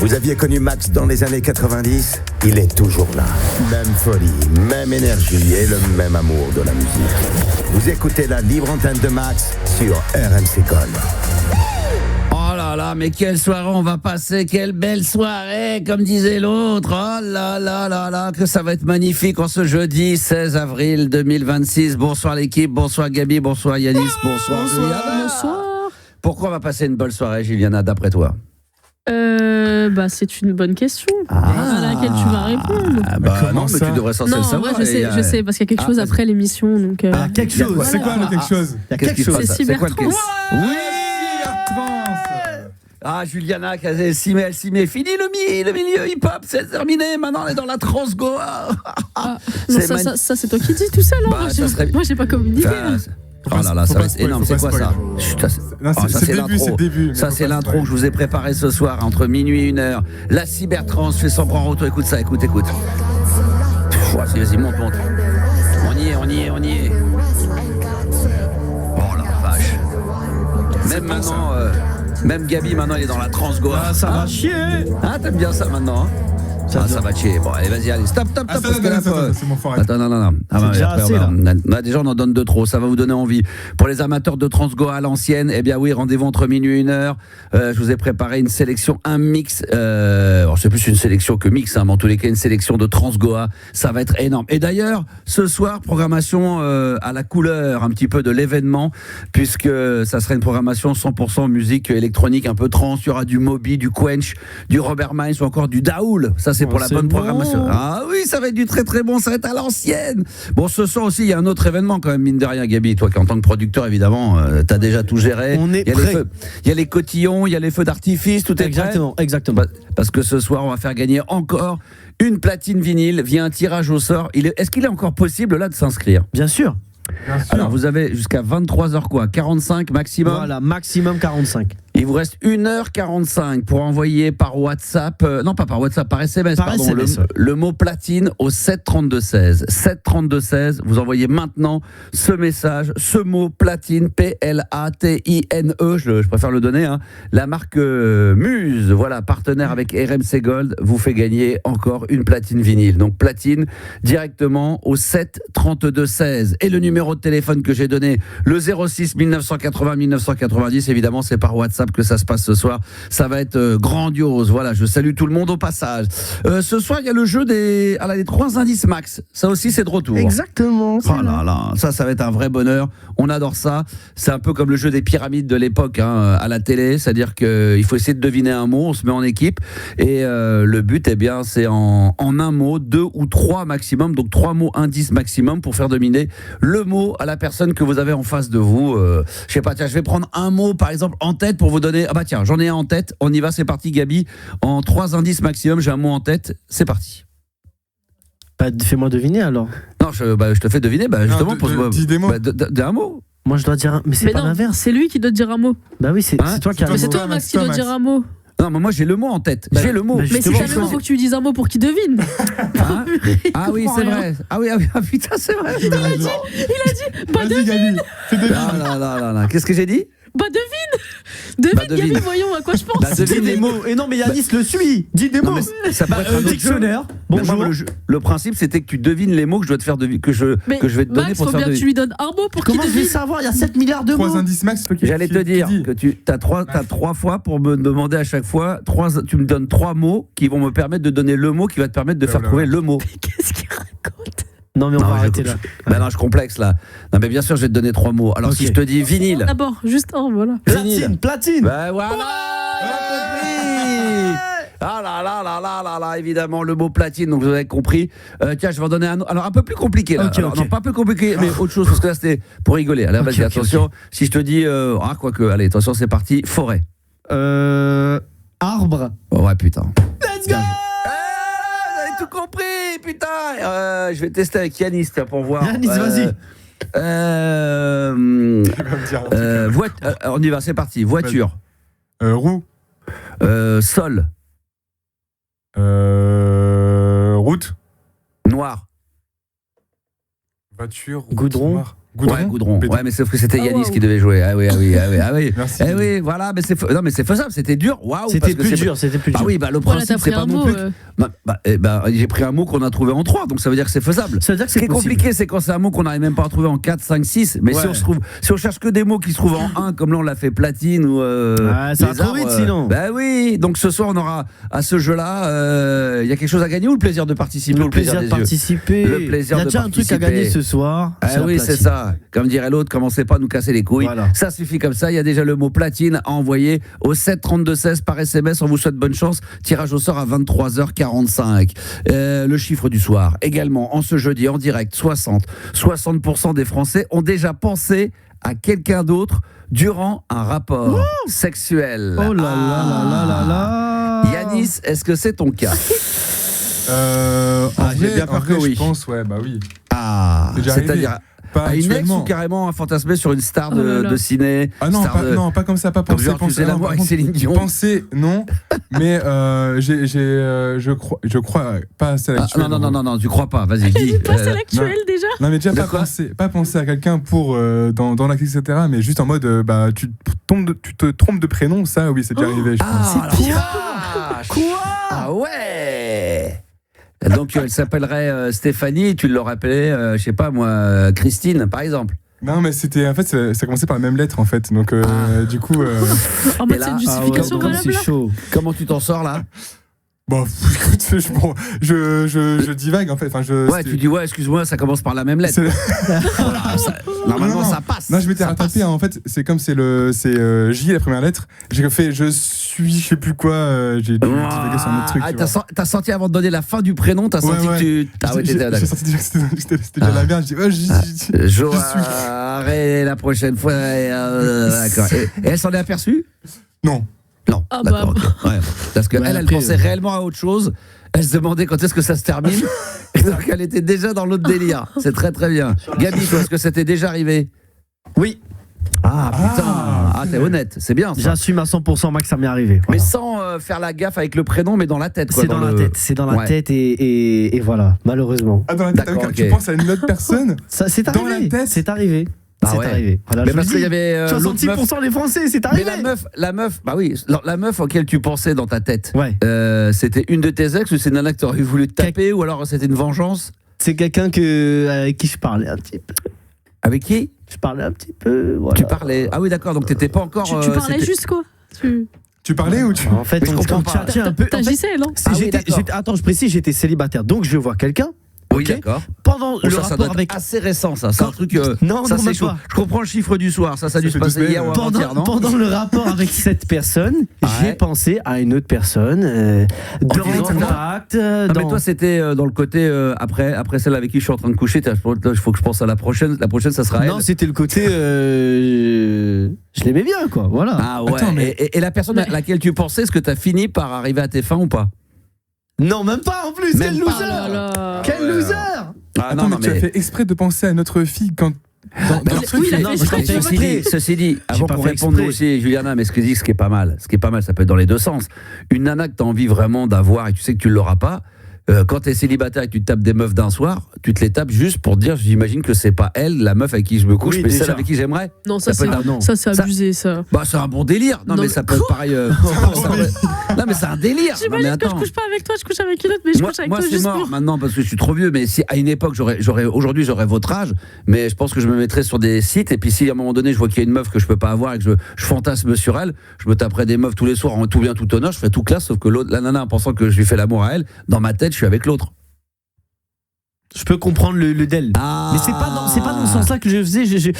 Vous aviez connu Max dans les années 90 ? Il est toujours là. Même folie, même énergie et le même amour de la musique. Vous écoutez la libre antenne de Max sur RMC Gold. Oh là là, mais quelle soirée on va passer, quelle belle soirée, comme disait l'autre. Oh là là là là, que ça va être magnifique en ce jeudi 16 avril 2026. Bonsoir l'équipe, bonsoir Gabi, bonsoir Yanis, bonsoir Juliana. Bonsoir. Pourquoi on va passer une belle soirée, Juliana, d'après toi ? C'est une bonne question à laquelle tu vas répondre. Non, mais tu devrais censé le Non, savoir. moi je sais, parce qu'il y a quelque chose après l'émission. Donc, quelque chose. voilà. C'est quoi le quelque chose? Il y a quelque chose. C'est C'est quoi le Cybertrans. Oui. Cybertrans. Ah, Juliana, elle s'y met. Fini le milieu hip-hop, c'est terminé. Maintenant, on est dans la trans-goa. Non, ça c'est toi qui dis tout seul. Moi j'ai pas communiqué. Oh là là, ça va être énorme. C'est quoi ça? C'est le début. Ça, c'est l'intro que je vous ai préparé ce soir entre minuit et 1h. La Cybertrans fait son grand retour. Écoute ça, écoute. Vas-y, monte. On y est. Oh la vache. Même maintenant, même Gabi, maintenant, elle est dans la trans-goa. Ah, ça va chier. Ah, t'aimes bien ça maintenant, hein? Ça va chier. Bon, allez, stop. Attends, c'est mon fort. Attends, non. C'est déjà assez, là. Déjà, on en donne de trop. Ça va vous donner envie. Pour les amateurs de Transgoa à l'ancienne, eh bien oui, rendez-vous entre minuit et 1h. Je vous ai préparé une sélection, un mix. Alors, c'est plus une sélection que mix, hein, mais en tous les cas, une sélection de Transgoa. Ça va être énorme. Et d'ailleurs, ce soir, programmation à la couleur un petit peu de l'événement, puisque ça sera une programmation 100% musique électronique, un peu trans. Il y aura du Moby, du Quench, du Robert Mines ou encore du Daoul. Ça, c'est pour la bonne programmation. Ah oui, ça va être du très très bon, ça va être à l'ancienne. Bon, ce soir aussi, il y a un autre événement quand même, mine de rien, Gabi. Toi qui en tant que producteur, évidemment, t'as déjà tout géré. On est prêt. prêt. Il y a les cotillons, il y a les feux d'artifice, tout est Exactement. Parce que ce soir, on va faire gagner encore une platine vinyle via un tirage au sort. Est-ce qu'il est encore possible là de s'inscrire ? Bien sûr. Alors, vous avez jusqu'à 23h quoi ? 45 maximum ? Voilà, maximum 45. Il vous reste 1h45 pour envoyer par WhatsApp, non pas par WhatsApp, par SMS, Par SMS, le mot platine au 732-16. 732-16, vous envoyez maintenant ce message, ce mot platine, P-L-A-T-I-N-E, je préfère le donner, hein. La marque Muse, voilà, partenaire avec RMC Gold, vous fait gagner encore une platine vinyle. Donc platine directement au 732-16. Et le numéro de téléphone que j'ai donné, le 06 1980 1990, évidemment c'est par WhatsApp que ça se passe ce soir. Ça va être grandiose. Voilà, je salue tout le monde au passage. Ce soir, il y a le jeu des 3 indices max. Ça aussi, c'est de retour. Exactement. Oh là là, ça va être un vrai bonheur. On adore ça. C'est un peu comme le jeu des pyramides de l'époque, hein, à la télé. C'est-à-dire qu'il faut essayer de deviner un mot. On se met en équipe. Et le but, eh bien, c'est en un mot, 2 ou 3 maximum. Donc 3 mots indices maximum pour faire deviner le mot à la personne que vous avez en face de vous. Je sais pas, tiens, je vais prendre un mot, par exemple, en tête pour vous donner. Ah bah tiens, j'en ai un en tête. On y va, c'est parti, Gabi. En 3 indices maximum, j'ai un mot en tête. C'est parti. Fais-moi deviner alors. Non, je te fais deviner. Justement, dis des mots. Un mot. Moi je dois dire un... Mais c'est pas non, l'inverse. c'est lui qui doit te dire un mot. Bah oui, c'est toi qui as Mais c'est le mot. toi, Max, qui doit te dire un mot. Non, mais moi j'ai le mot en tête. J'ai le mot. bah, Mais si t'as le mot, faut que tu lui dises un mot pour qu'il devine. Hein ah oui, c'est vrai. Ah oui, putain, c'est vrai. Il a dit, bah Vas-y, devine. Gabi. Fais deviner. Là. Qu'est-ce que j'ai dit ? Bah devine. devine. Gabi, voyons à quoi je pense. Dis des mots. Et non, mais Yanis le suit. Dis des mots. Ça peut être un autre dictionnaire. Bonjour. Bonjour. Le principe, c'était que tu devines les mots que je dois te faire que je vais te donner Max, pour te faut faire bien que deviner. tu lui donnes un mot pour qu'il Comment je vais devine. savoir? Il y a 7 milliards de 3 mots. indices max. J'allais te dire que tu as 3 fois pour me demander à chaque fois. Tu me donnes 3 mots qui vont me permettre de donner le mot qui va te permettre de faire trouver le mot. Qu'est-ce qu'il raconte? Non, mais on va arrêter là. Non, je complexe là. Non, mais bien sûr, je vais te donner 3 mots. Alors, si je te dis vinyle. D'abord, juste un, voilà. Platine. Ben voilà, on a compris. Ah là, évidemment, le mot platine, donc vous avez compris. Tiens, je vais en donner un autre. Alors, un peu plus compliqué là. Alors, non, pas un peu compliqué, mais autre chose, parce que là, c'était pour rigoler. Allez, vas-y, attention. Si je te dis. Quoique, allez, attention, c'est parti. Forêt. Arbre. Oh, ouais, putain. Let's go. Vous avez tout compris, putain. Je vais tester avec Yanis, tiens, pour voir. Yanis, vas-y. On y va, c'est parti. Voiture. Roue. Sol. Route. Noir. Voiture. Goudron. Noir. Goudron. Ouais, Goudron. Béton. Ouais, mais sauf que c'était Yanis qui devait jouer. Ah oui. Merci. Eh oui, voilà, mais c'est faisable, c'était dur. Waouh. C'était plus dur. Ah oui, le principe, c'est pas non plus. J'ai pris un mot qu'on a trouvé en 3, donc ça veut dire que c'est faisable. Ça veut dire que Ce qui est compliqué, c'est quand c'est un mot qu'on n'arrive même pas à trouver en 4, 5, 6. Mais si on cherche que des mots qui se trouvent en 1, comme là on l'a fait platine ou. Ça va trop vite sinon. Bah oui, donc ce soir on aura à ce jeu-là, il y a quelque chose à gagner ou le plaisir de participer Le plaisir de participer. Le plaisir de participer. Il y a déjà un truc à gagner ce soir. Ah oui, c'est ça. Comme dirait l'autre, commencez pas à nous casser les couilles. Voilà. Ça suffit comme ça. Il y a déjà le mot platine à envoyer au 7 32 16 par SMS. On vous souhaite bonne chance. Tirage au sort à 23h45. Le chiffre du soir. Également, en ce jeudi, en direct, 60% des Français ont déjà pensé à quelqu'un d'autre durant un rapport sexuel. Oh là là là. Yanis, est-ce que c'est ton cas? J'ai bien peur que oui. Je pense, bah oui. C'est-à-dire à une ex ou carrément un fantasmé sur une star de ciné? Ah non, pas comme ça, pas penser. Comme genre, tu faisais l'amour avec Céline Dion. Penser, non, mais je crois pas à celle actuelle. Non, tu crois pas, vas-y, dis. Pas celle actuelle déjà. Non, mais déjà pas penser à quelqu'un pour dans l'acte, etc., mais juste en mode, tu te trompes de prénom, ça, oui, c'est déjà arrivé, je pense. C'est bien. Quoi? Ah ouais. Donc elle s'appellerait Stéphanie, tu l'aurais appelée, je sais pas moi, Christine par exemple. Non mais c'était en fait ça commençait par la même lettre en fait, donc du coup. En mode c'est une justification valable. C'est chaud. Comment tu t'en sors là? Bon, écoute, je divague en fait. Tu dis excuse-moi, ça commence par la même lettre. Normalement ça passe. Non, je m'étais rattrapé. En fait, c'est comme c'est J la première lettre. J'ai fait je sais plus quoi. J'ai divagué sur un autre truc. T'as senti avant de donner la fin du prénom, t'as senti que tu. J'ai senti déjà que c'était déjà la merde. J'ai dit Joaré la prochaine fois. D'accord. Et elle s'en est aperçue? Non. Non, d'accord. Ouais. Parce qu'elle pensait réellement à autre chose. Elle se demandait quand est-ce que ça se termine. Et donc elle était déjà dans l'autre délire. C'est très très bien. Gabi, toi, est-ce que c'était déjà arrivé? Oui. Ah putain, t'es honnête, c'est bien ça. J'assume à 100% Max, ça m'est arrivé. Voilà. Mais sans faire la gaffe avec le prénom, mais dans la tête. C'est dans la tête et voilà, malheureusement. Ah, dans la tête, tu penses à une autre personne? C'est arrivé. Dans la tête, c'est arrivé. Arrivé. Voilà, mais parce qu'il y avait 66% des Français, c'est arrivé. Mais la meuf, la meuf auquel tu pensais dans ta tête, c'était une de tes ex ou c'est nana que t'aurais voulu te taper ou alors c'était une vengeance? C'est quelqu'un avec qui je parlais un petit peu. Avec qui? Je parlais un petit peu. Voilà. Tu parlais. Ah oui, d'accord. Donc t'étais pas encore. Tu parlais juste quoi? Tu parlais ou tu. En fait, on tchatchait un peu. T'agissais, non? Attends, je précise, j'étais célibataire, donc je vois quelqu'un. Oui, d'accord. Pendant le rapport avec. Assez récent, ça. C'est un truc. Non, ça c'est chaud. Je comprends le chiffre du soir. Ça a dû se passer hier ou avant-hier, non? Pendant le rapport avec cette personne, j'ai pensé à une autre personne. Dans contact. Mais toi, c'était dans le côté après celle avec qui je suis en train de coucher. Il faut que je pense à la prochaine. La prochaine, ça sera elle. Non, c'était le côté. Je l'aimais bien, quoi. Voilà. Ah ouais. Attends, et la personne à laquelle tu pensais, est-ce que tu as fini par arriver à tes fins ou pas? Non, même pas en plus. Quel loser! Quel loser! Attends, mais tu as fait exprès de penser à notre fille quand. Ceci dit, avant qu'on réponde nous aussi, Juliana, mais ce qui est pas mal, ça peut être dans les deux sens. Une nana que tu as envie vraiment d'avoir et tu sais que tu ne l'auras pas. Quand t'es célibataire et que tu te tapes des meufs d'un soir, tu te les tapes juste pour te dire, j'imagine que c'est pas elle, la meuf avec qui je me couche, mais celle avec qui j'aimerais. Non, ça c'est abusé, ça. Bah, c'est un bon délire. Non, mais ça peut être pareil. Non, mais c'est un délire. J'imagine que je couche pas avec toi, je couche avec une autre, mais je couche avec toi juste pour. Moi, c'est mort maintenant parce que je suis trop vieux, mais si à une époque, aujourd'hui, j'aurais votre âge, mais je pense que je me mettrais sur des sites, et puis si à un moment donné, je vois qu'il y a une meuf que je peux pas avoir et que je fantasme sur elle, je me taperais des meufs tous les soirs en tout bien, tout honneur, je ferais tout classe, sauf que la nana, en pensant que je lui fais l'amour à elle, dans ma tête, je suis avec l'autre. Je peux comprendre le del. Mais c'est pas dans ce sens-là que je faisais. Je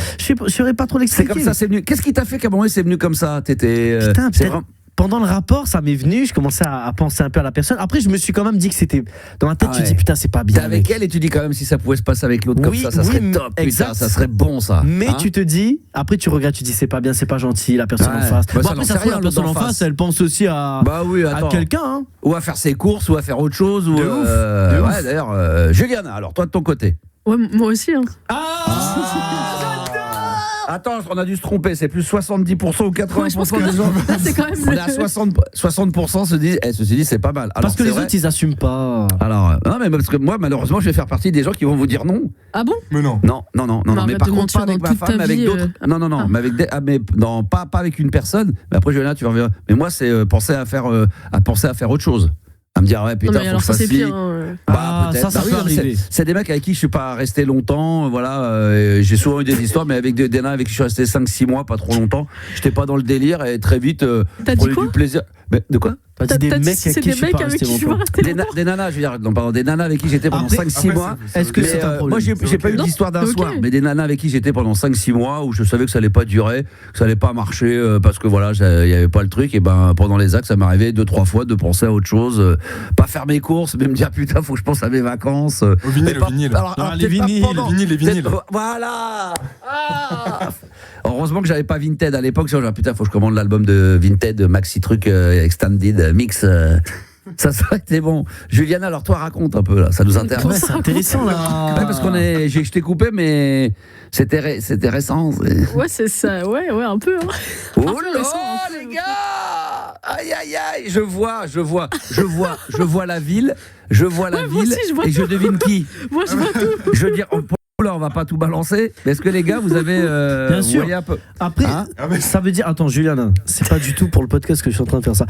saurais pas trop l'expliquer. C'est comme ça, c'est venu. Qu'est-ce qui t'a fait qu'à un moment c'est venu comme ça? Putain, peut-être. Pendant le rapport, ça m'est venu, je commençais à penser un peu à la personne. Après, je me suis quand même dit que c'était dans la tête. Tu te dis putain, c'est pas bien. T'es avec elle et tu dis quand même si ça pouvait se passer avec l'autre comme ça serait top. Putain, ça serait bon ça. Mais tu te dis, après tu regrettes, tu dis c'est pas bien, c'est pas gentil, la personne en face. Bon, après, ça se la personne en face, elle pense aussi à quelqu'un, ou à faire ses courses, ou à faire autre chose. De ouf. Ouais, d'ailleurs, Juliana, alors toi de ton côté. Ouais, moi aussi. Attends, on a dû se tromper, c'est plus 70% ou 80% des gens. C'est quand même On est à 60% se disent, ceci dit, c'est pas mal. Alors, parce que les autres, ils assument pas. Alors, non, mais parce que moi, malheureusement, je vais faire partie des gens qui vont vous dire non. Ah bon? Mais non. Non, mais par contre, pas avec ma femme, mais avec d'autres. Non, mais avec pas avec une personne. Mais après, Julien, tu vas revenir. Mais moi, c'est penser à faire autre chose. À me dire, ouais, putain, faut que je fasse c'est ci. pire. Hein. Peut-être. Ça peut arriver. C'est des mecs avec qui je suis pas resté longtemps. Voilà, j'ai souvent eu des histoires, mais avec des nains avec qui je suis resté 5-6 mois, pas trop longtemps. J'étais pas dans le délire et très vite, T'as dit quoi? du plaisir. Mais de quoi? T'as dit des mecs avec qui je suis pas resté longtemps. Des nanas, je veux dire, non, pardon, des nanas avec qui j'étais pendant 5-6 mois. Est-ce que c'est un problème? Moi, j'ai pas eu d'histoire d'un soir, mais des nanas avec qui j'étais pendant 5-6 mois où je savais que ça allait pas durer, que ça allait pas marcher parce que voilà, il y avait pas le truc. Et ben, pendant les actes, ça m'arrivait 2-3 fois de penser à autre chose, pas faire mes courses, mais me dire putain, faut que je pense à mes vacances. Au vinyle. Alors, les vinyles. Voilà. Heureusement que j'avais pas Vinted à l'époque. Genre, putain, faut que je commande l'album de Vinted, Maxi Truc Extended Mix. Ça serait été bon. Juliana, alors toi, raconte un peu là. Ça nous intéresse. Ouais, c'est intéressant là. Ouais, parce je t'ai coupé, mais c'était récent. Ouais, c'est ça. Ouais, un peu. Hein. Oh là, les gars. Aïe, je vois la ville. Je vois la ville aussi, je vois et je devine qui. Moi, je vois tout. Je veux dire, là, on va pas tout balancer. Mais est-ce que les gars, vous avez bien sûr. un peu... Après, ça veut dire. Attends, Juliana, c'est pas du tout pour le podcast que je suis en train de faire ça.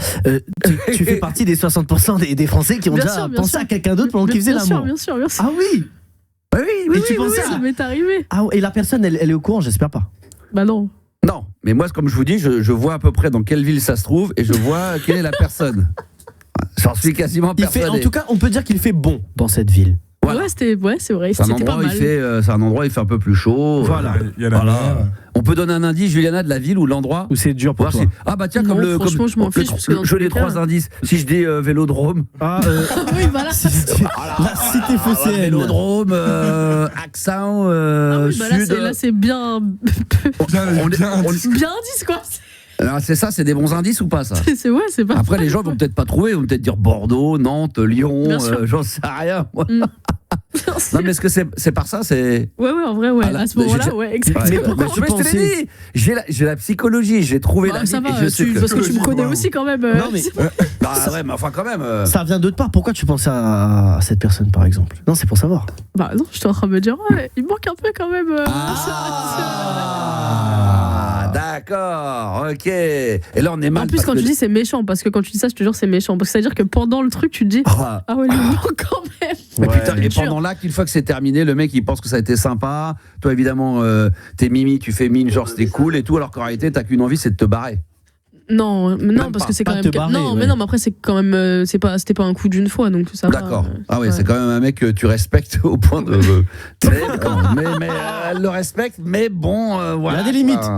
Tu fais partie des 60% des Français qui ont déjà pensé à quelqu'un d'autre pendant qu'ils faisaient l'amour. Bien sûr. Ah oui. Oui, tu pensais ça m'est arrivé. Ah, et la personne, elle est au courant, j'espère pas. Bah non. Non, mais moi, comme je vous dis, je vois à peu près dans quelle ville ça se trouve et je vois quelle est la personne. J'en suis quasiment persuadé. En tout cas, on peut dire qu'il fait bon dans cette ville. Voilà. Ouais, c'est vrai. C'est un C'était pas endroit mal. C'est un endroit où il fait un peu plus chaud. Voilà. Il y a la mer. On peut donner un indice, Juliana, de la ville ou l'endroit Où c'est dur pour toi. Ah bah tiens, Non, comme le. franchement, je m'en fiche, parce que dans Je tous les les 3 cas- indices. Si je dis Vélodrome. Oui, voilà. La cité phocéenne. Vélodrome, accent, Oui, bah sud. là, c'est bien. Bien indice, quoi. Alors c'est ça, c'est des bons indices ou pas ça? C'est pas. Après, les gens vont peut-être pas trouver, vont peut-être dire Bordeaux, Nantes, Lyon, Bien sûr. j'en sais rien. Moi. Bien sûr. Non, mais est-ce que c'est par ça? Ouais, en vrai, ouais. Ah, là, à ce moment-là, ouais, exactement. Mais pourquoi Mais tu je te pensais l'ai dit, j'ai la psychologie, j'ai trouvé la Ça ville va, et je sais que... parce que tu me connais aussi quand même. Non, mais Bah ouais, mais enfin quand même... ça vient d'autre part. Pourquoi tu pensais à cette personne, par exemple? Non, c'est pour savoir. Bah non, j'étais en train de me dire, il manque un peu quand même. D'accord, ok. Et là on est mal. En plus, quand tu dis c'est méchant, parce que quand tu dis ça, je te jure, c'est méchant. Parce que ça veut dire que pendant le truc, tu te dis, ah ouais, il manque quand même. Mais putain, et dur. pendant l'acte, une fois que c'est terminé, le mec il pense que ça a été sympa. Toi évidemment, t'es mimi, tu fais mine, genre c'était cool et tout, alors qu'en réalité, t'as qu'une envie, c'est de te barrer. Non, parce que c'est quand Pas même. te barrer, Non, ouais. mais non, mais après, c'est quand même. C'était pas un coup d'une fois, donc ça va. D'accord. Ah oui, ouais. c'est quand même un mec que tu respectes au point de. mais elle le respecte, mais bon, voilà. Il y a des limites.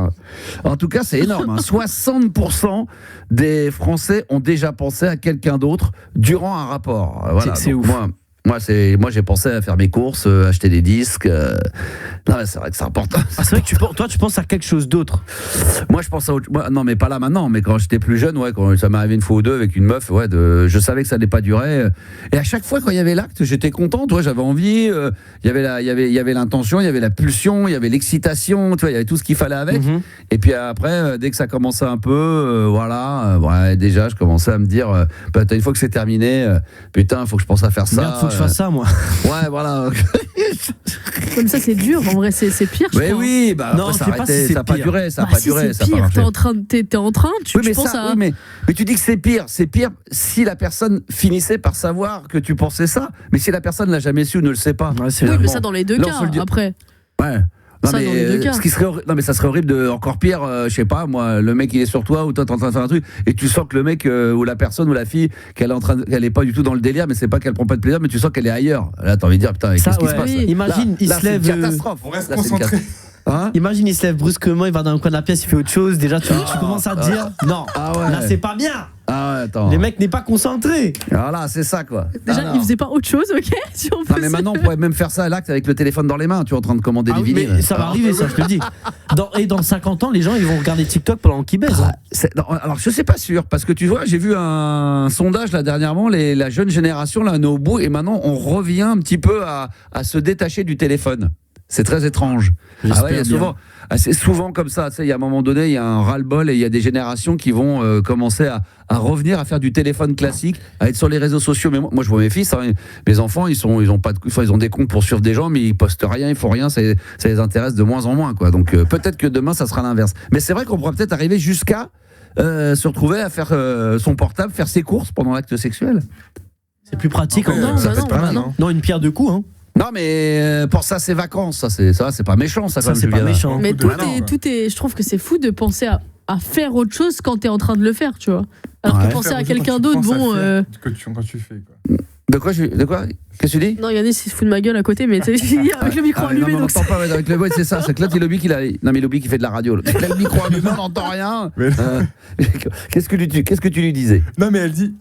En tout cas, c'est énorme. Hein. 60% des Français ont déjà pensé à quelqu'un d'autre durant un rapport. Voilà. C'est Donc, ouf. Moi, j'ai pensé à faire mes courses, acheter des disques. Non, mais c'est vrai que c'est important. Ah, c'est vrai que toi, tu penses à quelque chose d'autre. Moi, je pense à autre... non, mais pas là maintenant. Mais quand j'étais plus jeune, ouais, quand ça m'est arrivé une fois ou deux avec une meuf, ouais, je savais que ça n'allait pas durer. Et à chaque fois, quand il y avait l'acte, j'étais content. Toi, j'avais envie. Il y avait l'intention, il y avait la pulsion, il y avait l'excitation. Tu vois, il y avait tout ce qu'il fallait avec. Mhm. Et puis après, dès que ça commençait un peu, ouais, déjà, je commençais à me dire, une fois que c'est terminé, putain, faut que je pense à faire ça. Merde, faut que je fasse ça, moi. Ouais, voilà. Comme ça, c'est dur. En vrai, c'est pire. Je Mais crois. oui, bah Non, après, ça je sais pas si c'est n'a pas pire. duré, ça n'a Bah, pas si, duré, c'est ça a pas pire. marché. T'es en train, tu Oui, mais penses à. oui, mais tu dis que c'est pire si la personne finissait par savoir que tu pensais ça. Mais si la personne l'a jamais su ou ne le sait pas. Ouais, c'est Oui, vrai. mais ça dans les deux Là, cas. on se le dit. Après. Ouais. Non, Ça, mais, dans les deux cas. ce qui serait non, mais ça serait horrible de encore pire, je sais pas moi, le mec il est sur toi ou toi t'es en train de faire un truc et tu sens que le mec ou la personne ou la fille qu'elle est pas du tout dans le délire, mais c'est pas qu'elle prend pas de plaisir, mais tu sens qu'elle est ailleurs. Là t'as envie de dire putain, Ça, qu'est-ce qui se ouais. passe Oui. Imagine, il là, se lève. c'est une catastrophe. On reste Là, c'est une concentré. Hein? Imagine, il se lève brusquement, il va dans un coin de la pièce, il fait autre chose. Déjà, tu commences à te dire, non, Ah ouais. là, c'est pas bien. Ah ouais, attends. Les mecs n'est pas concentré. Voilà, c'est ça quoi. Déjà, Alors. il faisait pas autre chose, ok? Si on Non peut mais se- maintenant on pourrait même faire ça à l'acte avec le téléphone dans les mains, tu es en train de commander Ah des oui, vinyles. mais ça va arriver, ça, je te le dis. Dans 50 ans, les gens, ils vont regarder TikTok pendant qu'ils baisent. hein. Non, alors je sais pas sûr parce que tu vois j'ai vu un sondage là dernièrement, la jeune génération là on est au bout et maintenant on revient un petit peu à se détacher du téléphone. C'est très étrange. J'espère il y a bien. c'est souvent comme ça. Tu sais, il y a un moment donné, il y a un ras-le-bol et il y a des générations qui vont commencer à revenir à faire du téléphone classique, à être sur les réseaux sociaux. Mais moi je vois mes fils, hein, mes enfants, ils ont des comptes pour suivre des gens, mais ils postent rien, ils font rien. Ça les intéresse de moins en moins, quoi. Donc peut-être que demain, ça sera l'inverse. Mais c'est vrai qu'on pourra peut-être arriver jusqu'à se retrouver à faire son portable, faire ses courses pendant l'acte sexuel. C'est plus pratique. Non, ça bah fait non, pas bah mal, non. Non, une pierre deux coups. Hein. Non, mais pour ça, c'est vacances. Ça, c'est pas méchant, ça. Ça, comme c'est pas Juliana. méchant. Mais Beaucoup de tout talent, est, je trouve que c'est fou de penser à faire autre chose quand t'es en train de le faire, tu vois. Alors Ouais. que penser à quelqu'un d'autre, bon. Quand tu fais, quoi. De quoi Qu'est-ce que tu dis? Non, Yannis, il se fout de ma gueule à côté, mais tu sais, avec le micro allumé, non, donc on n'entend pas avec le boy, c'est ça. C'est que là, il oublie qu'il a. Non, mais il oublie qu'il fait de la radio. Là. Il a le micro allumé, on n'entend rien. Mais- Qu'est-ce que tu lui disais? Non, mais elle dit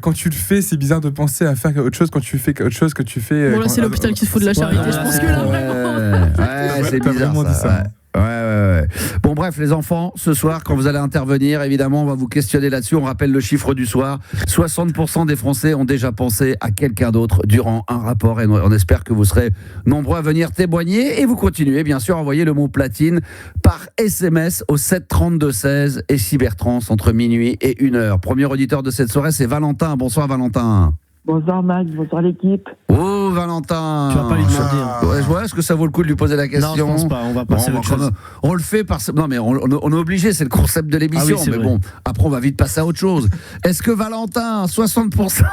quand tu le fais, c'est bizarre de penser à faire autre chose quand tu fais autre chose que tu fais. Bon, là, c'est l'hôpital qui se fout de la charité. Je pense que là, vraiment. Ouais, c'est T'as bizarre. vraiment dit ça. Ouais. Bon, bref, les enfants, ce soir, quand vous allez intervenir, évidemment, on va vous questionner là-dessus. On rappelle le chiffre du soir. 60% des Français ont déjà pensé à quelqu'un d'autre durant un rapport. Et on espère que vous serez nombreux à venir témoigner. Et vous continuez, bien sûr, à envoyer le mot platine par SMS au 7 32 16 et Cybertrans entre minuit et 1h. Premier auditeur de cette soirée, c'est Valentin. Bonsoir, Valentin. Bonsoir Max, bonsoir l'équipe. Oh, Valentin. Tu vas pas lui demander. Ouais, est-ce que ça vaut le coup de lui poser la question? Non, je pense pas. On va passer à autre chose. On le fait par. Non, mais on est obligé, c'est le concept de l'émission. Ah oui, c'est mais vrai. bon, après, on va vite passer à autre chose. Est-ce que Valentin, 60%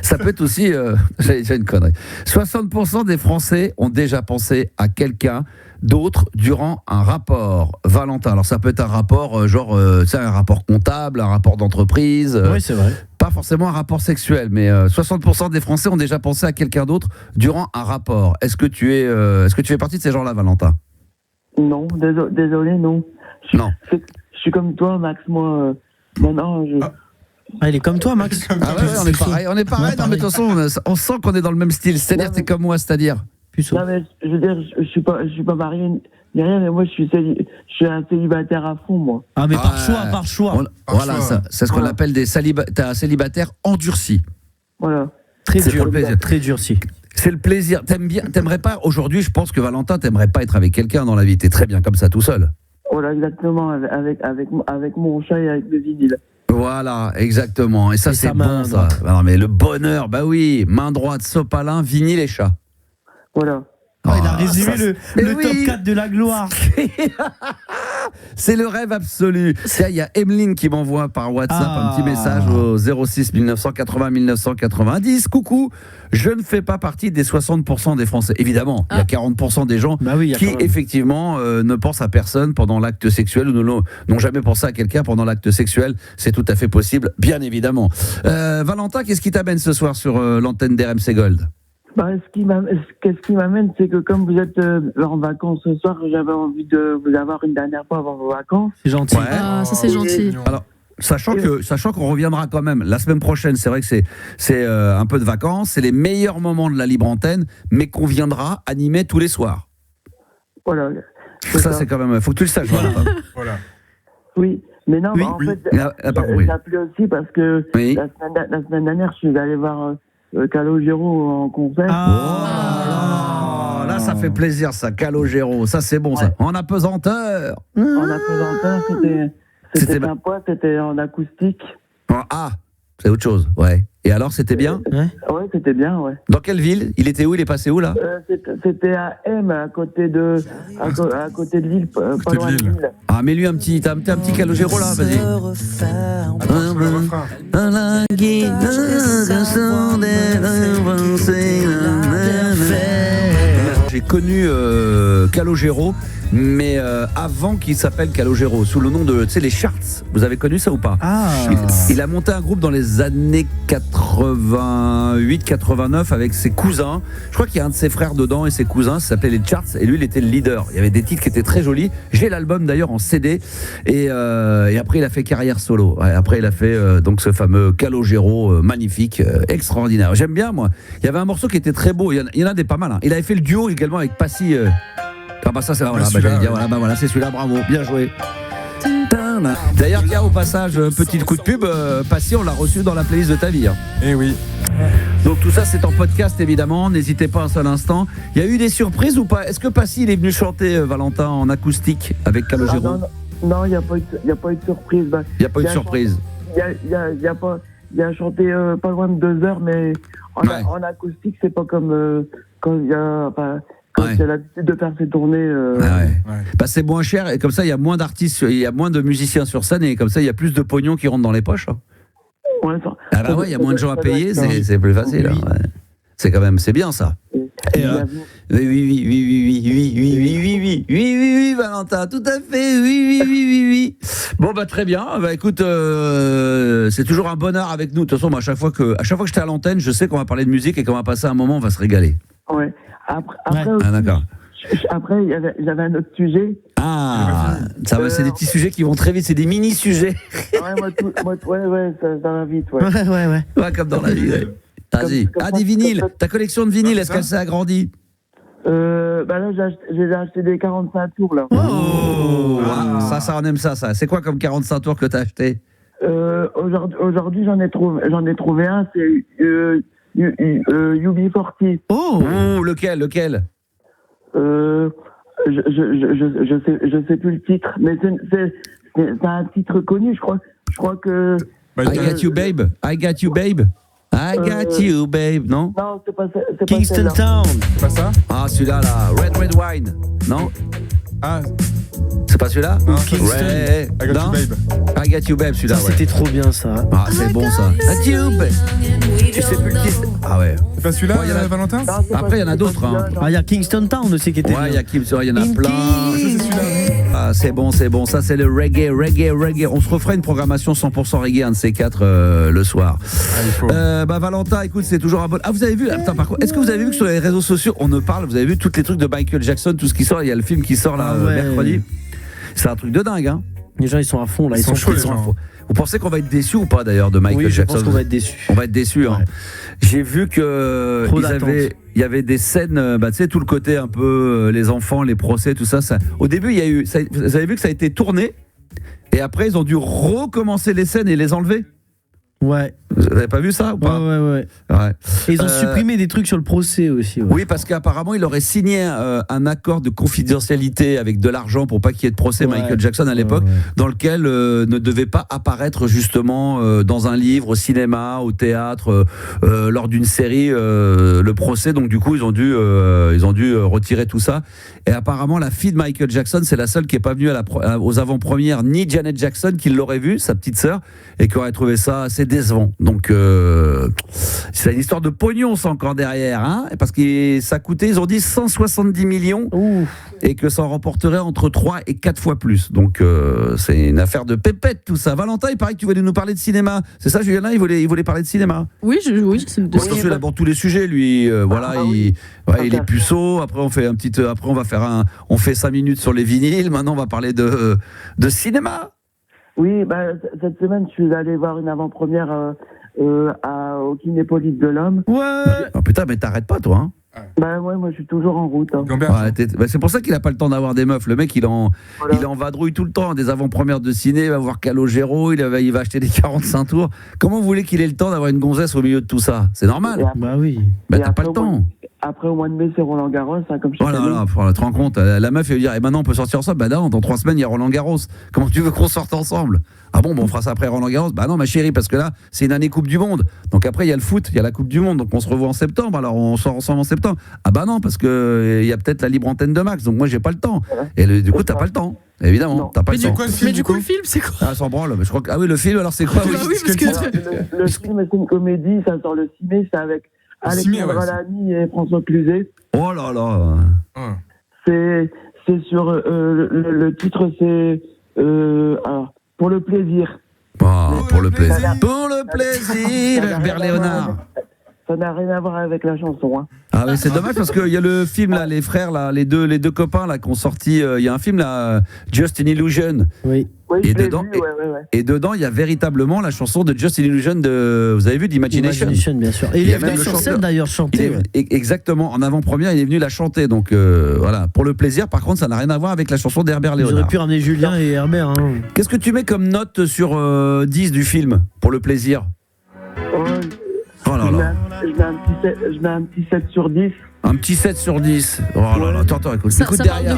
ça peut être aussi. J'ai une connerie. 60% des Français ont déjà pensé à quelqu'un d'autre durant un rapport. Valentin, alors ça peut être un rapport, un rapport comptable, un rapport d'entreprise. Oui, c'est vrai. Pas forcément un rapport sexuel, mais 60% des Français ont déjà pensé à quelqu'un d'autre durant un rapport. Est-ce que tu fais partie de ces gens-là, Valentin? Non, désolé, non. Non. Je suis comme toi, Max, moi. Maintenant, Ah, il est comme toi, Max. Ah ouais, on est pareil. Non, mais de toute façon, on sent qu'on est dans le même style. C'est-à-dire, Non, t'es comme moi, c'est-à-dire. Puceau. non, mais je veux dire, je suis pas marié ni rien, mais moi, je suis un célibataire à fond, moi. Ah, mais par Ouais. choix. Voilà, choix. ça, c'est ce qu'on Voilà. appelle t'es un célibataire endurci. Voilà. Très C'est dur. pour le plaisir. Très durci. C'est le plaisir. T'aimerais pas, aujourd'hui, je pense que Valentin, t'aimerais pas être avec quelqu'un dans la vie. T'es très bien comme ça, tout seul. Voilà, exactement, avec mon chat et avec le vinyle. Voilà, exactement. Et ça, Et c'est sa main bon, ça. droite. Ah non, mais le bonheur, bah oui. Main droite, sopalin, vinyle et chat. Voilà. Oh, il a Ah, résumé ça, le mais oui. top 4 de la gloire. C'est le rêve absolu. Il y a Emeline qui m'envoie par WhatsApp un petit message au 06 1980 1990. Coucou, je ne fais pas partie des 60% des Français. Évidemment, il y a 40% des gens Bah oui, il y a qui, quand même. effectivement, ne pensent à personne pendant l'acte sexuel ou n'ont jamais pensé à quelqu'un pendant l'acte sexuel. C'est tout à fait possible, bien évidemment. Valentin, qu'est-ce qui t'amène ce soir sur l'antenne d'RMC Gold? Bah, qu'est-ce qui m'amène, c'est que comme vous êtes en vacances ce soir, j'avais envie de vous avoir une dernière fois avant vos vacances. C'est gentil. Ouais. Ah, ça, c'est gentil. Alors, sachant qu'on reviendra quand même la semaine prochaine, c'est vrai que c'est un peu de vacances, c'est les meilleurs moments de la libre antenne, mais qu'on viendra animer tous les soirs. Voilà. Ça, c'est quand même. Faut que tu le saches. Valentin. Voilà. Oui, mais non, Oui, bah, en oui. fait, Il a pas compris. j'appelais aussi parce que Oui. la semaine dernière, je suis allé voir Calogero en concert. Oh, là, ça fait plaisir, ça, Calogero. Ça, c'est bon, ça. Ouais. En apesanteur. En apesanteur, C'était- c'était sympa, c'était en acoustique. Ah, c'est autre chose, ouais. Et alors, c'était bien? Ouais, c'était bien, ouais. Dans quelle ville? Il était où? Il est passé où, là? C'était à M, à côté de Lille, pas Côté de loin de Lille. Lille. Ah, mets-lui un petit Calogero, là, vas-y. Attends, le refrain. J'ai connu Calogero, mais avant qu'il s'appelle Calogero, sous le nom de, tu sais, les Charts. Vous avez connu ça ou pas? Ah. Il a monté un groupe dans les années 88-89 avec ses cousins. Je crois qu'il y a un de ses frères dedans et ses cousins, ça s'appelait les Charts, et lui il était le leader. Il y avait des titres qui étaient très jolis. J'ai l'album d'ailleurs en CD, et après il a fait carrière solo. Ouais, après il a fait donc ce fameux Calogero magnifique, extraordinaire. J'aime bien, moi. Il y avait un morceau qui était très beau, il y en a des pas mal, hein. Il avait fait le duo également avec Passy. Ah bah ça c'est voilà, celui-là, j'allais dire, voilà, bah voilà, c'est celui-là, bravo, bien joué. D'ailleurs, tiens, au passage, petit coup de pub, Passy, on l'a reçu dans la playlist de ta vie. Hein. Eh oui. Donc tout ça, c'est en podcast, évidemment. N'hésitez pas un seul instant. Il y a eu des surprises ou pas? Est-ce que Passy, il est venu chanter, Valentin, en acoustique avec Calogero? Non, il n'y a pas eu de surprise. Il n'y a pas eu de surprise. Il a chanté pas loin de 2 heures, mais en acoustique, c'est pas comme quand il y a... Quand il a l'habitude de faire ses tournées. Bah, c'est moins cher et comme ça, il y a moins d'artistes, il y a moins de musiciens sur scène et comme ça, il y a plus de pognon qui rentre dans les poches. Hein. Il y a moins de gens à payer, c'est plus facile. Oui. Hein, ouais. C'est quand même, c'est bien ça. Oui, Valentin, tout à fait, oui. Bon, bah, très bien. Bah, écoute, c'est toujours un bonheur avec nous. De toute façon, moi, à chaque fois que j'étais à l'antenne, je sais qu'on va parler de musique et qu'on va passer un moment, on va se régaler. Ouais. Après, j'avais un autre sujet. Ah, ça va, c'est des petits sujets qui vont très vite, c'est des mini-sujets. Ça va vite, ouais. Ouais, comme dans la vie. Ouais. Vas-y. Des vinyles. Ta collection de vinyles, est-ce qu'elle s'est agrandie? Là, j'ai acheté des 45 tours, là. Ça, on aime ça. C'est quoi comme 45 tours que t'as acheté? Aujourd'hui, j'en ai trouvé un, c'est UB40. Lequel? Je sais plus le titre, mais c'est un titre connu, je crois que... I got you, babe. I got you, babe. Non, c'est pas ça. Kingston Town. C'est pas ça? Ah, celui-là, là. Red Wine. Non? Ah. C'est pas celui-là? Non, Kingston. I got you, babe. I got you, babe, celui-là. Ça, c'était trop bien, ça. Ah, c'est bon, ça. I got you, babe. Tu sais plus le titre? Ah ouais. C'est pas celui-là, Non, Valentin? après, il y en a d'autres. Hein. Il y a Kingston Town aussi qui était bien. Ouais, il y en a plein. C'est celui-là. Ah, c'est bon. Ça, c'est le reggae. On se refera une programmation 100% reggae, un de ces quatre, le soir. Valentin, écoute, c'est toujours un bon... Ah, vous avez vu... Attends, par contre, est-ce que vous avez vu que sur les réseaux sociaux, on ne parle... Vous avez vu tous les trucs de Michael Jackson, tout ce qui sort? Il y a le film qui sort là, mercredi. C'est un truc de dingue, hein. Les gens, ils sont à fond, là. Ils sont chauds. Vous pensez qu'on va être déçus ou pas, d'ailleurs, de Michael Jackson? Je pense qu'on va être déçus. On va être déçus, hein. J'ai vu que il y avait des scènes, tu sais, tout le côté un peu les enfants, les procès, tout ça. Au début, vous avez vu que ça a été tourné et après ils ont dû recommencer les scènes et les enlever. Ouais. Vous avez pas vu ça ou pas? Ouais. Et ils ont supprimé des trucs sur le procès aussi. Ouais. Oui, parce qu'apparemment, il aurait signé un accord de confidentialité avec de l'argent pour pas qu'il y ait de procès, Michael Jackson à l'époque, dans lequel ne devait pas apparaître justement dans un livre, au cinéma, au théâtre, lors d'une série, le procès. Donc du coup, ils ont dû retirer tout ça. Et apparemment, la fille de Michael Jackson, c'est la seule qui est pas venue aux avant-premières, ni Janet Jackson qui l'aurait vue, sa petite sœur, et qui aurait trouvé ça assez décevant. Donc c'est une histoire de pognon, ça, encore derrière, hein, parce que ça coûtait, ils ont dit 170 millions. Et que ça en remporterait entre 3 et 4 fois plus. Donc c'est une affaire de pépette tout ça. Valentin, il paraît que tu voulais nous parler de cinéma. C'est ça, Julien, il voulait parler de cinéma. Oui, c'est il aborde tous les sujets, lui. Il est puceau. Après on fait 5 minutes sur les vinyles. Maintenant on va parler de cinéma. Oui, cette semaine, je suis allé voir une avant-première au Kinépolis de l'Homme. Ouais. Oh putain, mais t'arrêtes pas, toi, hein? Moi je suis toujours en route. Hein. C'est pour ça qu'il a pas le temps d'avoir des meufs. Le mec, il est en vadrouille tout le temps. Des avant-premières de ciné, il va voir Calogero, il va acheter des 45 tours. Comment vous voulez qu'il ait le temps d'avoir une gonzesse au milieu de tout ça? C'est normal. Oui. T'as pas le temps. Après, au mois de mai, c'est Roland Garros, hein, comme je te dis. Tu te rends compte, la meuf, elle veut dire, maintenant on peut sortir ensemble. Non, dans 3 semaines, il y a Roland Garros. Comment tu veux qu'on sorte ensemble? Ah bon, on fera ça après Roland Garros? Non, ma chérie, parce que là, c'est une année Coupe du Monde. Donc après, il y a le foot, il y a la Coupe du Monde. Donc on se revoit en septembre. Alors on sort ensemble en septembre. Non, parce que il y a peut-être la libre antenne de Max. Donc moi, j'ai pas le temps. Et du coup, t'as pas le temps. Évidemment, t'as pas le temps. Mais du coup, le film, c'est quoi? S'en branle. Mais je crois que... le film, alors c'est quoi? Le film, c'est une comédie. Ça sort le 6 mai. C'est avec Alexandra Lamy et François Cluzet. Oh là là. C'est sur le titre, c'est pour le plaisir. Pour le plaisir. Pour le plaisir, Herbert Léonard. ça n'a rien à voir avec la chanson. Hein. Ah ouais, c'est dommage parce qu'il y a le film là, les frères là, les deux copains là qui ont sorti. Il y a un film là, Just an Illusion. Oui. Oui, Et je l'ai dedans, vu, ouais. et dedans, il y a véritablement la chanson de Just an Illusion de. Vous avez vu d'Imagination. Imagination, bien sûr. Et il Il y est a même venu le sur chanteur. scène d'ailleurs chanter. Ouais. Exactement, en avant-première, il est venu la chanter. Donc voilà, pour le plaisir, par contre, ça n'a rien à voir avec la chanson d'Herbert J'aurais Léonard. pu ramener Julien et Herbert. Hein. Qu'est-ce que tu mets comme note sur 10 du film pour le plaisir? Ouais. Oh là là. Je mets un petit 7 sur 10. Un petit 7 sur 10. Oh là là, attends, écoute, Ça écoute parle derrière.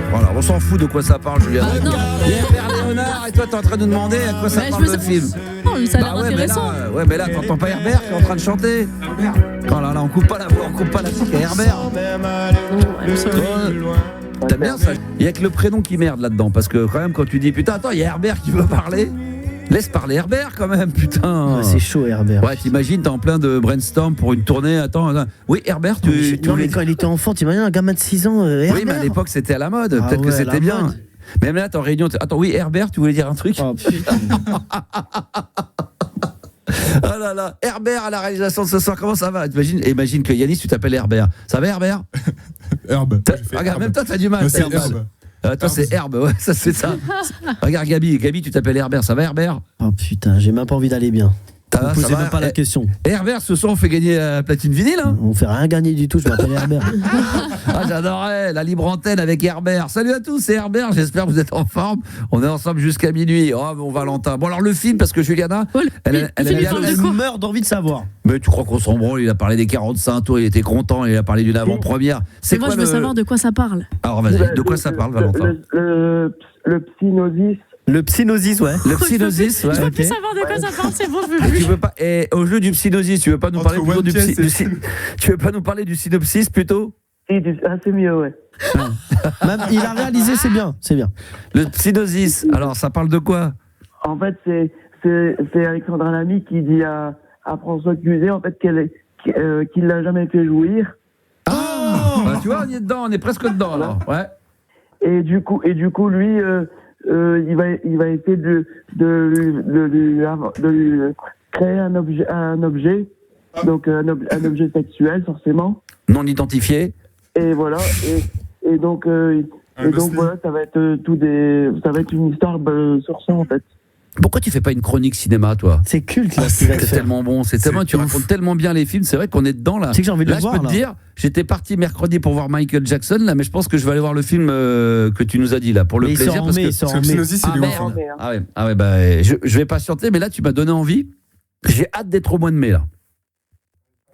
Voilà, on s'en fout de quoi ça parle, Julien. Ah, non. Il y a Herbert Léonard et toi, t'es en train de nous demander à quoi ça Mais je parle veux le ça- film. Non, mais ça a l'air Bah intéressant. mais là, t'entends pas Herbert qui est en train de chanter. Oh là là, on coupe pas la voix, on coupe pas la musique à Herbert. T'aimes bien ça? Il y a que le prénom qui merde là-dedans, parce que quand même, quand tu dis putain, attends, il y a Herbert qui veut parler. Laisse parler Herbert quand même, putain. Ouais, c'est chaud, Herbert. Ouais, t'imagines, t'es en plein de brainstorm pour une tournée. Attends. Oui, Herbert, tu Non, voulais mais quand il était enfant, t'imagines un gamin de 6 ans, Herbert. Oui, mais à l'époque, c'était à la mode. Ah Peut-être que ouais, à c'était la bien. mode. Même là, t'es en réunion. Attends, oui, Herbert, tu voulais dire un truc? Oh, putain. Ah là là, Herbert à la réalisation de ce soir, comment ça va? Imagine que Yanis, tu t'appelles Herbert. Ça va, Herbert? Herbe. Regarde, même toi, t'as du mal. Moi, c'est t'as du mal. Herbe. Toi, c'est Herbe, ouais, ça c'est ça. Regarde, Gabi, tu t'appelles Herbert. Ça va, Herbert? Oh putain, j'ai même pas envie d'aller bien. Ça va, Posez ça va même pas la Eh, question. Herbert, ce soir, on fait gagner la platine vinyle. Hein. On fait rien gagner du tout, je m'appelle Herbert. Ah, j'adorais la libre antenne avec Herbert. Salut à tous, c'est Herbert. J'espère que vous êtes en forme. On est ensemble jusqu'à minuit. Oh, mon Valentin. Bon, alors le film, parce que Juliana, Oh, elle le aime film, bien parle le- de quoi? meurt d'envie de savoir. Mais tu crois qu'on s'en branle? Il a parlé des 45 tours, il était content, il a parlé d'une avant-première. C'est Mais moi, quoi je veux le... savoir de quoi ça parle. Alors vas-y, de quoi ça parle, Valentin? Le psynosis. Le psynosis, ouais. Le psynosis, ouais. Je veux ok. plus savoir de quoi ça parle, c'est bon, je veux Et plus. tu veux pas, et au jeu du psynosis, tu veux pas nous Entre parler plutôt One du, Piece et- tu veux pas nous parler du synopsis plutôt? C'est mieux, ouais. Même, il a réalisé, c'est bien, c'est bien. Le psynosis, alors ça parle de quoi? En fait, c'est Alexandra Lamy qui dit à François Cluzet en fait qu'il l'a jamais fait jouir. Bah, tu vois, on y est dedans, on est presque dedans alors. Ouais. Et du coup, lui, il va essayer de lui créer un objet, donc un objet sexuel forcément. Non identifié. Et voilà. Et donc voilà, ça va être une histoire sur ça en fait. Pourquoi tu fais pas une chronique cinéma, toi? C'est culte, là, Ah, ce qu'il va C'est faire. tellement bon, tu ouf. racontes tellement bien les films, c'est vrai qu'on est dedans là. C'est que j'ai envie de Là, le je voir, peux te là. dire, j'étais parti mercredi pour voir Michael Jackson, là, mais je pense que je vais aller voir le film que tu nous as dit là, pour le Mais il plaisir. sort en Parce mai, que... il sort Parce en que mai. Psynosis, il est ouf. merde. hein. Ah ouais, bah, je vais patienter, mais là, tu m'as donné envie. J'ai hâte d'être au mois de mai là.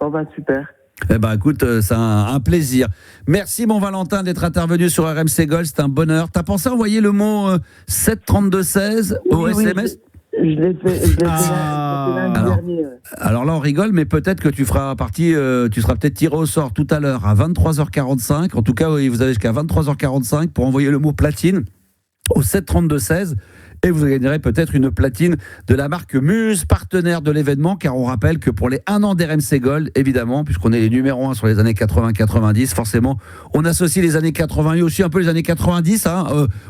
Oh bah super. Eh ben écoute, c'est un plaisir. Merci mon Valentin d'être intervenu sur RMC Gold, c'est un bonheur. T'as pensé à envoyer le mot 73216 au Oui, SMS? Je l'ai fait Ah. lundi Alors. dernier. Alors là on rigole, mais peut-être que tu feras partie, tu seras peut-être tiré au sort tout à l'heure à 23h45. En tout cas, oui, vous avez jusqu'à 23h45 pour envoyer le mot platine au 73216. Et vous gagnerez peut-être une platine de la marque Muse, partenaire de l'événement, car on rappelle que pour les 1 an d'RMC Gold, évidemment, puisqu'on est les numéros 1 sur les années 80-90, forcément, on associe les années 80 et aussi un peu les années 90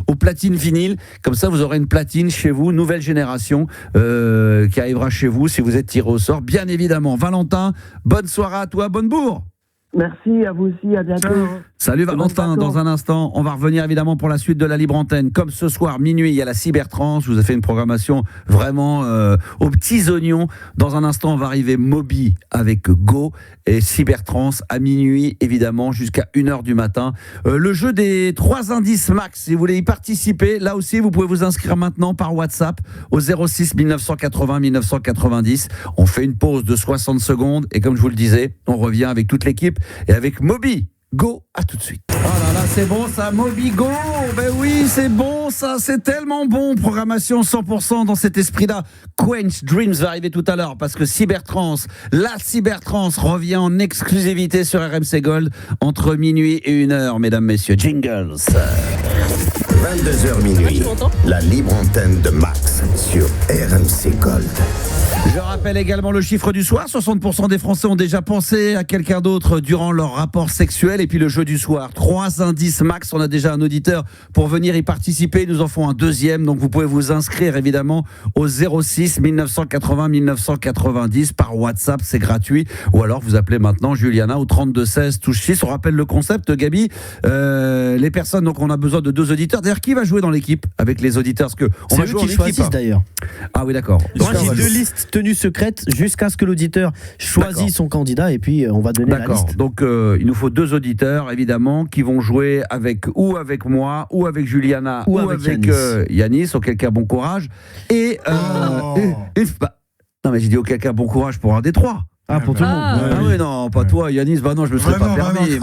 aux platines vinyles. Comme ça, vous aurez une platine chez vous, nouvelle génération, qui arrivera chez vous si vous êtes tiré au sort, bien évidemment. Valentin, bonne soirée à toi, bonne bourre. Merci à vous aussi, à bientôt. Salut Valentin, bonnes vacances. dans un instant, on va revenir évidemment pour la suite de la libre antenne. Comme ce soir, minuit, il y a la Cybertrance. Je vous ai fait une programmation vraiment aux petits oignons. Dans un instant, on va arriver Moby avec Go et Cybertrance à minuit, évidemment, jusqu'à 1h du matin. Le jeu des 3 indices max, si vous voulez y participer, là aussi, vous pouvez vous inscrire maintenant par WhatsApp au 06 1980 1990. On fait une pause de 60 secondes et comme je vous le disais, on revient avec toute l'équipe et avec Moby. Go, à tout de suite. Oh là là, c'est bon ça, Moby Go. Ben oui, c'est bon ça, c'est tellement bon. Programmation 100% dans cet esprit-là. Quench Dreams va arriver tout à l'heure parce que la Cybertrance revient en exclusivité sur RMC Gold entre minuit et 1h, mesdames, messieurs. Jingles. 22h minuit, la libre antenne de Max sur RMC Gold. Je rappelle également le chiffre du soir. 60% des Français ont déjà pensé à quelqu'un d'autre durant leur rapport sexuel. Et puis le jeu du soir. 3 indices max. On a déjà un auditeur pour venir y participer. Nous en font un deuxième. Donc vous pouvez vous inscrire évidemment au 06 1980 1990 par WhatsApp. C'est gratuit. Ou alors vous appelez maintenant Juliana au 32 16 touche 6. On rappelle le concept, Gabi. Les personnes, donc on a besoin de 2 auditeurs. D'ailleurs, qui va jouer dans l'équipe avec les auditeurs? Parce que on va jouer en équipe d'ailleurs. Ah oui, d'accord. Moi, j'ai 2 listes tenues secrètes jusqu'à ce que l'auditeur choisisse son candidat et puis on va donner la liste. Donc il nous faut 2 auditeurs évidemment qui vont jouer avec moi ou avec Juliana ou avec Yanis, auquel cas bon courage et non mais j'ai dit auquel cas bon courage pour un des 3. Ah, pour tout le monde. Ah oui, non, pas toi, Yanis, bah non, je me serais pas permis.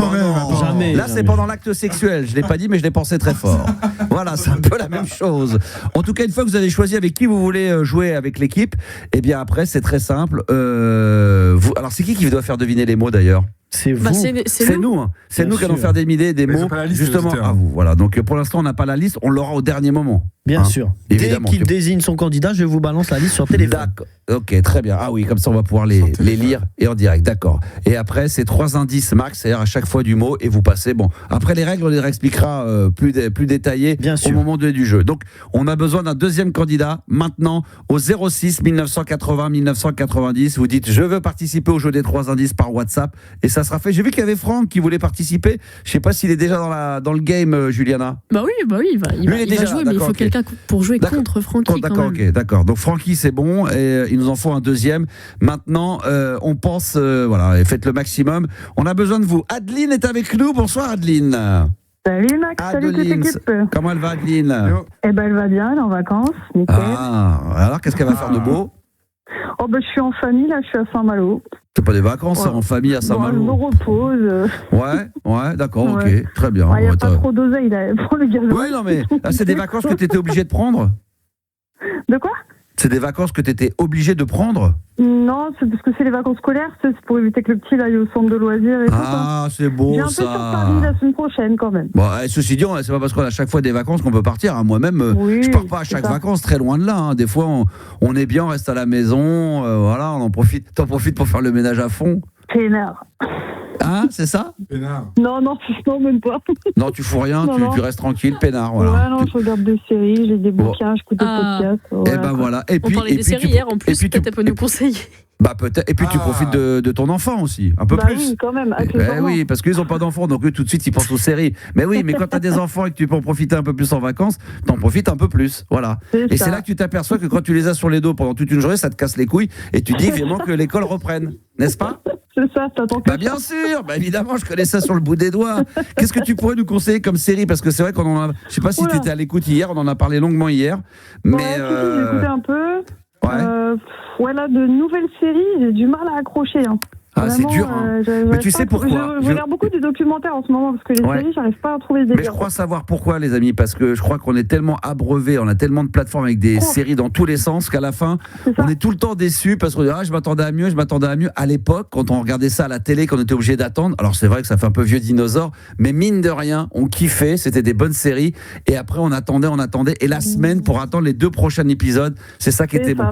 Jamais. Là, c'est pendant l'acte sexuel. Je l'ai pas dit, mais je l'ai pensé très fort. Voilà, c'est un peu la même chose. En tout cas, une fois que vous avez choisi avec qui vous voulez jouer avec l'équipe, eh bien après, c'est très simple. Alors, c'est qui doit faire deviner les mots d'ailleurs? C'est vous. C'est nous. Hein. C'est nous qui allons faire des mots justement à vous. Voilà. Donc pour l'instant, on n'a pas la liste. On l'aura au dernier moment. Bien sûr. Évidemment. Dès qu'il désigne son candidat, je vous balance la liste sur téléphone. D'accord. Ok, très bien. Ah oui, comme ça, on va pouvoir les lire et en direct. D'accord. Et après, c'est 3 indices max, c'est-à-dire à chaque fois du mot et vous passez. Bon, après les règles, on les réexpliquera plus détaillées au moment du jeu. Donc, on a besoin d'un deuxième candidat maintenant au 06 1980 1990. Vous dites, je veux participer au jeu des 3 indices par WhatsApp et ça sera fait. J'ai vu qu'il y avait Franck qui voulait participer. Je sais pas s'il est déjà dans le game, Juliana. Bah oui, il va jouer, mais il faut quelqu'un pour jouer contre Francky. D'accord, ok, d'accord. Donc Francky, c'est bon, et il nous en faut un deuxième. Maintenant, on pense, voilà, et faites le maximum. On a besoin de vous. Adeline est avec nous. Bonsoir, Adeline. Salut Max, salut toute l'équipe. Comment elle va, Adeline? Eh ben, elle va bien, elle est en vacances, nickel. Alors qu'est-ce qu'elle va faire de beau? Oh ben, je suis en famille, là, je suis à Saint-Malo. C'est pas des vacances, en famille à Saint-Malo? Je me repose. Ouais, d'accord, ok, très bien. Il n'y a pas trop d'oseille là, pour le gazon. Oui, non, mais là, c'est des vacances que tu étais obligé de prendre? De quoi? C'est des vacances que tu étais obligé de prendre? Non, c'est parce que c'est les vacances scolaires, c'est pour éviter que le petit aille au centre de loisirs et tout ça. Ah, c'est beau ça. J'ai un peu sur Paris la semaine prochaine quand même. Bon, ceci dit, c'est pas parce qu'on a à chaque fois des vacances qu'on peut partir. Hein. Moi-même, je pars pas à chaque vacances, très loin de là. Hein. Des fois, on est bien, on reste à la maison, voilà, on en profite. T'en profites pour faire le ménage à fond. Pénard. Hein, c'est ça? Pénard. Non, même pas. Non, tu fous rien, tu restes tranquille, peinard. Voilà. Ouais, non, je regarde des séries, j'ai des bouquins, j'écoute des podcasts. Et ben voilà. Et puis, on parlait des séries hier en plus, peut-être peut nous conseiller. Bah peut-être. Et puis tu profites de ton enfant aussi, un peu plus. Oui, quand même. Oui, parce qu'ils n'ont pas d'enfants, donc eux tout de suite ils pensent aux séries. Mais oui, mais quand tu as des enfants et que tu peux en profiter un peu plus en vacances, t'en profites un peu plus, voilà. Et c'est là que tu t'aperçois que quand tu les as sur les dos pendant toute une journée, ça te casse les couilles et tu dis vivement que l'école reprenne, n'est-ce pas? C'est ça, t'attends que bien sûr, évidemment, je connais ça sur le bout des doigts. Qu'est-ce que tu pourrais nous conseiller comme série? Parce que c'est vrai qu'on en a. Je sais pas si tu étais à l'écoute hier, on en a parlé longuement hier. Mais j'ai écouté un peu. Voilà, de nouvelles séries, j'ai du mal à accrocher. Hein. Ah, vraiment, c'est dur. Hein. Mais tu sais pourquoi? Je regarde beaucoup de documentaires en ce moment parce que les séries, j'arrive pas à trouver des délires. Mais je crois savoir pourquoi, les amis, parce que je crois qu'on est tellement abreuvés, on a tellement de plateformes avec des séries dans tous les sens qu'à la fin, on est tout le temps déçus parce que je m'attendais à mieux. À l'époque, quand on regardait ça à la télé, qu'on était obligé d'attendre, alors c'est vrai que ça fait un peu vieux dinosaure, mais mine de rien, on kiffait, c'était des bonnes séries. Et après, on attendait, et la semaine pour attendre les 2 prochains épisodes, c'est ça qui était bon.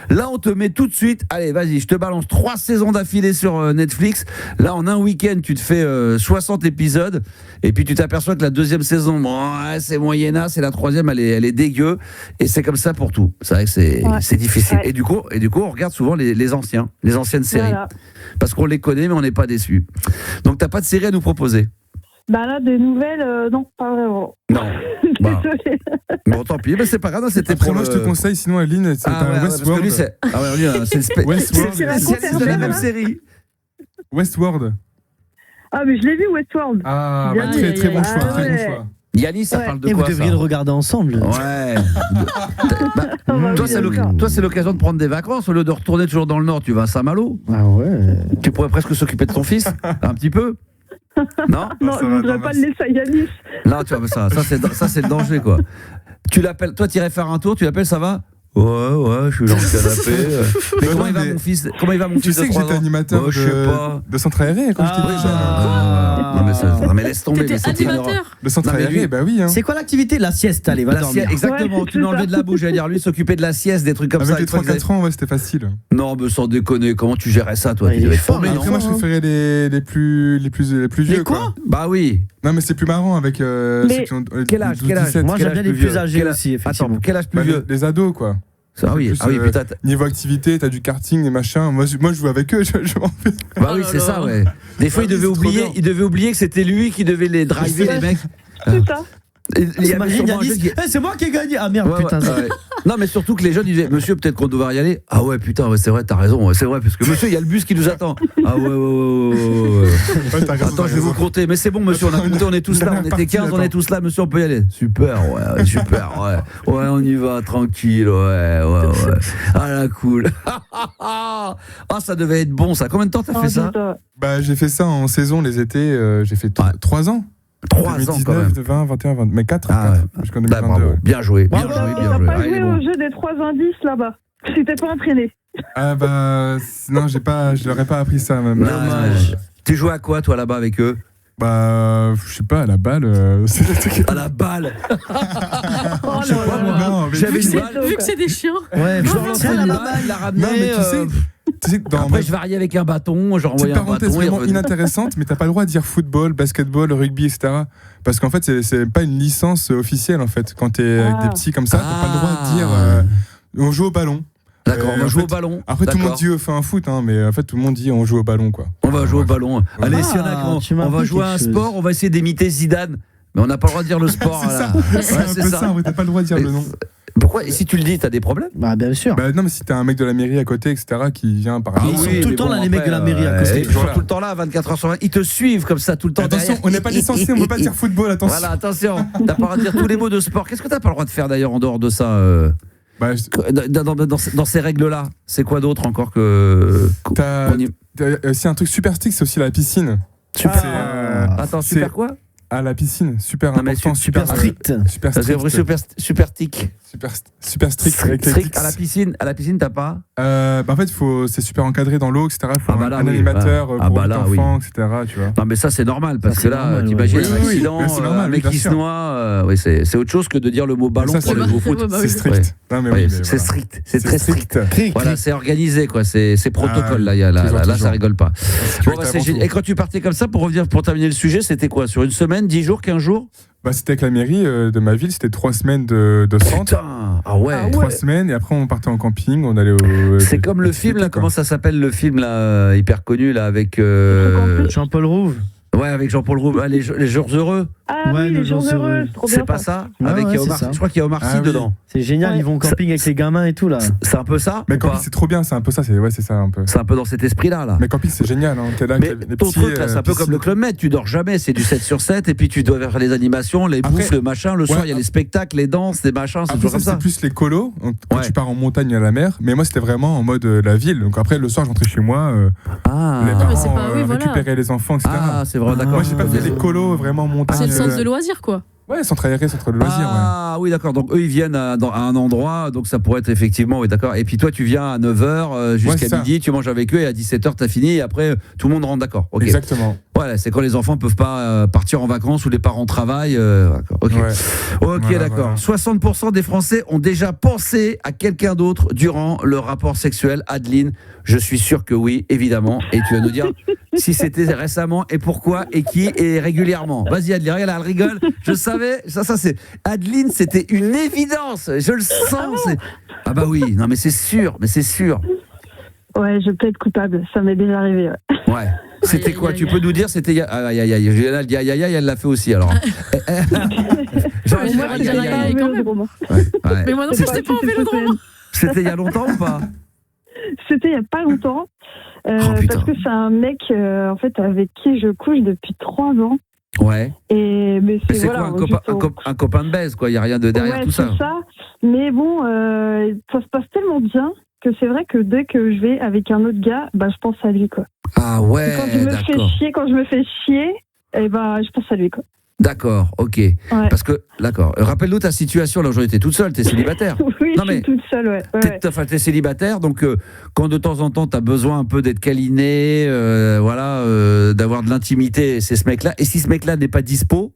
Là, on te met tout de suite, allez, vas-y, je te balance 3 saisons d'affilée sur Netflix. Là, en un week-end, tu te fais 60 épisodes et puis tu t'aperçois que la 2e saison, c'est moyennasse et la 3e, elle est dégueu. Et c'est comme ça pour tout. C'est vrai que c'est difficile. Ouais. Et du coup, on regarde souvent les anciennes séries. Voilà. Parce qu'on les connaît, mais on n'est pas déçus. Donc, t'as pas de série à nous proposer? Là, des nouvelles, non, pas vraiment. Non. Désolé. Bon, tant pis, mais c'est pas grave. C'était après, moi, je te conseille, sinon, Aline, c'est un Westworld. Westworld. C'est la même série. Westworld. Ah, mais je l'ai vu, Westworld. Ah, très bon choix, très bon choix. Yanis, ça parle de quoi? Vous devriez le regarder ensemble. Ouais. Toi, c'est l'occasion de prendre des vacances. Au lieu de retourner toujours dans le Nord, tu vas à Saint-Malo. Ah ouais. Tu pourrais presque s'occuper de ton fils, un petit peu. Non, je ne voudrais pas le laisser à Yanis. Non, tu vois, ça c'est le danger, quoi. Tu l'appelles, toi, tu irais faire un tour, tu l'appelles, ça va? Ouais, je suis dans le canapé. Mais comment il va mon fils de 3 ans? Tu sais que j'étais animateur de centre aéré quand j'étais plus jeune. Non mais laisse tomber. T'étais animateur? Le centre aéré, bah oui. C'est quoi l'activité? La sieste, allez, va dormir. Exactement, tu l'enlevais de la bouche, j'allais dire, lui s'occuper de la sieste, des trucs comme ça. Avec les 3-4 ans, ouais, c'était facile. Non, mais sans déconner, comment tu gérais ça, toi? Tu devais être formé, non? Après, moi, je préférais les plus vieux. Quoi? Bah oui. Non, mais c'est plus marrant avec ceux qui ont quel âge? Moi, j'aime bien les plus âgés aussi, effectivement. Attends, quel âge plus vieux? Les ados, quoi. Ah oui, putain. Niveau activité, t'as du karting et machin. Moi, je joue avec eux, je m'en fais. Bah oui, c'est ça, ouais. Des fois, il devait oublier que c'était lui qui devait les driver, les mecs. C'est ça. Il y avait sûrement un jeu qui... c'est moi qui ai gagné. Ah merde, putain. Ouais. Non, mais surtout que les jeunes disaient, monsieur, peut-être qu'on devrait y aller. Ah ouais, putain, ouais, c'est vrai, t'as raison, c'est vrai, parce que monsieur, il y a le bus qui nous attend. Ah ouais. Attends, je vais vous compter. Mais c'est bon, monsieur, on a compté, on est tous là, on était 15, on est tous là, monsieur, on peut y aller. Super, ouais, on y va, tranquille, ouais. Ah là, cool. Ah, ça devait être bon, ça. Combien de temps t'as fait ça? Bah, j'ai fait ça en saison, les étés, j'ai fait 3 ans. 3 ans quand même. 20, 21, 20, mais 4 jusqu'en 2022. Bah, bravo. Bien joué. T'as pas joué au jeu des 3 indices là-bas. Tu t'es pas entraîné. Ah bah non, je leur ai pas appris ça même. Dommage. Tu jouais à quoi toi là-bas avec eux? Bah, je sais pas, à la balle. À la balle. Oh je sais pas moi. Non, j'avais une balle. Vu que c'est des chiens. Ouais, je lançais la balle, il la ramenait. Non, mais tu sais après, je variais avec un bâton, je renvoyais un bâton. C'est vraiment inintéressante, mais t'as pas le droit de dire football, basketball, rugby, etc. Parce qu'en fait, c'est pas une licence officielle en fait. Quand t'es avec des petits comme ça, t'as pas le droit de dire on joue au ballon. D'accord, on va jouer au ballon. Après, tout le monde dit on fait un foot, hein, mais en fait, tout le monde dit on joue au ballon, quoi. On va jouer au ballon. Allez, si on va jouer à un sport, on va essayer d'imiter Zidane. Mais on n'a pas le droit de dire le sport. C'est ça, t'as pas le droit de dire le nom. Pourquoi? Et si tu le dis, t'as des problèmes? Bah bien sûr. Bah non, mais si t'as un mec de la mairie à côté, etc., qui vient par exemple. Ils sont tout le temps là, les mecs de la mairie à côté. Ils sont tout le temps là, 24 heures sur 20. Ils te suivent comme ça tout le temps. Attention, on n'est pas licencié, on peut pas dire football, attention. Voilà, attention. T'as pas le droit de dire tous les mots de sport. Qu'est-ce que t'as pas le droit de faire d'ailleurs en dehors de ça? Dans ces règles-là, c'est quoi d'autre encore que. C'est un truc super strict, c'est aussi la piscine. Super. Attends, super quoi? À la piscine, super important, super strict. Super tic. Super strict. Strict à la piscine, t'as pas? En fait, c'est super encadré dans l'eau, etc. Il faut un animateur pour les enfants, etc. Tu vois. Non, mais ça, c'est normal, parce que là, t'imagines un accident, un mec qui se noie, c'est autre chose que de dire le mot ballon pour le mot foot. C'est strict. C'est strict, c'est très strict. Voilà, c'est organisé, quoi. C'est protocole, là, ça rigole pas. Et quand tu partais comme ça, pour terminer le sujet, c'était quoi? Sur une semaine, 10 jours, 15 jours? C'était avec la mairie de ma ville, c'était 3 semaines de centre. Putain, ah ouais. 3 semaines, et après on partait en camping, on allait au... C'est comme le film, là, comment ça s'appelle le film là, hyper connu, là, avec... Jean-Paul Rouve. Ouais, avec Jean-Paul Rouve, les jours heureux. Ah oui, les jours heureux, c'est trop bien. C'est pas ça? Avec Omar, je crois qu'il y a Omar Sy dedans. C'est génial, ils vont au camping avec les gamins et tout là. C'est un peu ça? Mais camping c'est trop bien, c'est un peu ça, c'est ça un peu. C'est un peu dans cet esprit-là. Mais camping c'est génial, hein. T'es là mais avec ton truc là, c'est un peu comme le Club Med, tu dors jamais, c'est du 7 sur 7 et puis tu dois faire les animations, les bouffes, le machin, le soir il y a les spectacles, les danses, les machins, c'est toujours comme ça. C'est plus les colos, quand tu pars en montagne à la mer, mais moi c'était vraiment en mode la ville. Donc après le soir je rentrais chez moi, les parents récupéraient les enfants, etc. Ah, c'est vrai, d'accord. Moi j'ai pas fait les colos vraiment en montagne. C'est le centre de loisirs quoi. Ouais, centre aéré, centre de loisirs. Ah oui, d'accord. Donc eux, ils viennent à un endroit, donc ça pourrait être effectivement, oui, d'accord. Et puis toi, tu viens à 9h jusqu'à midi, tu manges avec eux et à 17h, t'as fini et après, tout le monde rentre, d'accord. Okay. Exactement. Voilà, c'est quand les enfants peuvent pas partir en vacances ou les parents travaillent. Ok, voilà, d'accord. Voilà. 60% des Français ont déjà pensé à quelqu'un d'autre durant le rapport sexuel. Adeline, je suis sûr que oui, évidemment. Et tu vas nous dire si c'était récemment et pourquoi et qui et régulièrement. Vas-y Adeline, regarde, elle rigole. Je savais, ça c'est... Adeline, c'était une évidence. Je le sens. Ah bah oui, non mais c'est sûr, Ouais, je peux être coupable, ça m'est déjà arrivé. Ouais. C'était quoi? Tu peux nous dire? C'était Juliana, elle dit aïe aïe aïe, elle l'a fait aussi alors. Mais moi non plus, j'étais pas en vélodrome. C'était il y a longtemps ou pas? C'était il y a pas longtemps. Parce que c'est un mec en fait avec qui je couche depuis 3 ans. Ouais. Mais c'est voilà, quoi, un copain de baise, quoi. Il n'y a rien de derrière tout ça. C'est ça. Mais bon, ça se passe tellement bien que c'est vrai que dès que je vais avec un autre gars, bah, je pense à lui, quoi. Ah ouais, quand je me fais chier, je pense à lui, quoi. D'accord, ok. Ouais. Parce que, d'accord. Rappelle-nous ta situation, là, aujourd'hui, t'es toute seule, t'es célibataire. Oui, je suis toute seule, ouais. T'es célibataire, donc quand de temps en temps, t'as besoin un peu d'être câliné, d'avoir de l'intimité, c'est ce mec-là. Et si ce mec-là n'est pas dispo...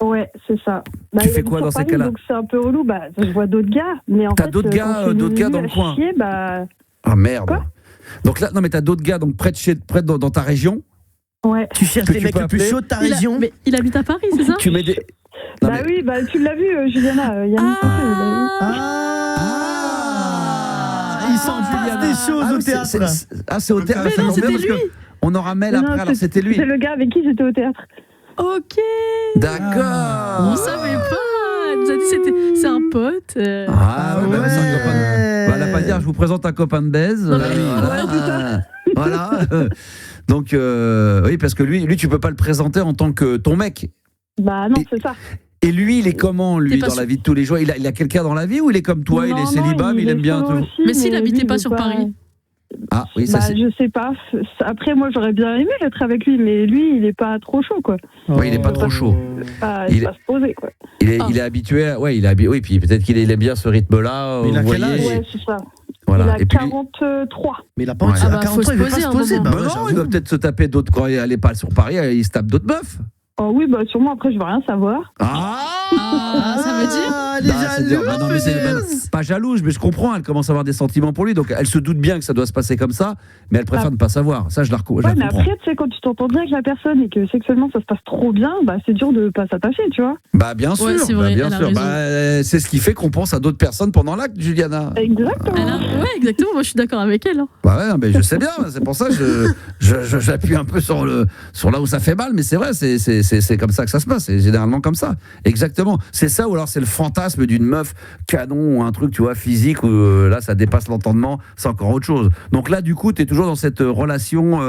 Ouais, c'est ça. Tu fais quoi dans ces cas-là? Donc c'est un peu relou, je vois d'autres gars, mais en fait... T'as d'autres gars dans le coin? Ah merde. Quoi? Donc là, non mais t'as d'autres gars donc près dans ta région? Ouais. Tu cherches les mecs les plus chauds de ta région? Mais il habite à Paris, c'est ça? Tu mets des... Oui, tu l'as vu, Juliana. Il s'en passe des choses au théâtre. C'est au théâtre. Mais non, c'était lui. On en ramène après, alors c'était lui. C'est le gars avec qui j'étais au théâtre. Ok. D'accord. On savait pas. Elle nous a dit c'est un pote. C'est un copain de... Elle va pas dire je vous présente un copain de baise. Voilà. Donc oui, parce que lui tu peux pas le présenter en tant que ton mec. Bah non, c'est ça. Et lui, il est comment, lui, dans la vie de tous les jours? Il a quelqu'un dans la vie ou il est comme toi, il est célibat, mais il aime bien tout? Mais s'il habitait pas sur Paris? Ah oui, ça c'est... Je sais pas. Après, moi, j'aurais bien aimé être avec lui, mais lui, il est pas trop chaud, quoi. Oui, il est pas trop chaud. Il va se poser, quoi. Il est habitué, oui, puis peut-être qu'il aime bien ce rythme-là. Mais il a quel âge? Ouais, c'est ça. Voilà. Il a 43. Mais il a pas envie de 43, il veut pas se poser. Non, il va peut-être se taper d'autres, quand il n'est pas sur Paris, il se tape d'autres meufs. Oh oui, sûrement, après, je veux rien savoir. Ça veut dire pas jalouse, mais je comprends, elle commence à avoir des sentiments pour lui, donc elle se doute bien que ça doit se passer comme ça, mais elle préfère ne pas savoir. Ça, je la comprends. Mais après, tu sais, quand tu t'entends bien avec la personne et que sexuellement ça se passe trop bien, c'est dur de pas s'attacher, tu vois. Bien sûr, c'est vrai, bien sûr. C'est ce qui fait qu'on pense à d'autres personnes pendant l'acte, Juliana. Exactement. Exactement, moi je suis d'accord avec elle. Mais je sais bien, c'est pour ça que j'appuie un peu sur là où ça fait mal, mais c'est vrai, c'est comme ça que ça se passe, c'est généralement comme ça. Exactement. C'est ça, ou alors c'est le fantasme d'une meuf canon ou un truc, tu vois, physique, où là ça dépasse l'entendement, c'est encore autre chose. Donc là, du coup, tu es toujours dans cette relation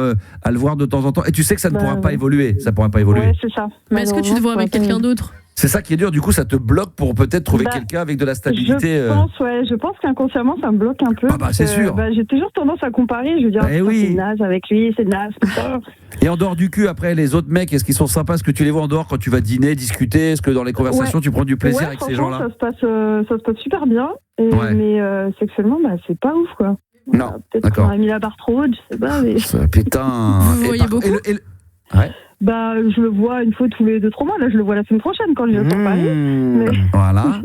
à le voir de temps en temps, et tu sais que ça ne pourra pas évoluer. Ça pourra pas évoluer. Ouais, c'est ça. Mais est-ce que tu te vois avec quelqu'un d'autre? C'est ça qui est dur, du coup, ça te bloque pour peut-être trouver quelqu'un avec de la stabilité. Je pense qu'inconsciemment, ça me bloque un peu. C'est sûr. J'ai toujours tendance à comparer, je veux dire, c'est naze avec lui, c'est naze, putain. Et en dehors du cul, après, les autres mecs, est-ce qu'ils sont sympas? Est-ce que tu les vois en dehors quand tu vas dîner, discuter? Est-ce que dans les conversations, tu prends du plaisir avec ces gens-là? Ça se passe super bien, mais sexuellement, c'est pas ouf, quoi. Non, peut-être qu'on a mis la barre trop haute, je sais pas. Mais... Putain. Vous voyez beaucoup? Ouais. Je le vois une fois tous les 2-3 mois. Là, je le vois la semaine prochaine quand je viens sur Paris. Mais... Voilà.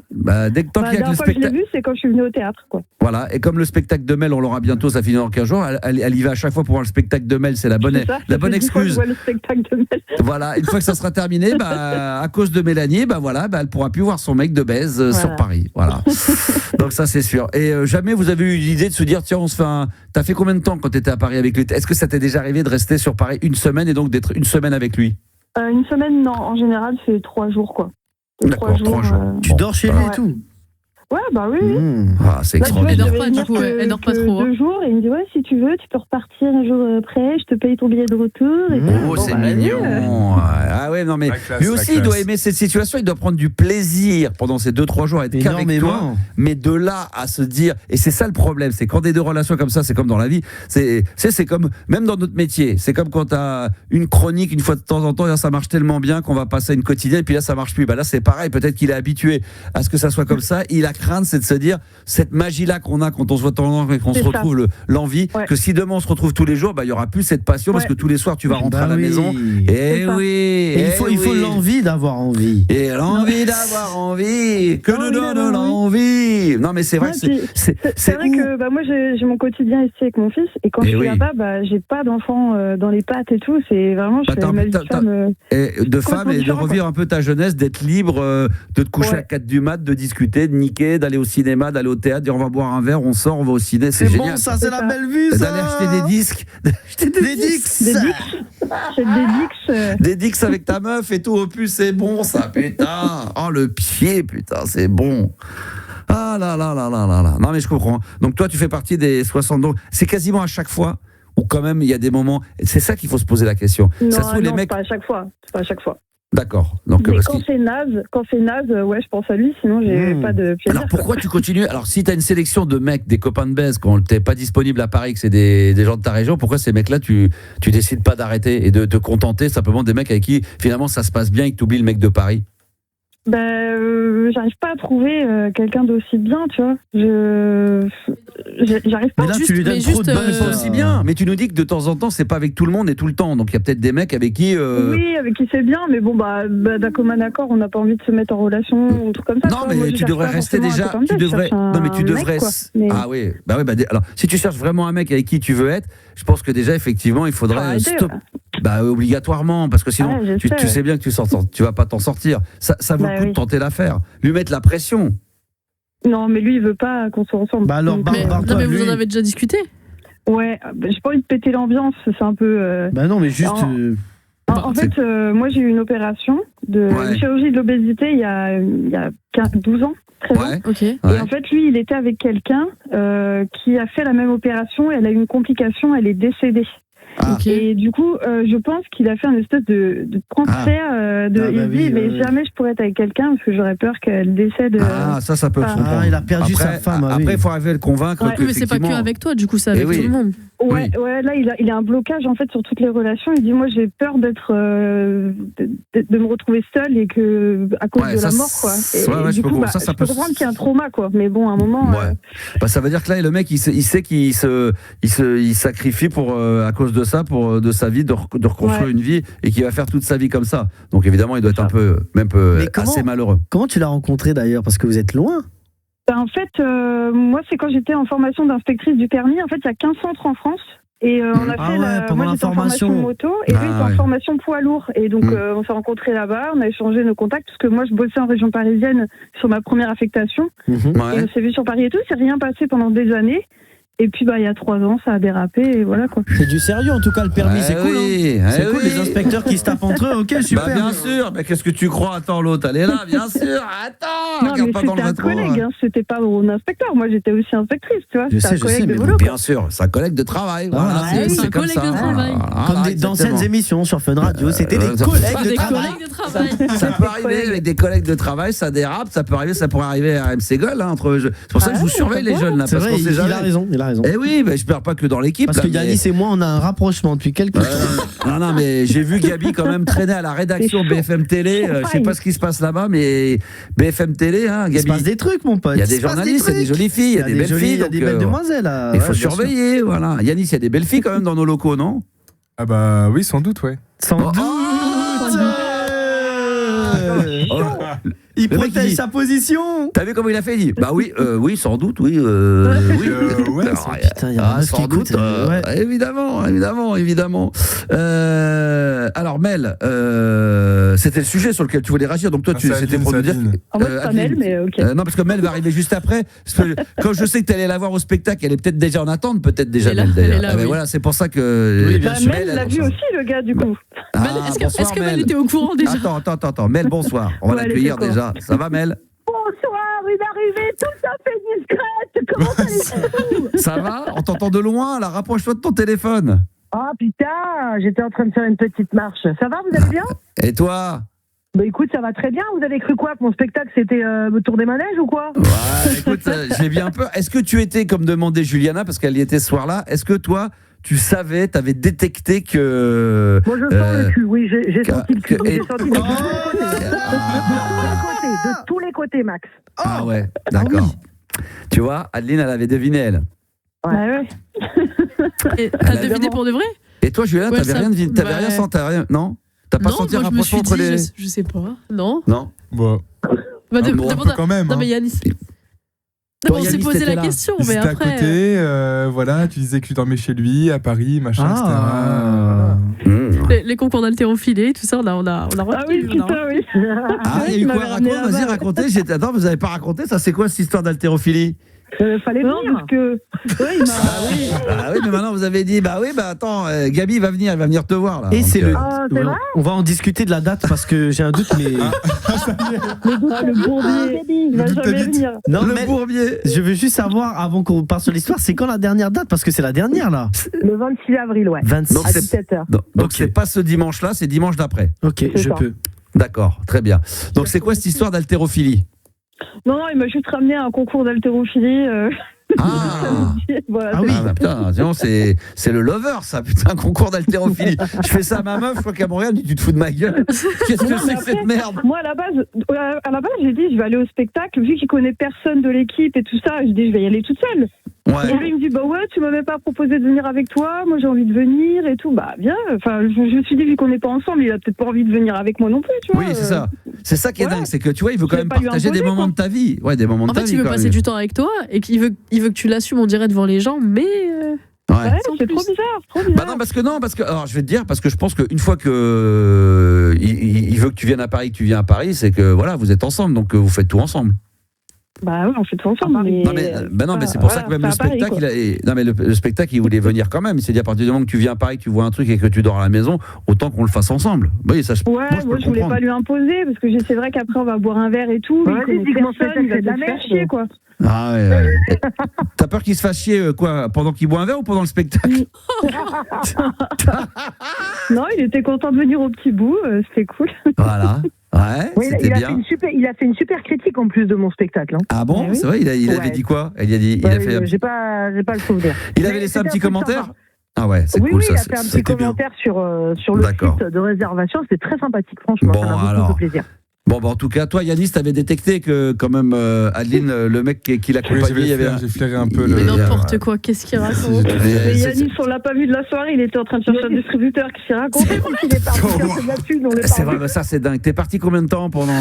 Dès que tant qu'il y a le spectacle. Je l'ai vu, c'est quand je suis venue au théâtre, quoi. Voilà. Et comme le spectacle de Mel, on l'aura bientôt, ça finit dans 15 jours. Elle y va à chaque fois pour voir le spectacle de Mel. C'est la bonne excuse. Je vois le spectacle de Mel. Voilà. Une fois que ça sera terminé, à cause de Mélanie, elle pourra plus voir son mec de baise sur Paris. Voilà. Donc ça, c'est sûr. Et jamais vous avez eu l'idée de se dire, tiens, on se fait un. T'as fait combien de temps quand t'étais à Paris avec lui? Est-ce que ça t'est déjà arrivé de rester sur Paris une semaine et donc d'être une semaine avec lui? Une semaine, non. En général, c'est 3 jours, quoi. D'accord, 3 jours. Tu dors chez lui et tout? Ouais, oui. C'est extraordinaire. Elle dort pas trop. 2 jours, et il me dit, si tu veux, tu peux repartir un jour après, je te paye ton billet de retour. Et c'est mignon. Ah ouais, non mais lui aussi, il doit aimer cette situation, il doit prendre du plaisir pendant ces 2-3 jours à être qu'avec toi. Mais de là à se dire, et c'est ça le problème, c'est quand des deux relations comme ça, c'est comme dans la vie, c'est comme, même dans notre métier, c'est comme quand tu as une chronique une fois de temps en temps, et là, ça marche tellement bien qu'on va passer à une quotidienne, et puis là ça marche plus. Là c'est pareil, peut-être qu'il est habitué à ce que ça soit comme ça, il a crainte, c'est de se dire cette magie-là qu'on a quand on se voit de temps en temps et qu'on se retrouve, l'envie, que si demain on se retrouve tous les jours, il y aura plus cette passion parce que tous les soirs tu vas rentrer à la maison. Et il faut l'envie d'avoir envie. Et l'envie d'avoir envie, que nous donne l'envie. Non mais c'est vrai, c'est vrai que moi j'ai mon quotidien ici avec mon fils et quand je suis là-bas, j'ai pas d'enfant dans les pattes et tout. C'est vraiment je fais ma vie de femme et de revivre un peu ta jeunesse, d'être libre, de te coucher à 4 du mat, de discuter, de niquer, d'aller au cinéma, d'aller au théâtre, dire on va boire un verre, on sort, on va au ciné, c'est génial. Bon, ça, c'est la belle vue, ça. D'aller acheter des disques. Des dix avec ta meuf et tout, au plus, c'est bon, ça, putain. Oh, le pied, putain, c'est bon. Ah là là là là là là. Non, mais je comprends. Donc, toi, tu fais partie des 60. Donc, c'est quasiment à chaque fois ou quand même, il y a des moments. C'est ça qu'il faut se poser la question. Non, ça se trouve, les mecs. C'est pas à chaque fois. D'accord. Donc, mais quand c'est naze, ouais, je pense à lui, sinon j'ai pas de pied. Alors pourquoi tu continues? Alors si tu as une sélection de mecs, des copains de baise, quand t'es pas disponible à Paris, que c'est des gens de ta région, pourquoi ces mecs-là, tu décides pas d'arrêter et de te contenter simplement des mecs avec qui finalement ça se passe bien et que tu oublies le mec de Paris? J'arrive pas à trouver quelqu'un d'aussi bien, tu vois. J'arrive pas. Mais là, tu lui donnes trop de buzz. Aussi bien. Mais tu nous dis que de temps en temps, c'est pas avec tout le monde et tout le temps. Donc il y a peut-être des mecs avec qui. Oui, avec qui c'est bien, mais bon, d'un commun accord, on n'a pas envie de se mettre en relation ou un truc comme ça. Non, mais moi, tu devrais rester déjà. Tu devrais. Non, mais tu devrais. Mec, Ah oui. Alors, si tu cherches vraiment un mec avec qui tu veux être, je pense que déjà, effectivement, il faudrait stop. Obligatoirement, parce que sinon, tu sais bien que tu vas pas t'en sortir. Ça vaut le coup de tenter l'affaire. Lui mettre la pression. Non, mais lui, il veut pas qu'on soit ensemble. Mais vous en avez déjà discuté? Ouais, j'ai pas envie de péter l'ambiance, c'est un peu. Non, mais juste. En fait, moi, j'ai eu une opération de chirurgie de l'obésité il y a 12 ans. 13 ans. Okay. Et en fait, lui, il était avec quelqu'un qui a fait la même opération. Elle a eu une complication, elle est décédée. Et du coup, je pense qu'il a fait un espèce de transfert il dit mais jamais je pourrais être avec quelqu'un parce que j'aurais peur qu'elle décède. Ça peut se comprendre. Il a perdu sa femme. Après, il faut arriver à le convaincre. Mais c'est pas que avec toi, du coup, c'est avec tout le monde. Ouais, là, il a un blocage en fait sur toutes les relations. Il dit moi j'ai peur d'être de me retrouver seule et que à cause de la mort quoi. Et du coup, je peux comprendre qu'il y a un trauma quoi. Mais bon, à un moment. Ça veut dire que là, le mec, il sait qu'il il sacrifie à cause de ça, de sa vie, de reconstruire une vie et qu'il va faire toute sa vie comme ça. Donc évidemment, il doit être un peu assez malheureux. Comment tu l'as rencontré d'ailleurs? Parce que vous êtes loin. En fait, moi, c'est quand j'étais en formation d'inspectrice du permis. En fait, il y a 15 centres en France. Et on a fait moi, j'étais en formation moto et lui, il était en formation poids lourd. Et donc, on s'est rencontrés là-bas, on a échangé nos contacts parce que moi, je bossais en région parisienne sur ma première affectation. Et on s'est vu sur Paris et tout. C'est rien passé pendant des années. Et puis, il y a 3 ans, ça a dérapé et voilà quoi. C'est du sérieux en tout cas, le permis, c'est cool. C'est cool, les inspecteurs qui se tapent entre eux, ok, super. Bien sûr, mais qu'est-ce que tu crois? Attends, l'autre, elle est là, bien sûr. Attends, non, regarde pas dans le rétro. C'était un collègue, c'était pas mon inspecteur. Moi, j'étais aussi inspectrice, tu vois. C'était un collègue de boulot. Bien sûr, c'est un collègue de travail. Voilà, c'est un collègue de travail. Comme d'anciennes émissions sur Fun Radio, c'était des collègues de travail. Ça peut arriver avec des collègues de travail, ça dérape, ça pourrait arriver à MC Gold. C'est pour ça que je vous surveille, les jeunes là. C'est vrai, il a raison. Eh oui, j'espère pas que dans l'équipe. Parce que Yanis et moi, on a un rapprochement depuis quelques temps. Non, mais j'ai vu Gabi quand même traîner à la rédaction BFM Télé. Je sais pas ce qui se passe là-bas, mais BFM Télé, Gabi. Il se passe des trucs, mon pote. Il y a des journalistes, il y a des jolies filles, il y a des belles filles. Il y a des belles demoiselles. Il faut surveiller, voilà. Yanis, il y a des belles filles quand même dans nos locaux, non? Ah oui, sans doute, ouais. Sans doute. Il protège sa position. T'as vu comment il a fait? Il dit oui, sans doute, oui. Sans doute. Évidemment. Alors Mel, c'était le sujet sur lequel tu voulais réagir. Donc toi, c'était pour nous dire. Pas Mel, mais ok. Non, parce que Mel va arriver juste après. Parce que quand je sais que t'allais la voir au spectacle, elle est peut-être déjà en attente, peut-être déjà Mel d'ailleurs. Voilà, c'est pour ça que. Mel l'a vu aussi, le gars, du coup. Est-ce que Mel était au courant déjà? Attends. Mel, bonsoir. On va l'accueillir déjà. Ça va, Mel? Bonsoir, une arrivée tout à fait discrète. Comment allez-vous? Ça va? On t'entend de loin, là. Rapproche-toi de ton téléphone. Oh putain, j'étais en train de faire une petite marche. Ça va, vous allez bien? Et toi? Écoute, ça va très bien. Vous avez cru quoi? Que mon spectacle, c'était Tour des manèges ou quoi? Ouais, écoute, j'ai bien peur. Est-ce que tu étais, comme demandait Juliana, parce qu'elle y était ce soir-là, est-ce que toi, tu savais, t'avais détecté que... Moi, je sens le cul, oui, j'ai senti le cul. J'ai senti de tous les côtés, Max. Ah ouais, d'accord. Tu vois, Adeline, elle avait deviné, elle. Ouais. Et t'as deviné pour de vrai? Et toi, Juliana, t'avais rien deviné? T'avais rien senti? Non? T'as pas senti un rapprochement entre les... Je sais pas, non. Bon. Quand même. Non, mais Yanis... on s'est posé la question, mais après... à côté, voilà, tu disais que tu dormais chez lui, à Paris, machin, etc. Les concours d'haltérophilie, tout ça, on a retenu. Ah oui, putain, oui. Il y a eu quoi? Vas-y, racontez. Attends, vous avez pas raconté? Ça, c'est quoi cette histoire d'haltérophilie? Fallait venir. Parce que... oui, mais maintenant vous avez dit, attends, Gabi va venir, il va venir te voir là. Et c'est vrai on va en discuter de la date parce que j'ai un doute, mais... Le bourbier, il va jamais venir. Non, le bourbier. Je veux juste savoir, avant qu'on parte sur l'histoire, c'est quand la dernière date? Parce que c'est la dernière là. Le 26 avril, ouais. 26 à 17h. Donc c'est pas ce dimanche-là, c'est dimanche d'après. Ok, je peux. D'accord, très bien. Donc c'est quoi cette histoire d'haltérophilie? Non, il m'a juste ramené à un concours d'haltérophilie. Voilà, putain, c'est le lover, ça, putain, un concours d'haltérophilie. Je fais ça à ma meuf, je crois qu'à Montréal, tu te fous de ma gueule. Qu'est-ce que c'est que cette merde? Moi, à la base, j'ai dit, je vais aller au spectacle, vu qu'il connaît personne de l'équipe et tout ça, je dis, je vais y aller toute seule. Ouais. Et lui, il me dit, bah ouais, tu m'avais pas proposé de venir avec toi, moi j'ai envie de venir et tout, bah bien. Enfin, je me suis dit, vu qu'on n'est pas ensemble, il a peut-être pas envie de venir avec moi non plus, tu vois. Oui, c'est ça. C'est ça qui est dingue, c'est que tu vois, il veut quand même partager des moments de ta vie. Ouais, des moments de ta vie. En fait, il veut passer du temps avec toi et qu'il veut que tu l'assumes, on dirait, devant les gens, mais. Ouais, c'est trop bizarre. Bah non, parce que alors je vais te dire, parce que je pense qu'une fois que il veut que tu viennes à Paris, que tu viens à Paris, c'est que voilà, vous êtes ensemble, donc vous faites tout ensemble. Bah oui, on fait tout ensemble. Mais... Non mais c'est pour ça que même le spectacle, le spectacle, il voulait venir quand même. Il s'est dit à partir du moment que tu viens à Paris, que tu vois un truc et que tu dors à la maison, autant qu'on le fasse ensemble. Oui, ça. Moi je voulais pas lui imposer parce que c'est vrai qu'après on va boire un verre et tout. Il va te faire chier quoi. Ah ouais. T'as peur qu'il se fasse chier quoi, pendant qu'il boit un verre ou pendant le spectacle? Non, il était content de venir au petit bout, c'était cool. Voilà. Ouais, oui, c'était bien. Il a fait une super critique en plus de mon spectacle. Hein. Ah bon, c'est vrai, il avait dit quoi? J'ai pas le souvenir. Il avait laissé un petit commentaire? Ah ouais, c'est cool ça. Oui, il a fait un petit commentaire sur le site de réservation. C'était très sympathique, franchement. Bon, ça m'a beaucoup fait plaisir. Bon, bah en tout cas, toi, Yanis, t'avais détecté que quand même, Adeline, le mec qui l'accompagnait, j'ai flairé un peu. Mais n'importe quoi, qu'est-ce qu'il raconte? Yanis, on l'a pas vu de la soirée, il était en train de chercher un distributeur qui s'est raconté qu'il est parti chercher de la thune. C'est vrai, ça c'est dingue. T'es parti combien de temps pendant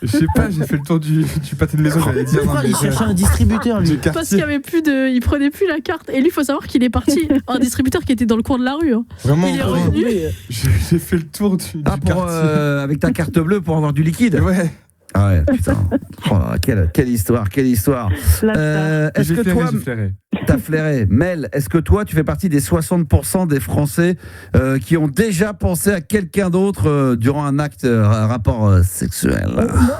Je sais pas, j'ai fait le tour du pâté de maison, j'allais dire. Pourquoi il cherchait un distributeur, lui? Parce qu'il y avait plus de. Il prenait plus la carte. Et lui, il faut savoir qu'il est parti. Un distributeur qui était dans le coin de la rue. Vraiment, il est revenu. J'ai fait le tour du quartier. Avec ta carte bleue pour avoir du liquide. Ouais. Ah ouais, putain. Oh, quelle histoire. Est-ce que toi, t'as flairé. Mel, est-ce que toi, tu fais partie des 60% des Français qui ont déjà pensé à quelqu'un d'autre durant un acte, un rapport sexuel?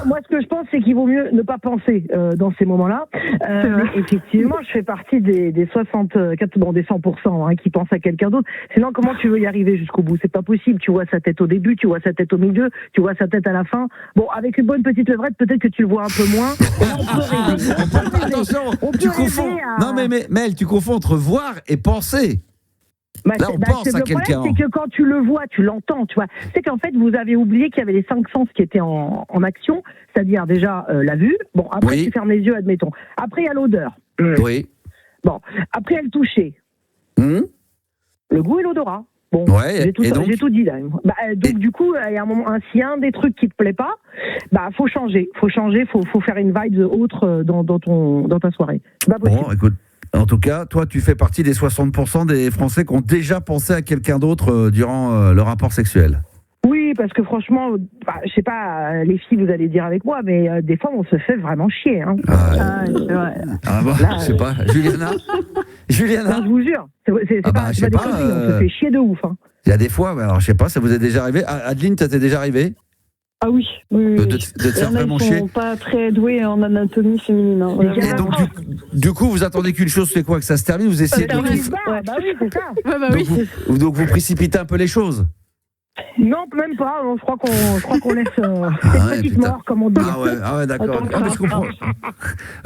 Moi, ce que je pense, c'est qu'il vaut mieux ne pas penser dans ces moments-là. Mais effectivement, je fais partie des 100% qui pensent à quelqu'un d'autre. Sinon, comment tu veux y arriver jusqu'au bout? C'est pas possible. Tu vois sa tête au début, tu vois sa tête au milieu, tu vois sa tête à la fin. Bon, avec une bonne petite levrette, peut-être que tu le vois un peu moins. Attention, tu confonds. Non, mais Mel, tu confonds entre voir et penser. Là, on pense à quelqu'un. Le problème, c'est que quand tu le vois, tu l'entends, tu vois. C'est qu'en fait, vous avez oublié qu'il y avait les 5 sens qui étaient en action, c'est-à-dire déjà la vue. Bon, après, tu fermes les yeux, admettons. Après, il y a l'odeur. Oui. Bon, après, il y a le toucher. Le goût et l'odorat. Bon, j'ai tout dit là. Donc du coup, il y a un moment, s'il y a un des trucs qui te plaît pas, faut changer, faut faire une vibe autre dans ta soirée. C'est pas possible. Bon, écoute. En tout cas, toi, tu fais partie des 60% des Français qui ont déjà pensé à quelqu'un d'autre durant le rapport sexuel. Oui, parce que franchement, je sais pas, les filles, vous allez dire avec moi, mais des fois, on se fait vraiment chier. Hein. Je sais pas. Juliana, non, je vous jure, c'est pas des conneries, on se fait chier de ouf. Hein. Il y a des fois, alors je sais pas, ça vous est déjà arrivé? Adeline, ça t'est déjà arrivé? Ah oui. De te faire vraiment chier. Ils sont pas très doués en anatomie féminine. Hein, et donc, du coup, vous attendez qu'une chose, c'est quoi? Que ça se termine? Vous essayez de... oui, c'est ça. Donc, vous précipitez un peu les choses? Non, même pas. Je crois qu'on laisse cette petite mort, comme on dit. Ah ouais, d'accord. Je comprends.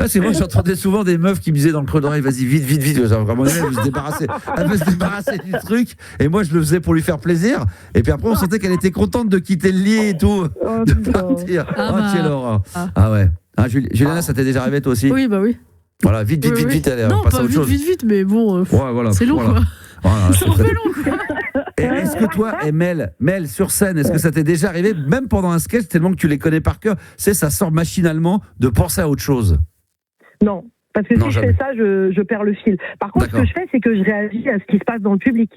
C'est moi, j'entendais souvent des meufs qui me disaient dans le creux d'oreille, vas-y, vite. Comment elle veut se débarrasser? Elle veut se débarrasser du truc. Et moi, je le faisais pour lui faire plaisir. Et puis après, on sentait qu'elle était contente de quitter le lit et tout, de partir. Quelle horreur. Ah ouais. Juliana, ça t'est déjà arrivé toi aussi? Oui, bah oui. Voilà, vite, allez, on passe à autre chose. Vite, mais bon. Voilà, c'est long, quoi. Voilà, c'est un peu long, quoi. Et est-ce que toi, Mel, sur scène, est-ce que ça t'est déjà arrivé, même pendant un sketch, tellement que tu les connais par cœur, ça sort machinalement de penser à autre chose? Non, parce que si je fais ça, je perds le fil. Par contre, ce que je fais, c'est que je réagis à ce qui se passe dans le public.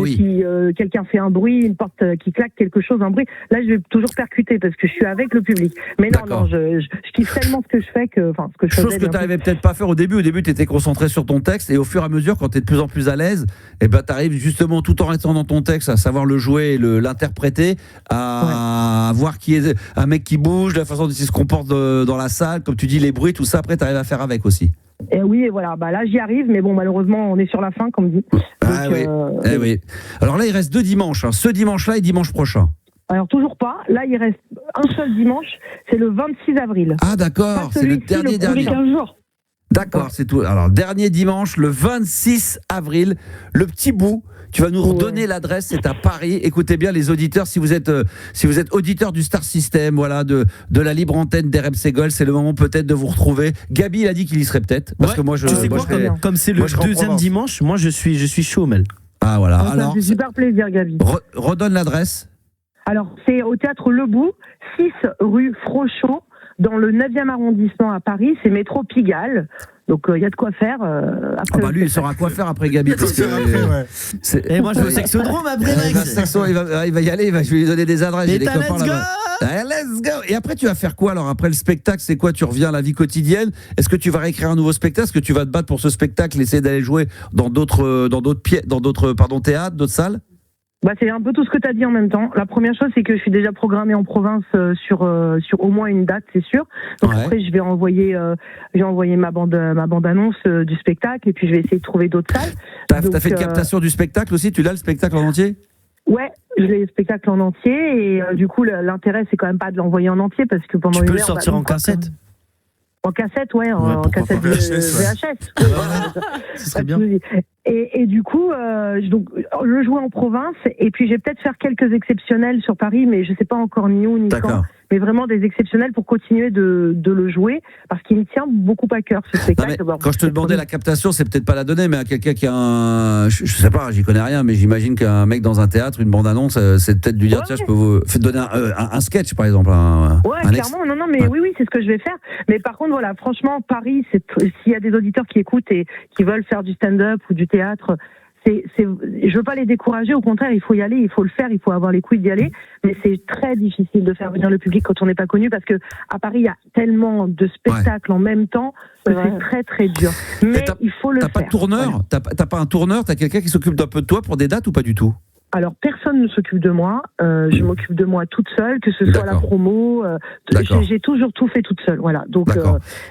Si quelqu'un fait un bruit, une porte qui claque, quelque chose, un bruit, là je vais toujours percuter parce que je suis avec le public. Mais non, je kiffe tellement ce que je fais que, chose que tu n'arrivais peut-être pas à faire au début. Au début, tu étais concentré sur ton texte et au fur et à mesure, quand tu es de plus en plus à l'aise, tu arrives justement tout en restant dans ton texte à savoir le jouer et l'interpréter, à voir qui est un mec qui bouge, la façon dont il se comporte dans la salle, comme tu dis, les bruits, tout ça. Après, tu arrives à faire avec aussi. Et oui, et voilà. Là, j'y arrive, mais bon, malheureusement, on est sur la fin, comme dit. Oui. Alors là, il reste 2 dimanches. Ce dimanche-là et dimanche prochain. Alors toujours pas. Là, il reste un seul dimanche. C'est le 26 avril. Ah d'accord, c'est le dernier. 15 jours. D'accord, c'est tout. Alors, dernier dimanche, le 26 avril, le petit bout. Tu vas nous redonner l'adresse, c'est à Paris. Écoutez bien les auditeurs, si vous êtes auditeur du Star System, voilà, de la libre antenne d'RMC Gold, c'est le moment peut-être de vous retrouver. Gabi, il a dit qu'il y serait peut-être. Parce que moi, comme c'est le deuxième dimanche, moi je suis chaud, Mel. Ah voilà. Alors, ça fait super plaisir, Gabi. Redonne l'adresse. Alors, c'est au théâtre Le Bout, 6 rue Frochot, dans le 9e arrondissement à Paris. C'est métro Pigalle. Donc, il y a de quoi faire. Après lui, il saura quoi faire après Gabi. Et moi, je vais au sexodrome après, il va y aller, je vais lui donner des adresses. J'ai des copains là-bas. Let's go. Et après, tu vas faire quoi alors? Après le spectacle, c'est quoi? Tu reviens à la vie quotidienne? Est-ce que tu vas réécrire un nouveau spectacle? Est-ce que tu vas te battre pour ce spectacle, essayer d'aller jouer dans d'autres théâtres, d'autres salles? C'est un peu tout ce que tu as dit en même temps. La première chose, c'est que je suis déjà programmée en province sur au moins une date, c'est sûr. Donc après, je vais envoyer ma bande-annonce du spectacle et puis je vais essayer de trouver d'autres salles. T'as fait une captation du spectacle aussi? Tu l'as, le spectacle en entier? Ouais, je l'ai le spectacle en entier et du coup, l'intérêt, c'est quand même pas de l'envoyer en entier parce que pendant une heure... Tu peux le sortir en cassette? En cassette, en cassette VHS. Ce serait bien. Et du coup, donc, je jouais en province, et puis je vais peut-être faire quelques exceptionnels sur Paris, mais je sais pas encore ni où ni quand. Mais vraiment des exceptionnels pour continuer de le jouer, parce qu'il me tient beaucoup à cœur, ce spectacle. Quand je te demandais la captation, c'est peut-être pas la donner, mais à quelqu'un qui a je sais pas, j'y connais rien, mais j'imagine qu'un mec dans un théâtre, une bande-annonce, c'est peut-être lui dire, tiens, je peux vous donner un sketch, par exemple. Clairement, non, mais oui, c'est ce que je vais faire. Mais par contre, voilà, franchement, Paris, s'il y a des auditeurs qui écoutent et qui veulent faire du stand-up ou du théâtre, je veux pas les décourager, au contraire, il faut y aller, il faut le faire, il faut avoir les couilles d'y aller, mais c'est très difficile de faire venir le public quand on n'est pas connu, parce que à Paris, il y a tellement de spectacles en même temps que c'est très très dur. Mais il faut le faire. T'as pas de tourneur? T'as pas un tourneur? T'as quelqu'un qui s'occupe d'un peu de toi pour des dates ou pas du tout? Alors, personne ne s'occupe de moi. Je m'occupe de moi toute seule, que ce soit la promo. J'ai toujours tout fait toute seule. Voilà. Donc,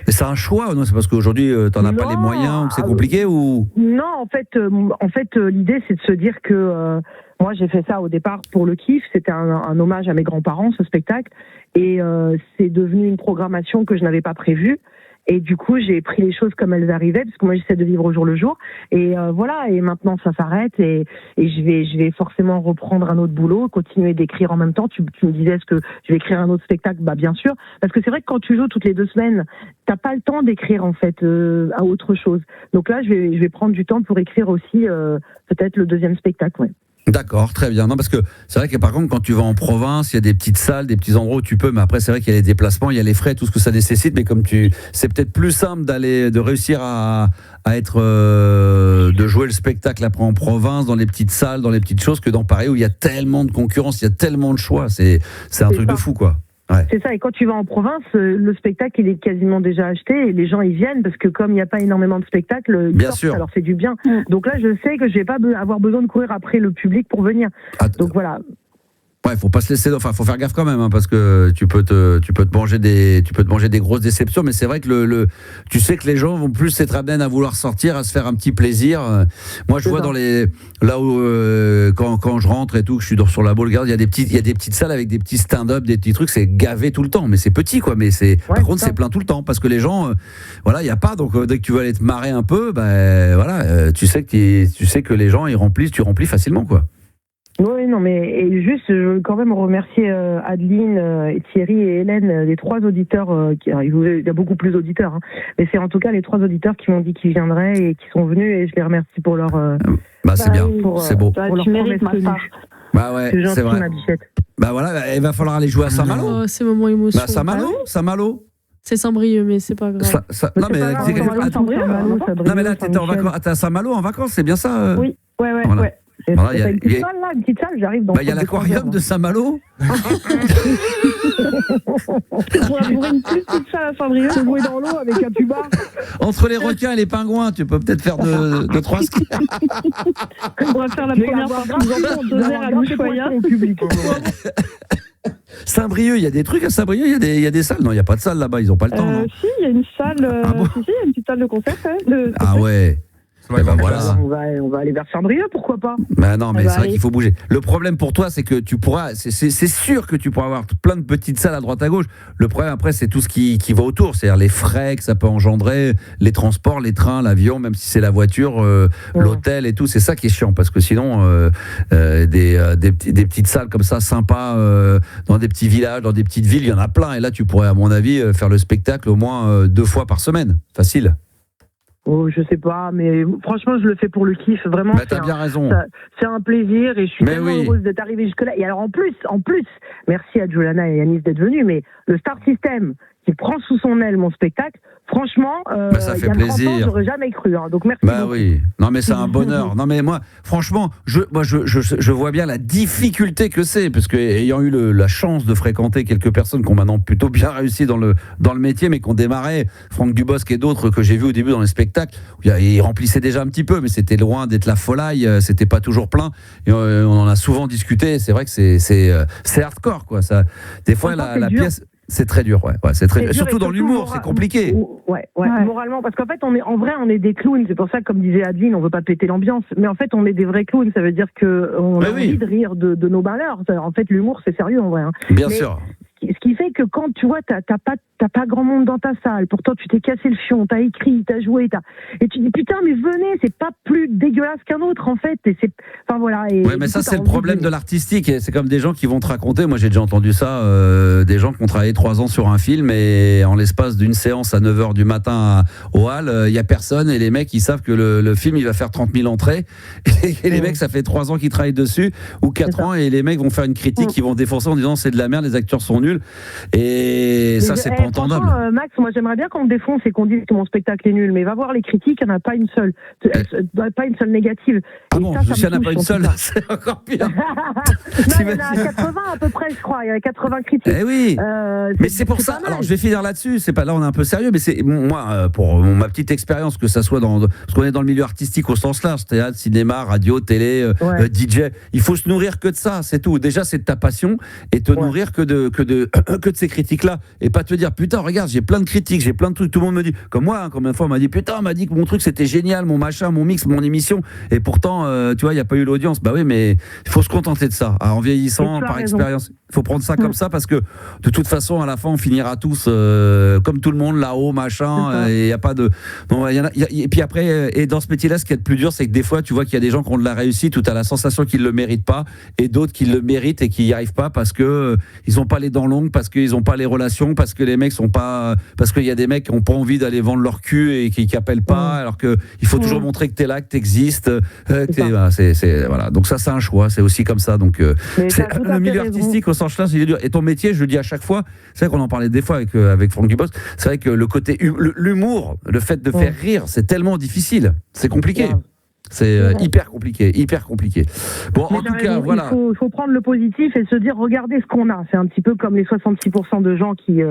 et c'est un choix, non? C'est parce qu'aujourd'hui, t'en as pas les moyens, ou que c'est compliqué, ou? Non, en fait, l'idée, c'est de se dire que moi, j'ai fait ça au départ pour le kiff. C'était un hommage à mes grands-parents, ce spectacle. Et c'est devenu une programmation que je n'avais pas prévue. Et du coup, j'ai pris les choses comme elles arrivaient, parce que moi, j'essaie de vivre au jour le jour. Et voilà, et maintenant, ça s'arrête. Et je vais forcément reprendre un autre boulot, continuer d'écrire en même temps. Tu me disais, est-ce que je vais écrire un autre spectacle? Bien sûr. Parce que c'est vrai que quand tu joues toutes les 2 semaines, t'as pas le temps d'écrire, en fait, à autre chose. Donc là, je vais prendre du temps pour écrire aussi, peut-être le 2e spectacle, ouais. D'accord, très bien. Non, parce que c'est vrai que par contre, quand tu vas en province, il y a des petites salles, des petits endroits où tu peux, mais après, c'est vrai qu'il y a les déplacements, il y a les frais, tout ce que ça nécessite, mais comme c'est peut-être plus simple de réussir à être, de jouer le spectacle après en province, dans les petites salles, dans les petites choses, que dans Paris où il y a tellement de concurrence, il y a tellement de choix, c'est un truc de fou, quoi. Ouais. C'est ça, et quand tu vas en province, le spectacle il est quasiment déjà acheté et les gens ils viennent parce que comme il n'y a pas énormément de spectacles, ils sortent, ça leur fait du bien. Donc là je sais que je vais pas avoir besoin de courir après le public pour venir. Donc voilà. Ouais, faut pas se laisser, faut faire gaffe quand même, parce que tu peux te manger des grosses déceptions, mais c'est vrai que tu sais que les gens vont plus être amenés à vouloir sortir, à se faire un petit plaisir. Moi, je vois là où quand je rentre et tout, que je suis sur la Beaulegarde, il y a des petites salles avec des petits stand-up, des petits trucs, c'est gavé tout le temps, mais c'est petit, quoi. Mais par contre, c'est plein tout le temps, parce que les gens, il y a pas. Donc dès que tu vas aller te marrer un peu, tu sais que les gens tu remplis facilement, quoi. Oui, non, mais et juste, je veux quand même remercier Adeline, et Thierry et Hélène, les 3 auditeurs, il y a beaucoup plus d'auditeurs, mais c'est en tout cas les 3 auditeurs qui m'ont dit qu'ils viendraient et qui sont venus, et je les remercie pour leur... c'est bien, c'est beau. Tu mérites ma part. Ouais, c'est vrai. Ma bichette. Il va falloir aller jouer à Saint-Malo. C'est moment émotion. Saint-Malo. C'est Saint-Brieuc, mais c'est pas grave. Non, mais là, t'étais en vacances, t'es à Saint-Malo en vacances, c'est bien ça? Oui, ouais. Voilà. Il y a une petite salle, j'arrive dans... Il y a l'aquarium de Saint-Malo. Pour une plus petite salle à Saint-Brieuc, se jouer dans l'eau avec un tuba. Entre les requins et les pingouins, tu peux peut-être faire 2-3 skis. On va faire la première partie en 2 heures à l'Ushuaïa. Saint-Brieuc, il y a des trucs à Saint-Brieuc, il y a des salles. Non, il n'y a pas de salle là-bas, ils n'ont pas le temps. Non si, il y a une salle, il y a une petite salle de concert. Ah ouais. Voilà. On va aller vers Saint-Brieuc, pourquoi pas? Bah non, mais c'est vrai qu'il faut bouger. Le problème pour toi, c'est que tu pourras, c'est sûr que tu pourras avoir plein de petites salles à droite à gauche. Le problème après, c'est tout ce qui va autour, c'est-à-dire les frais que ça peut engendrer, les transports, les trains, l'avion, même si c'est la voiture, l'hôtel et tout. C'est ça qui est chiant, parce que sinon, des petites salles comme ça, sympas, dans des petits villages, dans des petites villes, il y en a plein. Et là, tu pourrais, à mon avis, faire le spectacle au moins 2 fois par semaine, facile. Oh, je sais pas, mais franchement, je le fais pour le kiff, vraiment. Bah, t'as bien raison. C'est un plaisir et je suis tellement heureuse d'être arrivée jusque-là. Et alors, en plus, merci à Giuliana et Yanis d'être venus, mais le Star System qui prend sous son aile mon spectacle, franchement, ça fait plaisir. 30 ans, j'aurais jamais cru. Hein, donc merci. Bah beaucoup. Oui. Non mais c'est un bonheur. Non mais moi, franchement, je vois bien la difficulté que c'est, parce que ayant eu la chance de fréquenter quelques personnes qui ont maintenant plutôt bien réussi dans le métier, mais qui ont démarré, Franck Dubosc et d'autres que j'ai vus au début dans les spectacles, ils remplissaient déjà un petit peu, mais c'était loin d'être la folie, c'était pas toujours plein. Et on en a souvent discuté. C'est vrai que c'est hardcore quoi. Ça, des fois la pièce. C'est très dur, c'est très dur. Surtout dans l'humour, c'est compliqué. Ouais. Moralement, parce qu'en fait, on est des clowns. C'est pour ça que, comme disait Adeline, on veut pas péter l'ambiance. Mais en fait, on est des vrais clowns. Ça veut dire que on a envie de rire de nos malheurs. En fait, l'humour, c'est sérieux en vrai. Hein. Bien sûr. Ce qui fait que quand tu vois, t'as pas grand monde dans ta salle. Pourtant, tu t'es cassé le fion, t'as écrit, t'as joué, et tu dis putain, mais venez, c'est pas plus dégueulasse qu'un autre en fait. Et enfin voilà. Mais ça, c'est le problème de l'artistique. C'est comme des gens qui vont te raconter. Moi, j'ai déjà entendu ça. Des gens qui ont travaillé 3 ans sur un film et en l'espace d'une séance à 9h du matin au Hall, il y a personne et les mecs, ils savent que le film, il va faire 30 000 entrées. Et les mecs, ça fait 3 ans qu'ils travaillent dessus ou 4 ans et les mecs vont faire une critique, ils vont défoncer en disant c'est de la merde, les acteurs sont nuls. Et ça, c'est pas entendable. Max, moi j'aimerais bien qu'on me défonce et qu'on dise que mon spectacle est nul, mais va voir les critiques, il n'y en a pas une seule. Pas une seule négative. Ah bon, s'il n'y en a pas une seule, c'est encore pire. Non, il y en a 80 à peu près, je crois. Il y a 80 critiques. Eh oui. Mais c'est pour ça. Alors, je vais finir là-dessus. C'est pas là, on est un peu sérieux, mais c'est moi, pour ma petite expérience, que ça soit parce qu'on est dans le milieu artistique au sens large, théâtre, cinéma, radio, télé, DJ. Il faut se nourrir que de ça, c'est tout. Déjà, c'est de ta passion et te nourrir que de ces critiques-là et pas te dire putain, regarde, j'ai plein de critiques, j'ai plein de trucs. Tout le monde me dit, comme moi, combien de fois on m'a dit putain, on m'a dit que mon truc c'était génial, mon machin, mon mix, mon émission, et pourtant, tu vois, il n'y a pas eu l'audience. Bah oui, mais il faut se contenter de ça. En vieillissant, par expérience, il faut prendre ça comme ça parce que de toute façon, à la fin, on finira tous comme tout le monde là-haut, machin, et il n'y a pas de. Non, et puis après, et dans ce métier-là, ce qui est le plus dur, c'est que des fois, tu vois qu'il y a des gens qui ont de la réussite où tu as la sensation qu'ils ne le méritent pas, et d'autres qui le méritent et qui n'y arrivent pas parce que ils n'ont pas les dents longues, parce qu'ils n'ont pas les relations, parce que les mecs sont pas, parce qu'il y a des mecs qui n'ont pas envie d'aller vendre leur cul et qui appellent pas, alors que il faut toujours montrer que t'es là, que t'existes, voilà. Donc ça, c'est un choix, c'est aussi comme ça. Donc le milieu artistique au sens large, il est dur. Et ton métier, je le dis à chaque fois, c'est vrai qu'on en parlait des fois avec Franck Dubosc, c'est vrai que le côté l'humour, le fait de faire rire, c'est tellement difficile, c'est compliqué. C'est hyper compliqué. Bon, mais en tout cas, voilà. Il faut prendre le positif et se dire, regardez ce qu'on a. C'est un petit peu comme les 66% de gens qui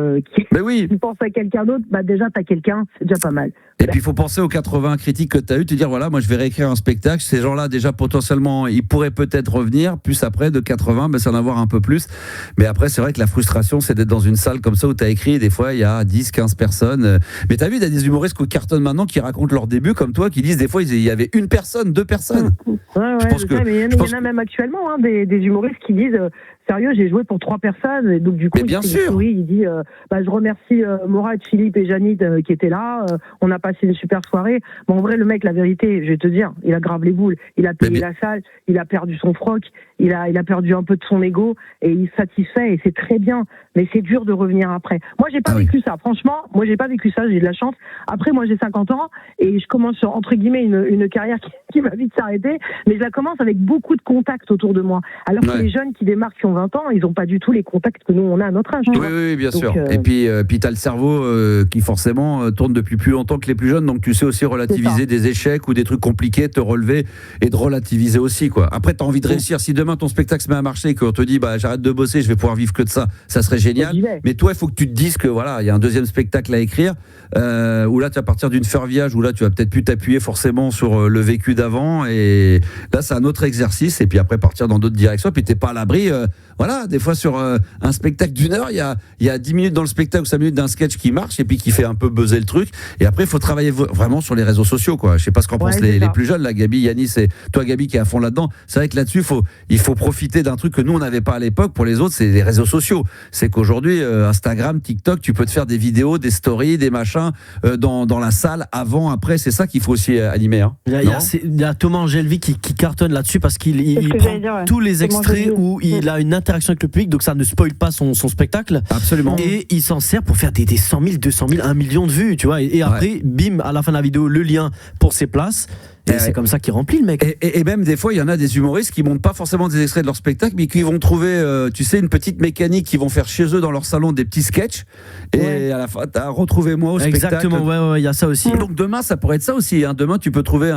pensent à quelqu'un d'autre. Bah déjà, t'as quelqu'un, c'est déjà pas mal. Et puis, il faut penser aux 80 critiques que tu as eu, te dire, voilà, moi, je vais réécrire un spectacle. Ces gens-là, déjà, potentiellement, ils pourraient peut-être revenir. Plus après, de 80, c'est en avoir un peu plus. Mais après, c'est vrai que la frustration, c'est d'être dans une salle comme ça où tu as écrit. Et des fois, il y a 10, 15 personnes. Mais tu as vu, il y a des humoristes qui cartonnent maintenant, qui racontent leur début, comme toi, qui disent, des fois, il y avait une personne, 2 personnes. Mais il y en a même actuellement, des humoristes qui disent, sérieux, j'ai joué pour 3 personnes. Et donc, du coup, il dit, je remercie Mourad, Philippe et Janine qui étaient là. On a passé une super soirée. Bon, en vrai, le mec, la vérité, je vais te dire, il a grave les boules. Il a payé la salle, il a perdu son froc, il a perdu un peu de son ego et il est satisfait et c'est très bien. Mais c'est dur de revenir après. Moi, j'ai pas vécu ça. Franchement, moi, j'ai pas vécu ça. J'ai de la chance. Après, moi, j'ai 50 ans et je commence, entre guillemets, une carrière qui va vite s'arrêter. Mais je la commence avec beaucoup de contacts autour de moi. Alors que les jeunes qui démarrent, qui ont 20 ans, ils ont pas du tout les contacts que nous, on a à notre âge. Oui, bien sûr. Et puis t'as le cerveau qui, forcément, tourne depuis plus longtemps que les plus jeunes. Donc, tu sais aussi relativiser des échecs ou des trucs compliqués, te relever et de relativiser aussi, quoi. Après, t'as envie de réussir. Si demain, ton spectacle se met à marcher et qu'on te dit, j'arrête de bosser, je vais pouvoir vivre que de ça, ça serait génial. Mais toi, il faut que tu te dises que voilà, il y a un deuxième spectacle à écrire, où là, tu vas partir d'une ferviage, où là, tu vas peut-être plus t'appuyer forcément sur le vécu d'avant, et là, c'est un autre exercice, et puis après, partir dans d'autres directions, puis t'es pas à l'abri, voilà, des fois sur un spectacle d'une heure, il y a 10 minutes dans le spectacle ou 5 minutes d'un sketch qui marche et puis qui fait un peu buzzer le truc. Et après, il faut travailler vraiment sur les réseaux sociaux, quoi. Je sais pas ce qu'en pensent les plus jeunes, là, Gabi, Yanis, et toi, Gabi, qui est à fond là-dedans. C'est vrai que là-dessus, il faut profiter d'un truc que nous, on n'avait pas à l'époque. Pour les autres, c'est les réseaux sociaux. C'est qu'aujourd'hui, Instagram, TikTok, tu peux te faire des vidéos, des stories, des machins dans la salle, avant, après. C'est ça qu'il faut aussi animer. Hein. Il y a Thomas Angelvi qui cartonne là-dessus parce qu'il prend tous les extraits où il a une interaction avec le public, donc ça ne spoil pas son spectacle. Absolument. Et il s'en sert pour faire des 100 000, 200 000, 1 million de vues, tu vois. Et après, bim, à la fin de la vidéo, le lien pour ses places. Et c'est comme ça qu'il remplit le mec. Et même des fois, il y en a des humoristes qui montent pas forcément des extraits de leur spectacle, mais qui vont trouver, tu sais, une petite mécanique qu'ils vont faire chez eux dans leur salon, des petits sketchs. Et à la fin, retrouvez-moi au spectacle. Exactement, il y a ça aussi. Donc demain, ça pourrait être ça aussi. Hein. Demain, tu peux trouver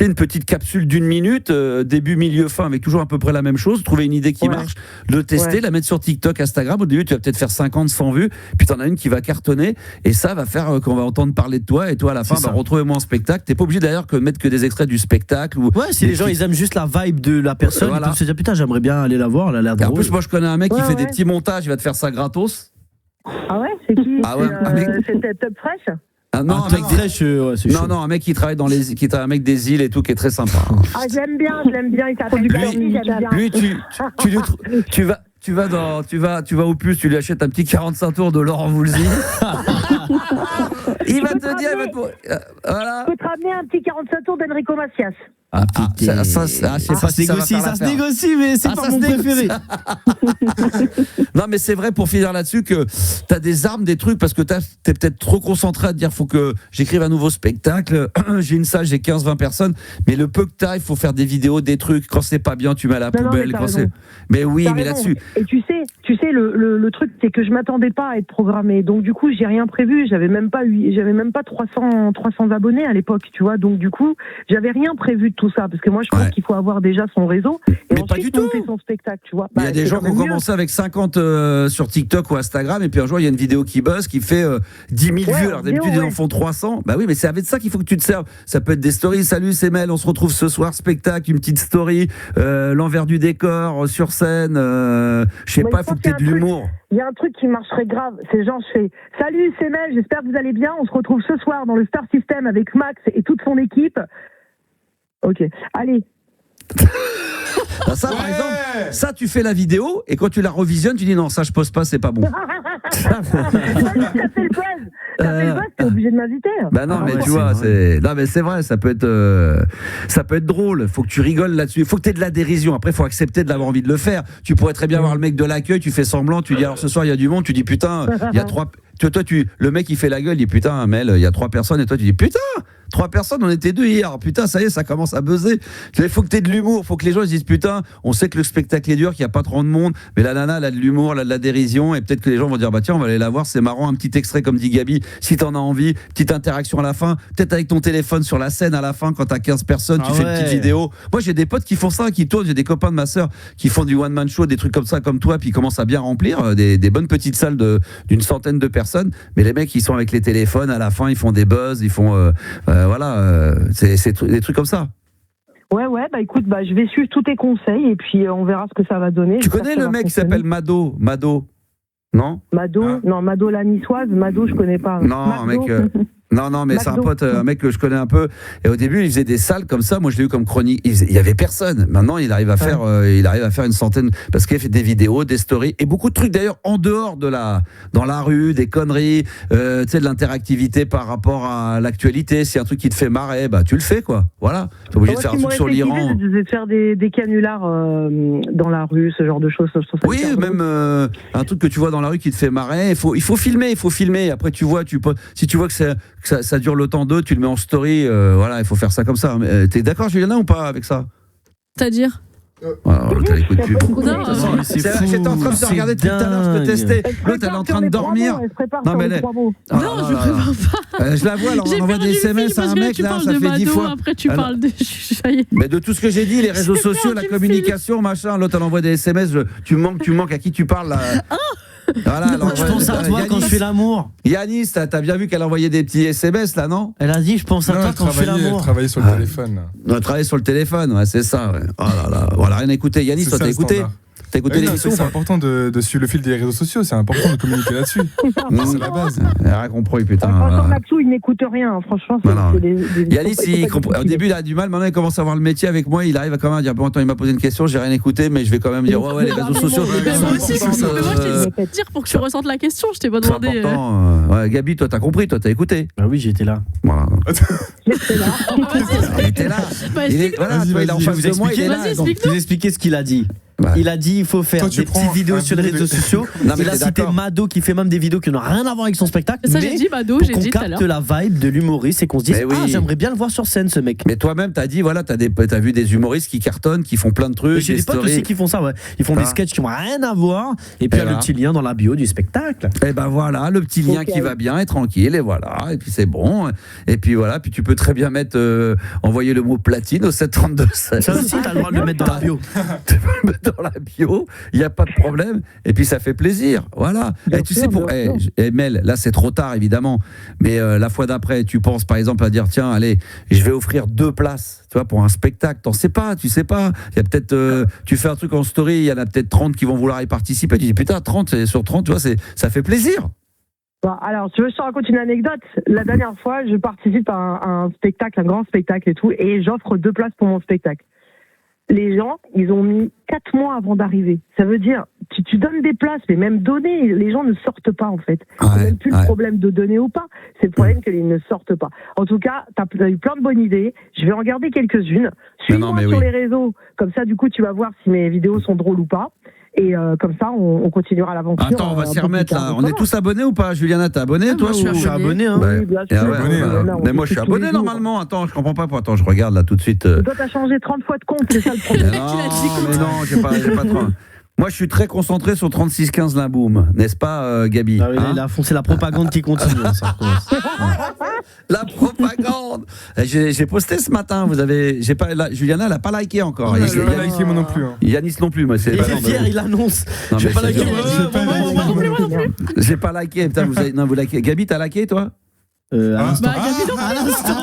une petite capsule d'1 minute, début, milieu, fin, avec toujours à peu près la même chose. Trouver une idée qui marche, le tester, la mettre sur TikTok, Instagram. Au début, tu vas peut-être faire 50, 100 vues, puis t'en as une qui va cartonner, et ça va faire qu'on va entendre parler de toi, et toi à la fin, retrouvez-moi en spectacle. T'es pas obligé d'ailleurs de mettre que des extraits du spectacle. Si les gens ils aiment juste la vibe de la personne, ils peuvent se dire putain, j'aimerais bien aller la voir, elle a l'air drôle. En plus, moi je connais un mec qui fait des petits montages, il va te faire ça gratos. Ah ouais, c'est qui? C'était Top Fresh? Ah non, un mec fraîche, un mec qui travaille un mec des îles et tout, qui est très sympa. Ah, je l'aime bien, il s'appelle lui, tu vas au puce, tu lui achètes un petit 45 tours de Laurent Voulzy. Il va te dire, voilà. Je peux te ramener un petit 45 tours d'Enrico Macias. Ça se négocie, mais c'est pas mon préféré. Non, mais c'est vrai, pour finir là-dessus, que t'as des armes, des trucs, parce que t'es peut-être trop concentré à te dire, faut que j'écrive un nouveau spectacle, j'ai une salle, j'ai 15-20 personnes, mais le peu que t'as, il faut faire des vidéos, des trucs, quand c'est pas bien, tu mets à la poubelle. Mais oui, mais là-dessus. Et tu sais, le truc, c'est que je m'attendais pas à être programmé, donc du coup, j'ai rien prévu, j'avais même pas 300 abonnés à l'époque, tu vois, donc du coup, j'avais rien prévu de tout ça, parce que moi je pense qu'il faut avoir déjà son réseau et mais ensuite pas du tout. monter son spectacle, tu vois. Il y a des gens qui ont commencé avec 50 sur TikTok ou Instagram, et puis un jour il y a une vidéo qui buzz, qui fait 10 000 vues, alors d'habitude ils en font 300. Bah oui, mais c'est avec ça qu'il faut que tu te serves. Ça peut être des stories, salut c'est Mel, on se retrouve ce soir, spectacle, une petite story, l'envers du décor, sur scène, je sais pas, il faut que tu aies de l'humour. Il y a un truc qui marcherait grave, c'est genre je fais salut c'est Mel, j'espère que vous allez bien, on se retrouve ce soir dans le Star System avec Max et toute son équipe. Ok, allez. Ça, par exemple, ça tu fais la vidéo et quand tu la revisionnes, tu dis non, ça je pose pas, c'est pas bon. Ça fait le buzz, t'es obligé de m'inviter. Bah non, mais tu vois, c'est vrai, ça peut être drôle. Faut que tu rigoles là-dessus. Faut que t'aies de la dérision. Après, faut accepter de l'avoir envie de le faire. Tu pourrais très bien voir le mec de l'accueil, tu fais semblant, tu dis alors ce soir il y a du monde, tu dis putain, il y a 3. Le mec il fait la gueule, il dit putain, Mel, il y a 3 personnes, et toi tu dis putain, 3 personnes, on était 2 hier, putain, ça y est, ça commence à buzzer. Il faut que tu aies de l'humour, faut que les gens ils disent putain, on sait que le spectacle est dur, qu'il n'y a pas trop de monde, mais la nana elle a de l'humour, elle a de la dérision, et peut-être que les gens vont dire bah tiens, on va aller la voir, c'est marrant, un petit extrait comme dit Gabi, si t'en as envie, petite interaction à la fin, peut-être avec ton téléphone sur la scène à la fin, quand t'as 15 personnes, tu fais une petite vidéo. Moi j'ai des potes qui font ça, qui tournent, j'ai des copains de ma sœur qui font du one man show, des trucs comme ça, comme toi, puis ils commencent à bien remplir des bonnes petites salles d'une centaine de personnes, mais les mecs ils sont avec les téléphones, à la fin ils font des buzz, ils font c'est des trucs comme ça. Ouais, bah écoute, je vais suivre tous tes conseils et puis on verra ce que ça va donner. Tu connais le mec qui s'appelle Mado, non? Mado la niçoise, Mado je connais pas. Non, mec. Non, mais c'est un pote, un mec que je connais un peu. Et au début, il faisait des salles comme ça. Moi, je l'ai eu comme chronique. Il y avait personne. Maintenant, il arrive à faire une centaine, parce qu'il fait des vidéos, des stories et beaucoup de trucs d'ailleurs en dehors dans la rue, des conneries, tu sais, de l'interactivité par rapport à l'actualité. Si y a un truc qui te fait marrer, bah tu le fais quoi. Voilà. T'es obligé de faire un truc sur l'Iran. De faire des canulars dans la rue, ce genre de choses. Oui, même un truc que tu vois dans la rue qui te fait marrer. Il faut filmer. Après, tu vois, si tu vois que ça dure le temps d'eux, tu le mets en story, il faut faire ça comme ça. T'es d'accord, Juliana, ou pas avec ça? C'est-à-dire J'étais en train de te regarder tout à l'heure, je te testais. L'autre, elle est en train de dormir. Non, je prépare pas. Je la vois, alors on envoie des SMS à un mec, là, ça fait 10 fois. Après, tu parles de. Mais de tout ce que j'ai dit, les réseaux sociaux, la communication, machin, l'autre, elle envoie des SMS. Tu manques, à qui tu parles, là? Voilà, alors, je pense à toi quand je fais l'amour. Yanis, t'as bien vu qu'elle envoyait des petits SMS là, non? Elle a dit je pense à toi quand je fais l'amour. Travailler sur le téléphone. Travailler sur le téléphone, ouais, c'est ça. Ouais. Oh là là, voilà, rien à écouter. Yanis, toi t'as écouté? T'as écouté l'émission? C'est important de suivre le fil des réseaux sociaux, c'est important de communiquer là-dessus. C'est la base. Rien compris, putain. Franchement, Maxou, il n'écoute rien. Franchement, Yanis, au début, il a du mal. Maintenant, il commence à voir le métier avec moi. Il arrive quand même à dire bon, attends, il m'a posé une question, j'ai rien écouté, mais je vais quand même dire ouais, les réseaux sociaux. Moi aussi, je t'ai dire pour que tu ressentes la question. Je t'ai pas demandé. Gabi, toi, t'as compris, toi, t'as écouté. Bah oui, j'étais là. Voilà. J'étais là. Il était là. Il est en face de moi. Il est là. Vous expliquez ce qu'il a dit. Il a dit il faut faire des petites vidéos sur les réseaux sociaux. Il a cité Mado qui fait même des vidéos qui n'ont rien à voir avec son spectacle. Ça, j'ai dit Mado, j'ai dit tout à l'heure. Pour qu'on capte la vibe de l'humoriste et qu'on se dise j'aimerais bien le voir sur scène ce mec. Mais toi-même t'as dit voilà, t'as vu des humoristes qui cartonnent, qui font plein de trucs. J'ai des potes aussi qui font ça, ouais. Ils font des sketchs qui n'ont rien à voir et puis il y a le petit lien dans la bio du spectacle. Et ben voilà, le petit lien qui va bien et tranquille et voilà, et puis c'est bon. Et puis voilà, puis tu peux très bien mettre envoyer le mot platine au 732. Ça aussi t'as le droit de le mettre dans la bio. Tu peux le mettre dans la bio. Il n'y a pas de problème. Et puis ça fait plaisir. Voilà. Et tu sais, Mel, là c'est trop tard évidemment. Mais la fois d'après, tu penses par exemple à dire tiens, allez, je vais offrir 2 places. Tu vois, pour un spectacle. Tu sais pas. Il y a peut-être. Tu fais un truc en story, il y en a peut-être 30 qui vont vouloir y participer. Tu dis putain, 30 sur 30, tu vois, ça fait plaisir. Bon, alors, tu veux que je te raconte une anecdote? La dernière fois, je participe à un spectacle, un grand spectacle et tout, et j'offre 2 places pour mon spectacle. Les gens, ils ont mis 4 mois avant d'arriver. Ça veut dire, tu donnes des places, mais même donner, les gens ne sortent pas en fait. C'est même plus le problème de donner ou pas, c'est le problème qu'ils ne sortent pas. En tout cas, t'as eu plein de bonnes idées, je vais en garder quelques-unes. Suis-moi sur les réseaux, comme ça du coup tu vas voir si mes vidéos sont drôles ou pas. Et comme ça, on continuera l'aventure. Attends, on va s'y remettre là. On est tous abonnés ou pas? Juliana, t'es abonnée toi? Je suis abonné. Oui, bien sûr. Mais moi, je suis abonné normalement. Attends, je comprends pas. Attends, je regarde là tout de suite. Toi, t'as changé 30 fois de compte, c'est ça le problème. Non, j'ai pas trop. Moi, je suis très concentré sur 3615 Limboum, n'est-ce pas, Gabi? Il a foncé la propagande qui continue. Ça la propagande. J'ai posté ce matin. Juliana, elle n'a pas liké encore. Je n'ai pas liké moi non plus. Yanis non plus. Moi, c'est. Il est fier, il annonce. Je n'ai pas liké. J'ai pas liké. Putain, vous likez. Gabi, t'as liké toi? Gabi,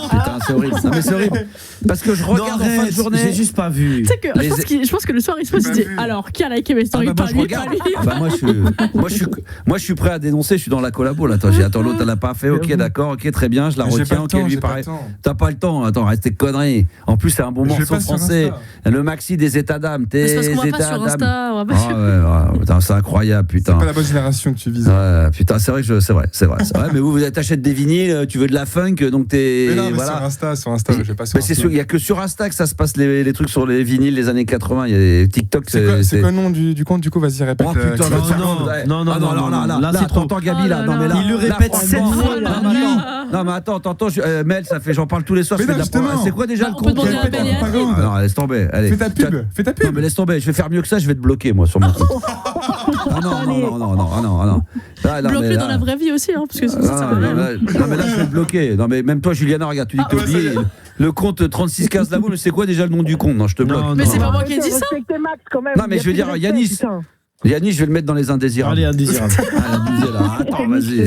putain, c'est horrible. Non, mais c'est horrible. Parce que je regarde en fin de journée. J'ai juste pas vu. Tu sais que je pense que le soir il se pose, il dit alors qui a liké mes stories? Moi je suis prêt à dénoncer. Je suis dans la collabo là. Attends, l'autre elle a pas fait. Ok, d'accord, ok, très bien, je la retiens. Ok, lui pareil. T'as pas le temps. Attends, reste tes conneries. En plus c'est un bon morceau français. Le maxi des états d'âme. C'est parce qu'on va pas sur Insta. Putain, c'est incroyable, putain. C'est pas la bonne génération que tu vises. Putain, c'est vrai que c'est vrai. Mais vous t'achètes des vinyles. Tu veux de la funk, donc t'es. Mais non, mais sur Insta, je vais pas sur Insta. Il y a que sur Insta que ça se passe les trucs sur les vinyles des années 80. Il y a des TikTok. C'est quoi le nom du compte du coup? Vas-y, répète. Oh putain, non. Là, c'est t'entends Gabi là. Non mais là, il le répète 7 fois par nuit. Non mais attends, Mel, ça fait, j'en parle tous les soirs. C'est quoi déjà le compte? Non, laisse tomber. Allez. Fais ta pub. Non mais laisse tomber. Je vais faire mieux que ça. Je vais te bloquer moi sur mon compte. Non. Bloquer dans la vraie vie aussi, parce que ça non mais là je vais te bloquer. Non mais même toi Juliana, regarde, tu dis que t'as oublié le compte 3615 Limboum, mais c'est quoi déjà le nom du compte? Non, je te bloque. Mais c'est pas moi qui ai dit ça. Non mais je veux dire Yanis, je vais le mettre dans les indésirables. Allez, indésirables. Attends, vas-y.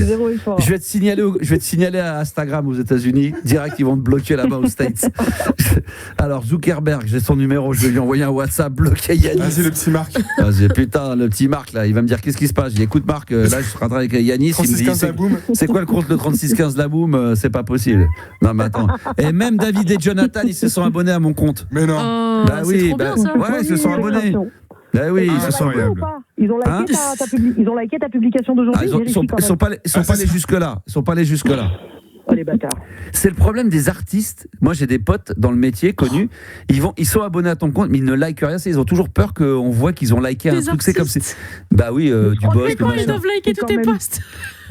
Je vais te signaler à Instagram aux États-Unis. Direct, ils vont te bloquer là-bas aux States. Alors, Zuckerberg, j'ai son numéro. Je vais lui envoyer un WhatsApp bloqué Yanis. Vas-y, le petit Marc. Vas-y, putain, le petit Marc, là. Il va me dire qu'est-ce qui se passe. Je dis écoute, Marc, là, je suis en train avec Yanis. Il me dit c'est quoi le compte de 3615 Limboum? C'est pas possible. Non, mais attends. Et même David et Jonathan, ils se sont abonnés à mon compte. Mais non. Bah oui, ouais, ils se sont abonnés. Bah oui, ils se sont. Ils ont liké ta publication d'aujourd'hui. Ils sont pas allés jusque-là. Ils sont pas allés jusque-là. Oh les bâtards. C'est le problème des artistes. Moi, j'ai des potes dans le métier connus. Ils sont abonnés à ton compte, mais ils ne likent rien. Ils ont toujours peur qu'on voit qu'ils ont liké un truc. C'est comme si. Bah oui, du boss. Mais quand ils doivent liker tous tes posts.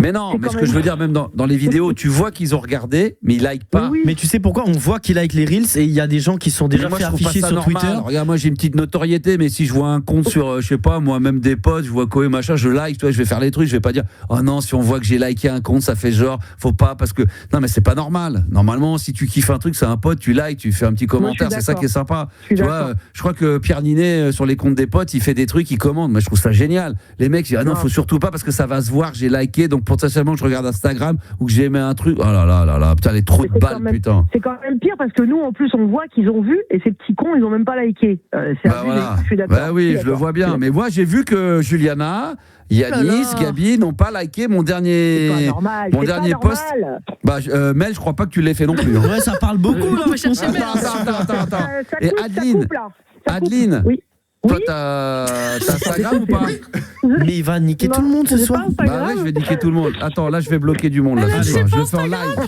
Mais non, mais ce que je veux dire, même dans les vidéos, tu vois qu'ils ont regardé, mais ils likent pas. Mais tu sais pourquoi? On voit qu'ils likent les Reels et il y a des gens qui sont déjà fait afficher sur Twitter. Regarde, moi j'ai une petite notoriété, mais si je vois un compte sur, je sais pas, moi même des potes, je vois Koé machin, je like, toi, je vais faire les trucs, je vais pas dire, oh non, si on voit que j'ai liké un compte, ça fait genre, faut pas, parce que, non, mais c'est pas normal. Normalement, si tu kiffes un truc, c'est un pote, tu likes, tu fais un petit commentaire, c'est ça qui est sympa. Tu vois, je crois que Pierre Ninet, sur les comptes des potes, il fait des trucs, il commande. Moi, je trouve ça génial. Les mecs, ils disent, ah non, faut surtout pas, parce que ça va se voir, j'ai liké, donc potentiellement que je regarde Instagram ou que j'ai aimé un truc. Oh là là là là, putain, les trous de balles, putain. C'est quand même pire parce que nous, en plus, on voit qu'ils ont vu et ces petits cons, ils ont même pas liké. C'est abusé, je suis d'accord. Bah oui, je le vois bien. Mais moi, j'ai vu que Juliana, Yanis, Gabi n'ont pas liké mon dernier, c'est pas normal. mon dernier post. Bah, Mel, je crois pas que tu l'aies fait non plus. Hein. Ouais, ça parle beaucoup. On va chercher Mel. Attends. Et Adeline. Adeline. Oui. Toi, t'as Instagram ou pas? Mais il va niquer tout le monde ce soir. Bah ouais, je vais niquer tout le monde. Attends, là, je vais bloquer du monde. Là, ce soir. Je le fais en live.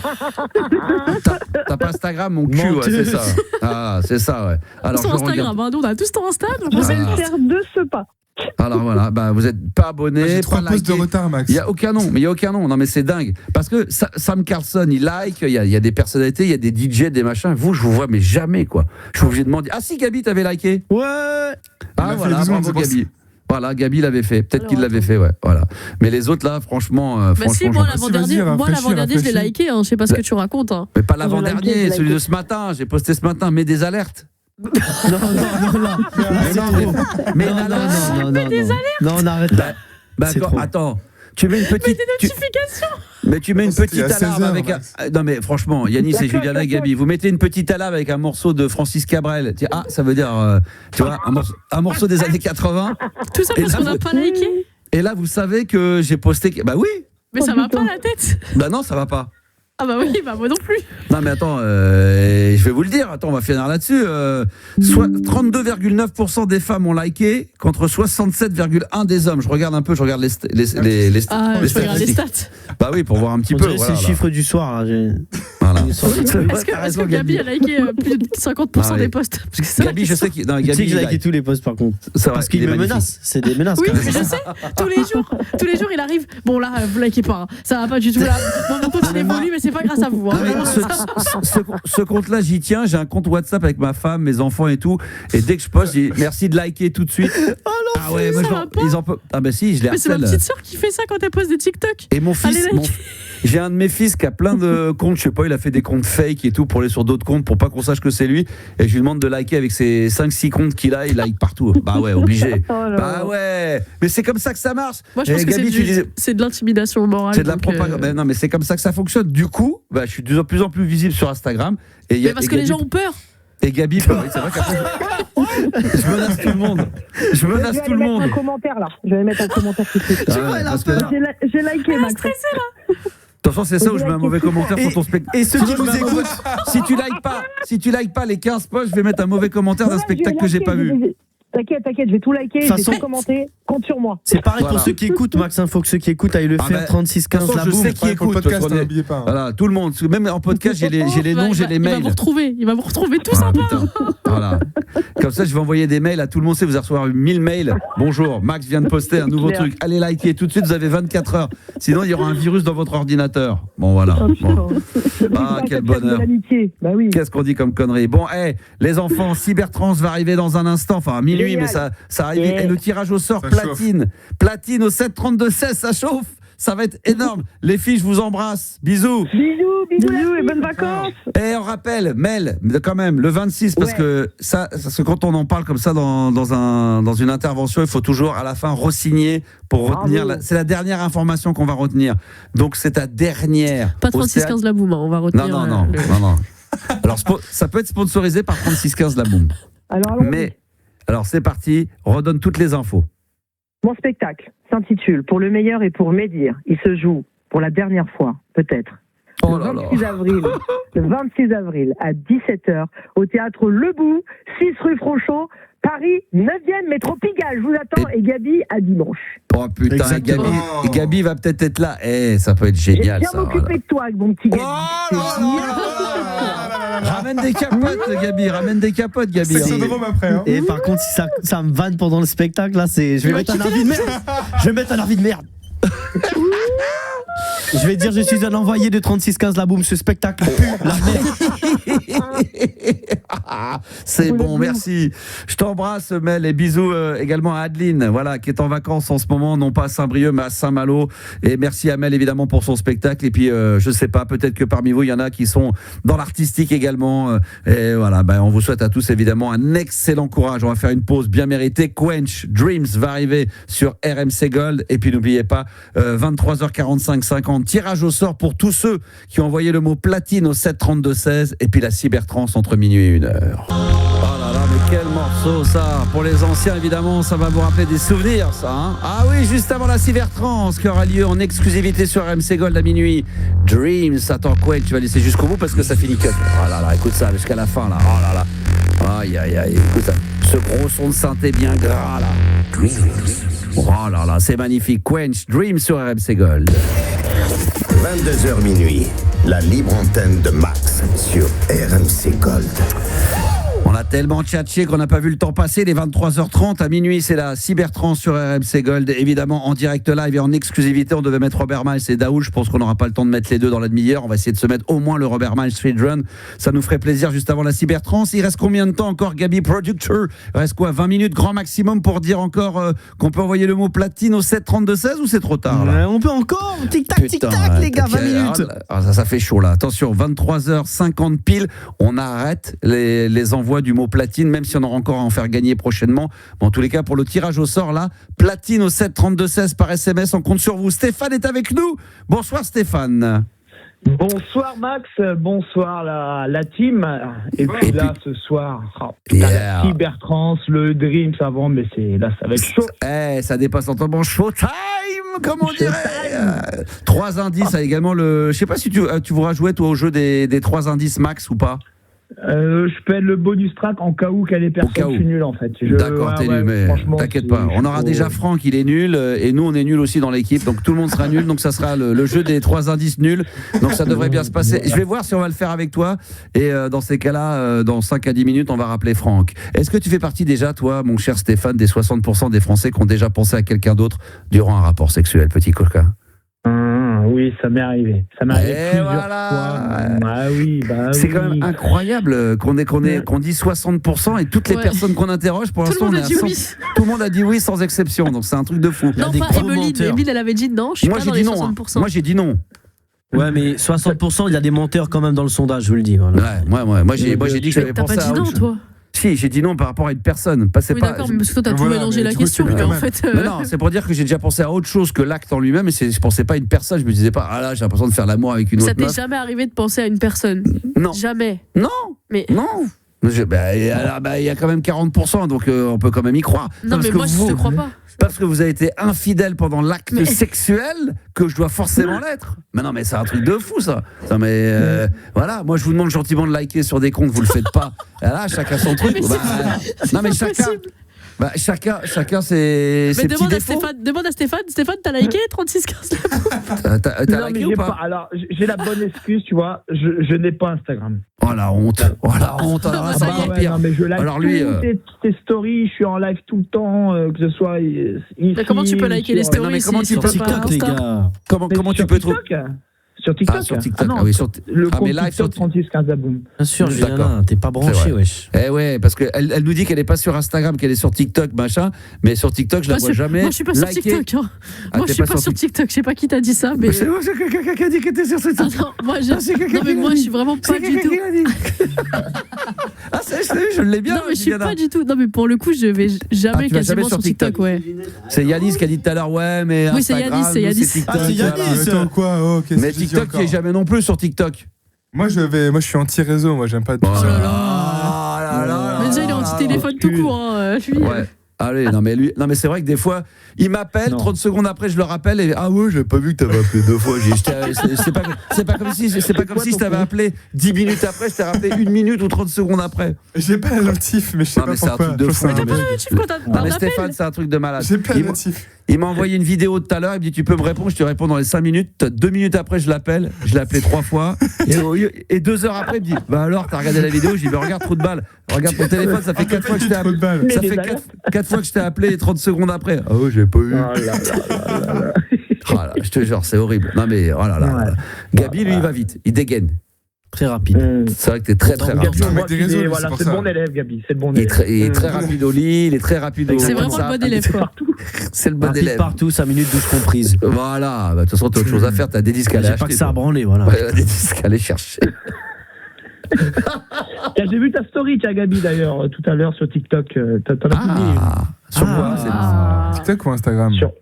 T'as pas Instagram, mon cul, ouais, c'est ça. Ah, c'est ça, ouais. Alors, sur Instagram, hein, nous, on a tous ton Insta. Je vais le faire de ce pas. Alors voilà, bah vous êtes pas abonné, j'ai 3 posts de retard, Max. Il y a aucun nom, non mais c'est dingue. Parce que Sam Carlson, il like, il y a des personnalités, il y a des DJ, des machins. Vous, je vous vois mais jamais quoi. Je suis obligé de demander. Ah si, Gabi, t'avais liké? Ouais. Ah voilà, bravo Gabi. Voilà, Gabi l'avait fait. Peut-être qu'il l'avait fait, ouais. Voilà. Mais les autres là, franchement, si, moi l'avant-dernier, je l'ai liké. Hein, je sais pas ce que tu racontes. Hein. Mais pas l'avant-dernier, celui de ce matin. J'ai posté ce matin. Mets des alertes. Non. Mais des alertes. Non, on arrête là. Bah attends, tu mets une petite. Mais des notifications. Mais tu mets une petite alarme avec un. Non mais franchement, Yanis et Juliana, Gabi, vous mettez une petite alarme avec un morceau de Francis Cabrel. Ah, ça veut dire, tu vois, un morceau des années 80. Tout ça parce qu'on n'a pas liké. Et là, vous savez que j'ai posté. Bah oui. Mais ça va pas la tête. Bah non, ça va pas. Ah bah oui, bah moi non plus. Non mais attends, je vais vous le dire, attends, on va finir là-dessus. 32,9% des femmes ont liké contre 67,1% des hommes. Je regarde un peu, je regarde les stats. Bah oui, pour voir un petit peu. C'est le chiffre du soir. Voilà. Est-ce que Gabi a liké plus de 50% des posts? Gabi, je sais qu'il j'ai liké tous les posts par contre. Parce qu'il me menace. C'est des menaces. Oui, mais je sais. Tous les jours, il arrive. Bon là, vous likez pas. Ça va pas du tout là. Mon compte il évolue, mais c'est pas grâce à vous. Ce compte-là, j'y tiens. J'ai un compte WhatsApp avec ma femme, mes enfants et tout. Et dès que je poste, je dis merci de liker tout de suite. Ah ouais, moi ils en peuvent. Ah bah si, je les harcèle. Mais c'est ma petite sœur qui fait ça quand elle poste des TikTok. Et mon fils, j'ai un de mes fils qui a plein de comptes. Je sais pas, il a fait des comptes fake et tout pour aller sur d'autres comptes pour pas qu'on sache que c'est lui. Et je lui demande de liker avec ses 5-6 comptes qu'il a. Il like partout. Bah ouais, obligé. Bah ouais. Mais c'est comme ça que ça marche. Moi, je pense que c'est de l'intimidation morale. C'est de la propagande. Mais non, mais c'est comme ça que ça fonctionne. Du coup, bah, je suis de plus en plus visible sur Instagram. Mais parce que les gens ont peur. Et Gabi, c'est vrai qu'après, je menace tout le monde. Je vais mettre un commentaire là. Je vais mettre un commentaire tout de suite. J'ai liké, Max. Stressé là. Attention, c'est ça où je mets un mauvais commentaire sur ton spectacle. Et ceux qui nous écoutent, si tu likes pas les 15 posts, je vais mettre un mauvais commentaire d'un spectacle que j'ai pas vu. T'inquiète, je vais tout liker, je vais tout commenter, compte sur moi. C'est pareil pour ceux qui écoutent, Max, il faut que ceux qui écoutent aillent le faire, 3615 la boum. Je sais qui écoute, podcast, n'oubliez pas. Voilà, tout le monde, même en podcast, j'ai les noms, j'ai les mails. Il va vous retrouver tout sympa. Voilà. Comme ça, je vais envoyer des mails à tout le monde, vous allez recevoir 1000 mails. Bonjour, Max vient de poster un nouveau truc. Allez liker tout de suite, vous avez 24 heures. Sinon, il y aura un virus dans votre ordinateur. Bon, voilà. Ah, quel bonheur. Qu'est-ce qu'on dit comme connerie. Bon, les enfants, Cybertrans va arriver dans un instant, enfin à minuit, mais ça arrive. Et le tirage au sort, platine au 732-16, ça chauffe. Ça va être énorme. Les filles, je vous embrasse. Bisous. Bisous et bonnes vacances. Et on rappelle, Mel, quand même, le 26, parce que quand on en parle comme ça dans une intervention, il faut toujours à la fin re-signer pour retenir. C'est la dernière information qu'on va retenir. Donc c'est ta dernière. Pas 3615 la boum, on va retenir. Non. Alors ça peut être sponsorisé par 3615 la boum. Alors c'est parti, redonne toutes les infos. Mon spectacle s'intitule Pour le meilleur et pour médire. Il se joue pour la dernière fois, peut-être. Le 26 avril à 17h au théâtre Lebout, 6 rue Franchon, Paris, 9e métro Pigalle. Je vous attends et Gabi à dimanche. Oh putain, Gabi va peut-être être là. Ça peut être génial. J'ai bien m'occuper de toi, mon petit Gabi. Ramène des capotes, Gabi. C'est syndrome après. Hein. Et par contre, si ça me vanne pendant le spectacle, là, je vais mettre un avis de merde. Je vais mettre un avis de merde. Je vais dire, je suis un envoyé de 3615 la boum, ce spectacle pue la merde. C'est bon, merci. Je t'embrasse, Mel, et bisous également à Adeline, voilà, qui est en vacances en ce moment, non pas à Saint-Brieuc, mais à Saint-Malo. Et merci à Mel, évidemment, pour son spectacle. Et puis, je sais pas, peut-être que parmi vous, il y en a qui sont dans l'artistique également. Et voilà, on vous souhaite à tous, évidemment, un excellent courage. On va faire une pause bien méritée. Quench, Dreams va arriver sur RMC Gold. Et puis, n'oubliez pas, 23h45-50, tirage au sort pour tous ceux qui ont envoyé le mot platine au 732-16. Et puis, la cybertrance entre minuit et 1h. Oh là là, mais quel morceau ça! Pour les anciens, évidemment, ça va vous rappeler des souvenirs, ça. Hein, ah oui, juste avant la cybertrance qui aura lieu en exclusivité sur RMC Gold à minuit. Dreams, attends, quoi, tu vas laisser jusqu'au bout parce que ça finit cut. Oh là là, écoute ça, jusqu'à la fin, là. Oh là là. Aïe, aïe, aïe, écoute ça. Ce gros son de synthé bien gras, là. Oh là là, c'est magnifique. Quench, Dreams sur RMC Gold. 22h minuit, la libre antenne de Max sur RMC Gold. On a tellement tchatché qu'on n'a pas vu le temps passer. Les 23h30 à minuit, c'est la cybertrance sur RMC Gold. Évidemment, en direct live et en exclusivité, on devait mettre Robert Miles et Daoud. Je pense qu'on n'aura pas le temps de mettre les deux dans la demi-heure. On va essayer de se mettre au moins le Robert Miles Street Run. Ça nous ferait plaisir juste avant la cybertrance. Il reste combien de temps encore, Gabi Productor? Il reste quoi, 20 minutes grand maximum pour dire encore qu'on peut envoyer le mot platine au 732-16 ou c'est trop tard là? On peut encore. Tic-tac, tic-tac, les gars, 20 minutes. Ça fait chaud là. Attention, 23h50 pile. On arrête les envois du mot platine, même si on aura encore à en faire gagner prochainement. Bon, en tous les cas, pour le tirage au sort, là, platine au 732-16 par SMS, on compte sur vous. Stéphane est avec nous. Bonsoir Stéphane. Bonsoir Max, bonsoir la team. Et puis là, ce soir, la cybertrance, le Dreams avant, mais là, ça va être chaud. Ça dépasse entièrement showtime, comme on dirait. 3 indices, également le... Je sais pas si tu voudras jouer toi au jeu des 3 indices max ou pas. Je peux être le bonus track en cas où qu'elle est personne, je suis nul en fait. D'accord, t'es nul, mais t'inquiète pas. On aura déjà Franck, il est nul, et nous on est nuls aussi dans l'équipe, donc tout le monde sera nul, donc ça sera le jeu des 3 indices nuls, donc ça devrait bien se passer. Je vais voir si on va le faire avec toi, et dans ces cas-là, dans 5 à 10 minutes, on va rappeler Franck. Est-ce que tu fais partie déjà, toi, mon cher Stéphane, des 60% des Français qui ont déjà pensé à quelqu'un d'autre durant un rapport sexuel, petit coquin? Oui, ça m'est arrivé. Ça m'est arrivé plusieurs fois. Ah oui, c'est quand même incroyable qu'on dit 60% et toutes les personnes qu'on interroge, pour l'instant, on est à 100%. Oui. Tout le monde a dit oui sans exception, donc c'est un truc de fou. Non, pas Emeline, elle avait dit non, je suis pas dans les 60%. Moi, j'ai dit non. Ouais, mais 60%, il y a des menteurs quand même dans le sondage, je vous le dis. Voilà. Ouais, moi j'ai dit que j'avais pensé à... T'as pas dit non, toi? Si, j'ai dit non par rapport à une personne. D'accord, mais parce que toi, t'as tout mélangé la question. Mais en fait, non, c'est pour dire que j'ai déjà pensé à autre chose que l'acte en lui-même. Et je pensais pas à une personne. Je me disais pas, là, j'ai l'impression de faire l'amour avec une autre meuf. Ça t'est jamais arrivé de penser à une personne? Non. Jamais. Non. Mais non. Il y a quand même 40%, donc on peut quand même y croire. Non, mais moi, je te crois pas. Parce que vous avez été infidèle pendant l'acte sexuel, que je dois forcément l'être. Mais non, mais c'est un truc de fou, ça. Voilà, moi, je vous demande gentiment de liker sur des comptes, vous le faites pas. Là, chacun son truc. Non, mais chacun ses petits défauts. Demande à Stéphane. Stéphane, t'as liké 3615 T'as liké ou pas? Alors, j'ai la bonne excuse, tu vois, je n'ai pas Instagram. Oh la honte. Non, mais je like tes stories, je suis en live tout le temps, que ce soit ici. Mais comment tu peux liker les stories sur TikTok, les gars? Comment tu peux trouver? Sur TikTok. Sur TikTok. Non, le compte TikTok 3615 Aboum. Bien sûr, Julien, t'es pas branché, wesh. Ouais, parce qu'elle nous dit qu'elle est pas sur Instagram, qu'elle est sur TikTok, machin, mais sur TikTok, je la vois jamais. Moi, je suis pas sur TikTok. Moi, je suis pas sur TikTok. Je sais pas qui t'a dit ça, mais. C'est quelqu'un qui a dit qu'elle était sur TikTok. Non, mais moi, je suis vraiment pas du tout. Je l'ai bien. Non, mais je suis pas du tout. Non, mais pour le coup, je vais jamais quasiment sur TikTok, ouais. C'est Yanis qui a dit tout à l'heure, ouais, mais. Oui, c'est Yanis, c'est Yanis. C'est Yanis, quoi? Mais TikTok qui est jamais non plus sur TikTok. Moi je suis anti-réseau, moi j'aime pas de... Oh là là. Mais déjà il est anti-téléphone tout court, hein, lui. Ouais. Allez, non mais c'est vrai que des fois il m'appelle, 30 secondes après je le rappelle et ah ouais, j'ai pas vu que t'avais appelé 2 fois. C'est pas comme si je t'avais appelé 10 minutes après, je t'ai rappelé 1 minute ou 30 secondes après. J'ai pas la notif, mais je sais pas pourquoi. C'est un truc de fou. Mais t'as pas la notif quand t'as mais Stéphane, c'est un truc de malade. J'ai pas la notif. Il m'a envoyé une vidéo tout à l'heure, il me dit tu peux me répondre, je te réponds dans les 5 minutes. 2 minutes après je l'appelle, je l'ai appelé 3 fois et 2 heures après il me dit bah alors t'as regardé la vidéo, je dis bah regarde, trop de balles. Regarde ton téléphone, ça fait 4 fois que je t'ai appelé. Ça fait 4 fois que je t'ai appelé et 30 secondes après. Ah ouais, j'ai pas eu. Oh là, je te jure, c'est horrible. Non mais oh là là. Gabi lui il va vite, il dégaine. Très rapide. C'est vrai que t'es très rapide. Voilà, c'est le bon élève, Gabi. C'est le bon élève. Il est très rapide au lit, il est très rapide au C'est vraiment le bon élève, quoi. C'est le bon rapide élève. partout, 5 minutes 12 comprises. Voilà, de toute façon, t'as autre chose à faire, t'as des disques à aller J'ai acheter. pas que ça à branler, voilà. Ouais, des disques à aller chercher. J'ai vu ta story, Gabi, d'ailleurs, tout à l'heure sur TikTok. T'en as publié. Sur quoi TikTok ou Instagram? Sur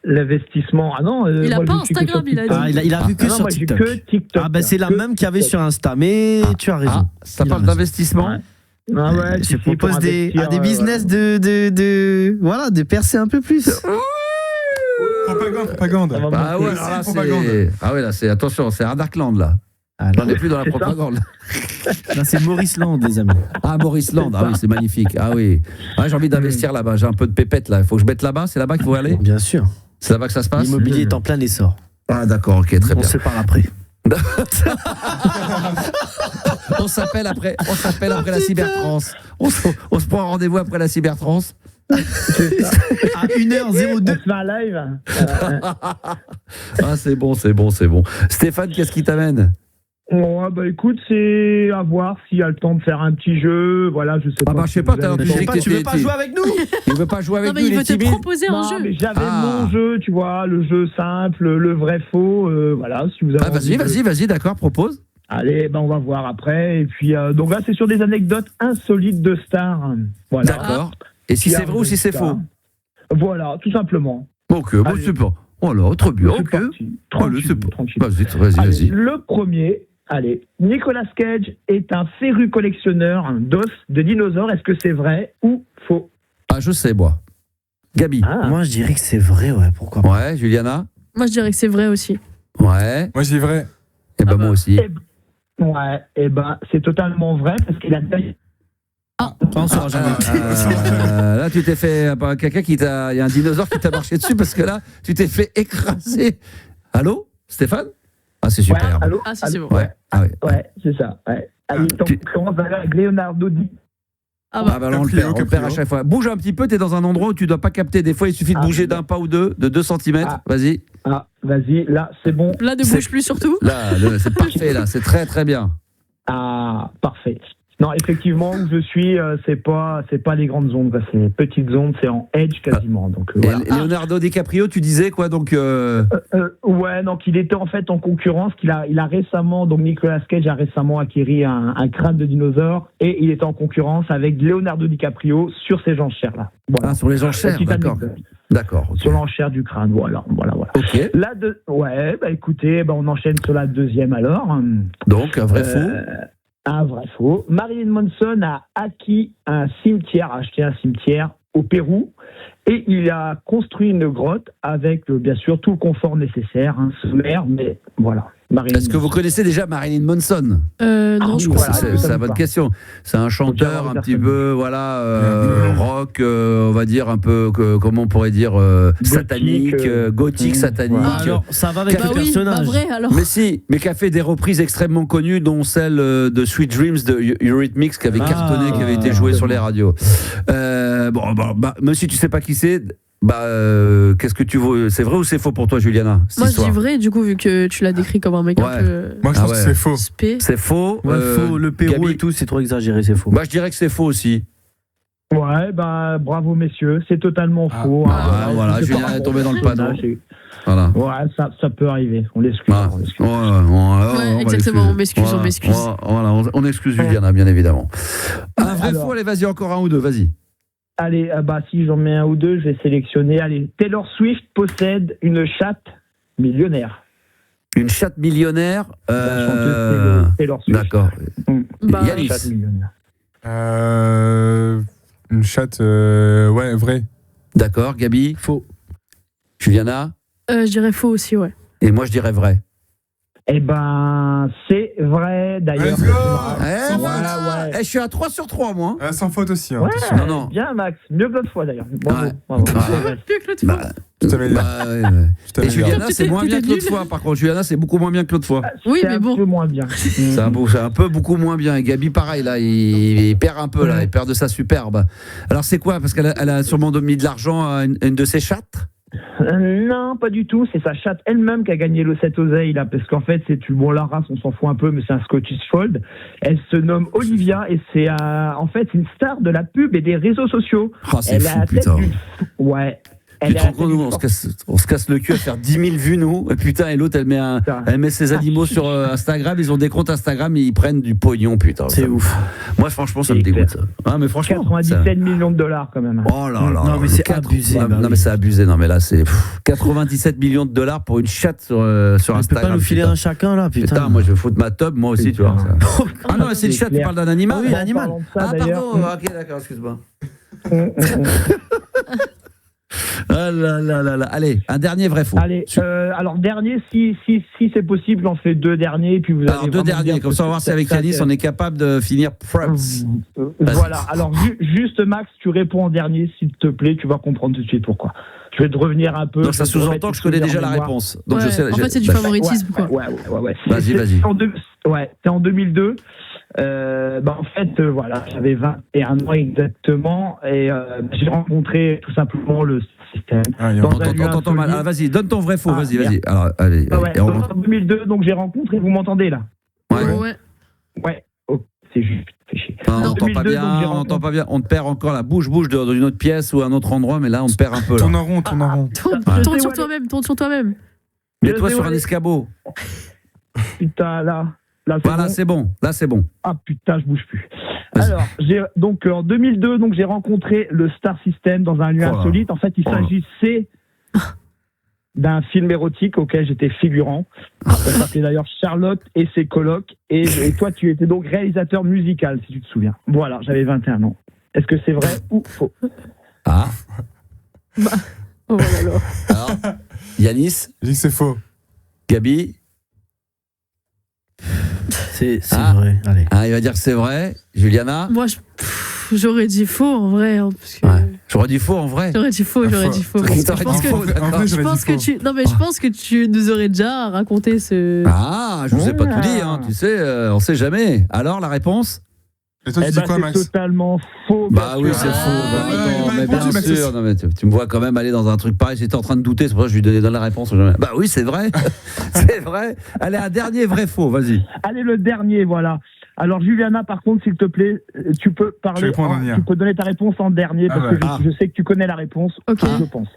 l'investissement. Ah non, il a pas Instagram, il a dit. Il a vu que sur TikTok. TikTok. Ah bah c'est la même qu'il y avait sur Insta, mais tu as raison. Ça parle d'investissement. Ah ouais, je propose des business de percer un peu plus. Propagande. Ah ouais, là c'est attention, c'est Darkland là. On n'est plus dans la propagande. Là, c'est Maurice Land, les amis. Ah, Maurice Land, ah oui, c'est magnifique. Ah oui. Ah, j'ai envie d'investir là-bas, j'ai un peu de pépette là. Il faut que je mette là-bas, c'est là-bas qu'il faut aller? Bien sûr. C'est là-bas que ça se passe? L'immobilier est en plein essor. Ah d'accord, ok, très bien. On se parle après. On s'appelle après la Cybertrans. On se prend un rendez-vous après la Cybertrans. À 1h02. On se fait un live. Ah, c'est bon. Stéphane, qu'est-ce qui t'amène? Ouais, bah écoute, c'est à voir s'il y a le temps de faire un petit jeu. Voilà, je sais pas. Ah bah je sais pas, tu veux pas jouer avec nous? Il veut pas jouer avec nous, il veut te proposer un jeu. Mais j'avais mon jeu, tu vois, le jeu simple, le vrai faux. Voilà, si vous avez. Vas-y, d'accord, propose. Allez, ben on va voir après. Et puis, donc là, c'est sur des anecdotes insolites de stars. Voilà. D'accord. Et si c'est vrai ou si c'est faux? Voilà, tout simplement. Ok, bon, c'est pas. Oh là, très bien. Ok. Tranquille. Vas-y. Le premier. Allez, Nicolas Cage est un féru collectionneur d'os de dinosaures. Est-ce que c'est vrai ou faux? Ah, je sais, moi. Gabi. Moi, je dirais que c'est vrai, ouais, pourquoi pas. Ouais, Juliana? Moi, je dirais que c'est vrai aussi. Ouais. Moi, je dis vrai. Et ben moi aussi. C'est totalement vrai parce qu'il a... On saura jamais. Là, tu t'es fait quelqu'un il y a un dinosaure qui t'a marché dessus parce que là, tu t'es fait écraser. Allô, Stéphane? Ah, c'est super. Ouais, allô, ah, si, c'est bon. Ouais, c'est ça. Ouais. Allez, commence avec Leonardo Di. Ah bah là, on le perd à chaque fois. Bouge un petit peu, t'es dans un endroit où tu dois pas capter. Des fois, il suffit de bouger d'un pas ou deux, de 2 cm. Vas-y. Ah, vas-y, là, c'est bon. Là, ne bouge plus surtout. Là, c'est parfait, là. C'est très, très bien. Ah, parfait. Non, effectivement, où je suis, c'est pas les grandes ondes, c'est les petites ondes, c'est en edge quasiment. Donc, voilà. Leonardo DiCaprio, tu disais quoi donc Ouais, donc il était en fait en concurrence, il a récemment, donc Nicolas Cage a récemment acquis un crâne de dinosaure et il était en concurrence avec Leonardo DiCaprio sur ces enchères là. Voilà. Ah, sur les enchères, d'accord. Okay. Sur l'enchère du crâne, voilà. Ok. Ouais, bah écoutez, on enchaîne sur la deuxième alors. Donc un vrai faux. Un vrai faux. Marilyn Manson a acheté un cimetière au Pérou et il a construit une grotte avec bien sûr tout le confort nécessaire, sommaire, mais voilà. Est-ce que vous connaissez déjà Marilyn Manson? Non, je crois pas. C'est la bonne question. C'est un chanteur un petit peu, rock, on va dire un peu, comment on pourrait dire, satanique, gothique, satanique. Alors, ça va avec le personnage. Pas vrai, alors. Mais qui a fait des reprises extrêmement connues, dont celle de Sweet Dreams de Eurythmics, qui avait cartonné, qui avait été jouée sur les radios. Monsieur, tu sais pas qui c'est? Qu'est-ce que tu veux? C'est vrai ou c'est faux pour toi, Juliana? Moi, je dis vrai, du coup, vu que tu l'as décrit comme un mec un peu. Moi, je pense que c'est faux. C'est faux. Faux, le Pérou Gabi et tout, c'est trop exagéré, c'est faux. Je dirais que c'est faux aussi. Ouais, bravo, messieurs, c'est totalement faux. Voilà, Juliana est tombée dans le panneau. Voilà. Ouais, ça peut arriver. On l'excuse. Exactement, on m'excuse. On excuse Juliana, bien évidemment. Un vrai faux, allez, vas-y, encore un ou deux, vas-y. Allez, si j'en mets un ou deux, je vais sélectionner. Allez, Taylor Swift possède une chatte millionnaire. Une chatte millionnaire Taylor Swift. D'accord. Yanis. Chatte millionnaire. Une chatte, ouais, vrai. D'accord, Gabi? Faux. Juliana? Je dirais faux aussi, ouais. Et moi, je dirais vrai. C'est vrai, d'ailleurs. Je suis à 3 sur 3, moi. Sans faute aussi. Ouais, non. Bien, Max. Mieux que l'autre fois, d'ailleurs. Bravo. Mieux que l'autre fois. Et Juliana, c'est moins bien que l'autre fois. Par contre, Juliana, c'est beaucoup moins bien que l'autre fois. Oui, mais bon. Un peu moins bien. C'est un peu beaucoup moins bien. Et Gabi, pareil, là, il perd un peu, là. Il perd de sa superbe. Alors, c'est quoi? Parce qu'elle a sûrement mis de l'argent à une de ses chattes? Non, pas du tout. C'est sa chatte elle-même qui a gagné cette oseille là, parce qu'en fait, la race, on s'en fout un peu, mais c'est un Scottish Fold. Elle se nomme Olivia et c'est en fait une star de la pub et des réseaux sociaux. Oh, c'est fou, putain. Ouais. Tu te rends compte, nous, on se casse le cul à faire 10 000 vues, nous. Et putain, et l'autre, elle met ses animaux sur Instagram. Ils ont des comptes Instagram et ils prennent du pognon, putain. C'est ouf. Moi, franchement, ça me dégoûte, ça. Ah, mais franchement. 97 millions de dollars, quand même. Oh là là. Non, mais c'est abusé. Non, mais c'est abusé. Non, mais là, c'est 97 millions de dollars pour une chatte sur Instagram. Tu peux pas nous filer un chacun, là, putain. Putain, moi, je vais foutre ma tub, moi aussi, tu vois. Ah non, c'est une chatte, tu parles d'un animal. Oui, l'animal. Ah, pardon. Ok, d'accord, excuse-moi. Ah là là là là. Allez, un dernier vrai faux. Allez, alors dernier, si c'est possible, j'en fais 2 derniers. Puis vous alors 2 derniers, comme ça on va voir si avec Yanis on est capable de finir props. Voilà, alors juste Max, tu réponds en dernier s'il te plaît, tu vas comprendre tout de suite pourquoi. Je vais te revenir un peu. Donc ça sous-entend que je connais déjà la réponse. Donc ouais, je sais, en fait c'est du favoritisme quoi. Ouais. Vas-y. T'es en 2002. En fait, voilà, j'avais 21 ans exactement et j'ai rencontré tout simplement le système. On t'entend mal. Ah, vas-y, donne ton vrai faux. Vas-y. Alors, allez. En 2002, donc j'ai rencontré. Vous m'entendez là? Ouais. Oh, c'est juste. On n'entend pas bien. On te perd encore la bouche dans une autre pièce ou un autre endroit, mais là on te perd un peu. Tourne en rond. Tourne sur toi-même. Mets-toi sur un escabeau. Putain, là, c'est bon. Là, c'est bon. Ah putain, je bouge plus. Alors, en 2002, donc j'ai rencontré le Star System dans un lieu insolite. En fait, il s'agissait d'un film érotique auquel j'étais figurant. Ça s'appelait d'ailleurs Charlotte et ses colocs. Et toi, tu étais donc réalisateur musical, si tu te souviens. Voilà, j'avais 21 ans. Est-ce que c'est vrai ou faux? Ah. Oh là là. Alors, Yanis? Je dis que c'est faux. Gabi? C'est vrai. Allez. Ah, il va dire que c'est vrai. Juliana? Moi, j'aurais dit faux en vrai. Parce que... J'aurais dit faux en vrai. J'aurais dit faux. Je pense que tu nous aurais déjà raconté ce. Ah, je vous ai pas tout dit, hein. Tu sais, on sait jamais. Alors, la réponse? Et toi, tu dis quoi, Max? C'est totalement faux. Bah oui, c'est faux. Mais bien sûr. Non, mais tu me vois quand même aller dans un truc pareil. J'étais en train de douter, c'est pour ça que je lui donnais la réponse. Bah oui, c'est vrai. C'est vrai. Allez, un dernier vrai faux, vas-y. Allez, le dernier, voilà. Alors, Juliana, par contre, s'il te plaît, tu peux parler. Tu peux donner ta réponse en dernier parce que je sais que tu connais la réponse. Okay. Je pense.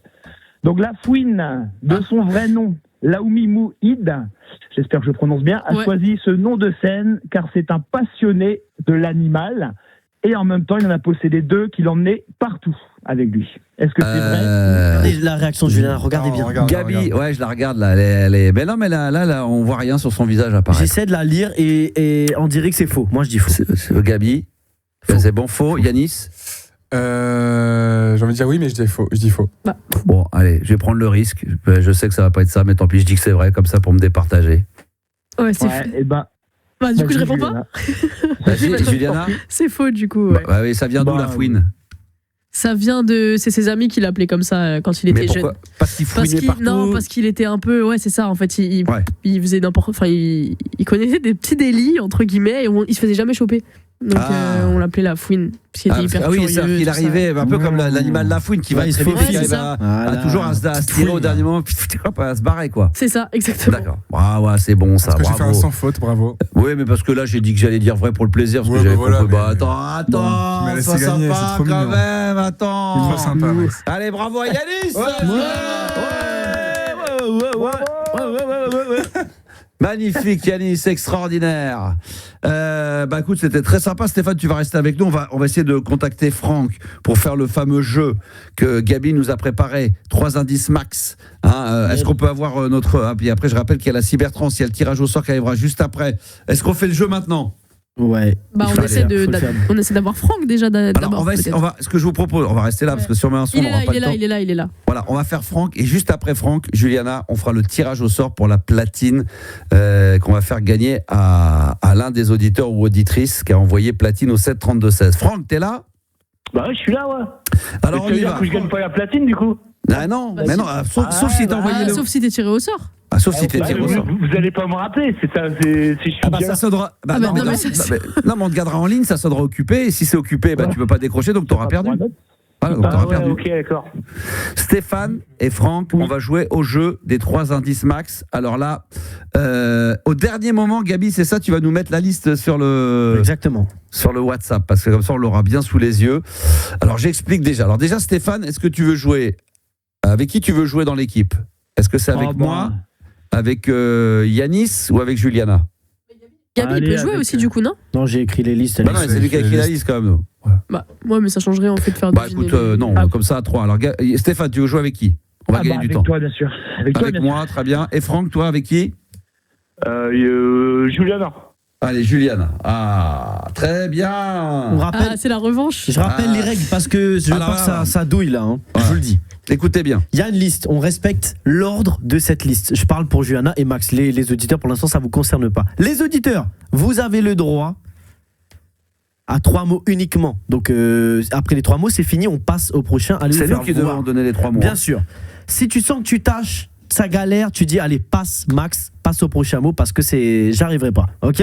Donc, la fouine, de son vrai nom, Laoumi Mouhid, j'espère que je prononce bien, a choisi ce nom de scène car c'est un passionné de l'animal et en même temps il en a possédé 2 qui l'emmenaient partout avec lui. Est-ce que c'est vrai? Regardez la réaction de Julien, regardez bien. Gabi, ouais, je la regarde là. Mais non, mais là, on voit rien sur son visage apparaître. J'essaie de la lire et on dirait que c'est faux. Moi je dis faux. Gabi, c'est bon, faux. Yanis? J'ai envie de dire oui, mais je dis faux. Bon, allez, je vais prendre le risque. Je sais que ça va pas être ça, mais tant pis, je dis que c'est vrai, comme ça, pour me départager. Ouais, c'est faux. Du coup, je réponds pas. Vas-y, Juliana. C'est faux, du coup. Oui, ça vient d'où la fouine? Ça vient c'est ses amis qui l'appelaient comme ça quand il était jeune. Parce qu'il fouinait partout. Non, parce qu'il était un peu. Ouais, c'est ça. En fait, il faisait n'importe. Enfin, il connaissait des petits délits entre guilits et il se faisait jamais choper. Donc on l'appelait la fouine parce qu'il était hyper curieux. Il arrivait un peu comme l'animal la fouine qui va très vite, qui arrive à toujours à se tirer au dernier moment, puis à se barrer quoi. C'est ça, exactement. D'accord. Ah ouais, c'est bon ça. Parce que j'ai fait un sans faute, bravo. Oui, mais parce que là j'ai dit que j'allais dire vrai pour le plaisir parce que j'avais compris. Attends, sois sympa quand même. Attends. Trop sympa. Allez, bravo à Yanis. Magnifique, Yanis, extraordinaire. Écoute, c'était très sympa. Stéphane, tu vas rester avec nous. On va essayer de contacter Franck pour faire le fameux jeu que Gabi nous a préparé. 3 indices max. Est-ce qu'on peut avoir notre... puis après, je rappelle qu'il y a la cybertrans, il y a le tirage au sort qui arrivera juste après. Est-ce qu'on fait le jeu maintenant? Ouais. On essaie d'avoir Franck déjà. Alors, ce que je vous propose, on va rester là parce que si on met un son, on n'aura pas le temps. Il est là. Voilà, on va faire Franck et juste après Franck, Juliana, on fera le tirage au sort pour la platine qu'on va faire gagner à l'un des auditeurs ou auditrices qui a envoyé platine au 7 32 16. Franck, t'es là? Bah ouais, je suis là, ouais. Alors on y va. Je gagne pas la platine du coup. Ah non, mais non, sauf si t'as envoyé sauf si t'es tiré au sort. Sauf si t'es tiré au sort. Vous allez pas me rappeler, c'est ça. Si je suis ça sonnera. Non, mais on te gardera en ligne, ça sonnera occupé. Et si c'est occupé, tu peux pas décrocher, donc t'auras perdu. Voilà, donc t'auras perdu. Ok, d'accord. Stéphane et Franck, on va jouer au jeu des 3 indices max. Alors là, au dernier moment, Gabi, c'est ça, tu vas nous mettre la liste sur le... Exactement. Sur le WhatsApp, parce que comme ça, on l'aura bien sous les yeux. Alors, j'explique déjà. Alors déjà, Stéphane, est-ce que tu veux jouer... Avec qui tu veux jouer dans l'équipe? Est-ce que c'est avec moi, avec Yanis ou avec Juliana? Gabi, il peut jouer aussi du coup, non? Non, j'ai écrit les listes. Non, c'est lui qui a écrit la liste quand même. Bah, ouais, mais ça changerait en fait de faire écoute, non, comme ça à 3. Alors, Stéphane, tu veux jouer avec qui? On va gagner du temps. Avec toi, bien sûr. Avec moi, très bien. Et Franck, toi, avec qui? Juliana. Allez, Juliana. Ah, très bien. On rappelle, c'est la revanche. Je rappelle les règles parce que je veux pas que ça douille là. Hein. Je vous le dis. Écoutez bien. Il y a une liste. On respecte l'ordre de cette liste. Je parle pour Juliana et Max. Les auditeurs, pour l'instant, ça vous concerne pas. Les auditeurs, vous avez le droit à 3 mots uniquement. Donc, après les 3 mots, c'est fini. On passe au prochain. Allez, c'est nous qui devons donner les 3 mots. Bien sûr. Si tu sens que tu tâches, ça galère, tu dis allez, passe Max, passe au prochain mot parce que j'arriverai pas. OK?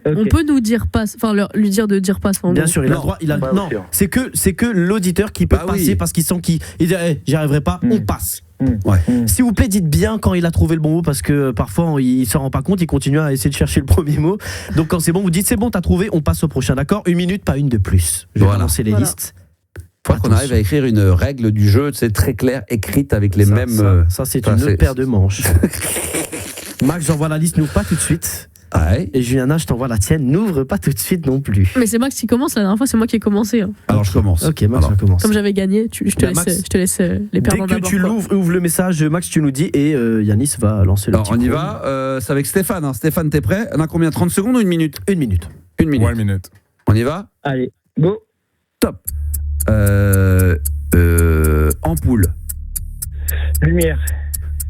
On peut nous dire passe, enfin lui dire de dire passe. Bien sûr, il a le droit, non, c'est que l'auditeur qui peut passer parce qu'il sent qu'il dit j'y arriverai pas, on passe. Ouais. S'il vous plaît, dites bien quand il a trouvé le bon mot parce que parfois il s'en rend pas compte, il continue à essayer de chercher le premier mot. Donc quand c'est bon, vous dites c'est bon, t'as trouvé, on passe au prochain, d'accord? 1 minute, pas une de plus. Je vais lancer les listes. Il faut qu'on arrive à écrire une règle du jeu, c'est très clair, écrite avec les mêmes... Ça c'est une autre paire de manches. Max, j'envoie la liste, n'ouvre pas tout de suite. Ouais. Et Juliana, je t'envoie la tienne, n'ouvre pas tout de suite non plus. Mais c'est Max qui commence, la dernière fois c'est moi qui ai commencé. Hein. Alors je commence. Ok, Max, commence. Comme j'avais gagné, je te laisse les perdants d'abord. Dès que tu l'ouvres, ouvre le message, Max, tu nous dis, et Yanis va lancer le Alors on y va, c'est avec Stéphane. Hein. Stéphane, t'es prêt? On a combien? 30 secondes ou 1 minute? 1 minute. 1 minute. Ouais, 1 minute. On y va? Allez, go. Top. Ampoule. Lumière.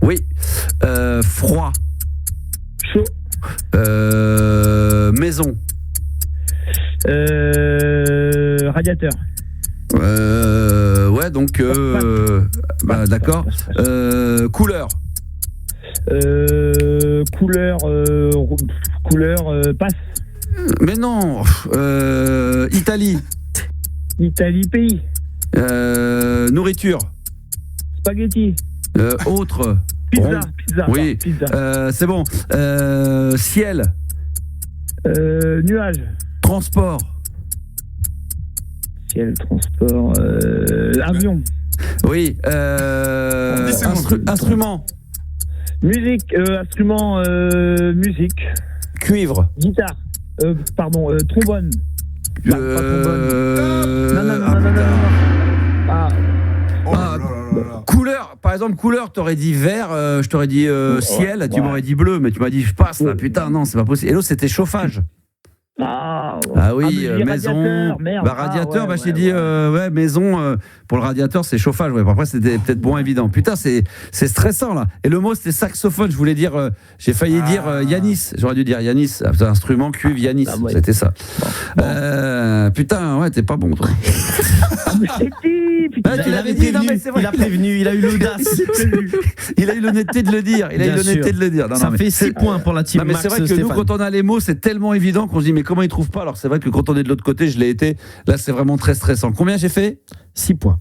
Oui. Froid. Chaud. Maison. Radiateur. Ouais, donc d'accord. Couleur. Couleur passe. Mais non. Italie. Italie, pays. Nourriture. Spaghetti. Autre. Pizza. Oui. Pizza. C'est bon. Ciel. Nuage. Transport. Ciel, transport. Avion. Oui. Instrument. Musique. Instrument. Musique. Cuivre. Guitare. Trombone. Non. Couleur, par exemple, couleur, t'aurais dit vert, je t'aurais dit ciel, tu m'aurais dit bleu, mais tu m'as dit je passe là, putain, non, c'est pas possible. Et l'autre, c'était chauffage. Ah oui, maison. Radiateur, je t'ai dit, maison, pour le radiateur, c'est chauffage. Ouais. Après, c'était peut-être moins évident. Putain, c'est stressant là. Et le mot, c'était saxophone. Je voulais dire, j'ai failli dire Yanis. J'aurais dû dire Yanis. Instrument, cuve, Yanis. C'était ça. Bon. Putain, ouais, t'es pas bon, toi. Tu l'avais dit, non, mais c'est vrai. Il a prévenu, il a eu l'audace. Il a eu l'honnêteté de le dire. Non, ça fait 6 points pour la team. Non, mais c'est vrai que nous, quand on a les mots, c'est tellement évident qu'on se dit, mais comment ils trouvent pas? Alors c'est vrai que quand on est de l'autre côté, je l'ai été. Là, c'est vraiment très stressant. Combien j'ai fait? 6 points.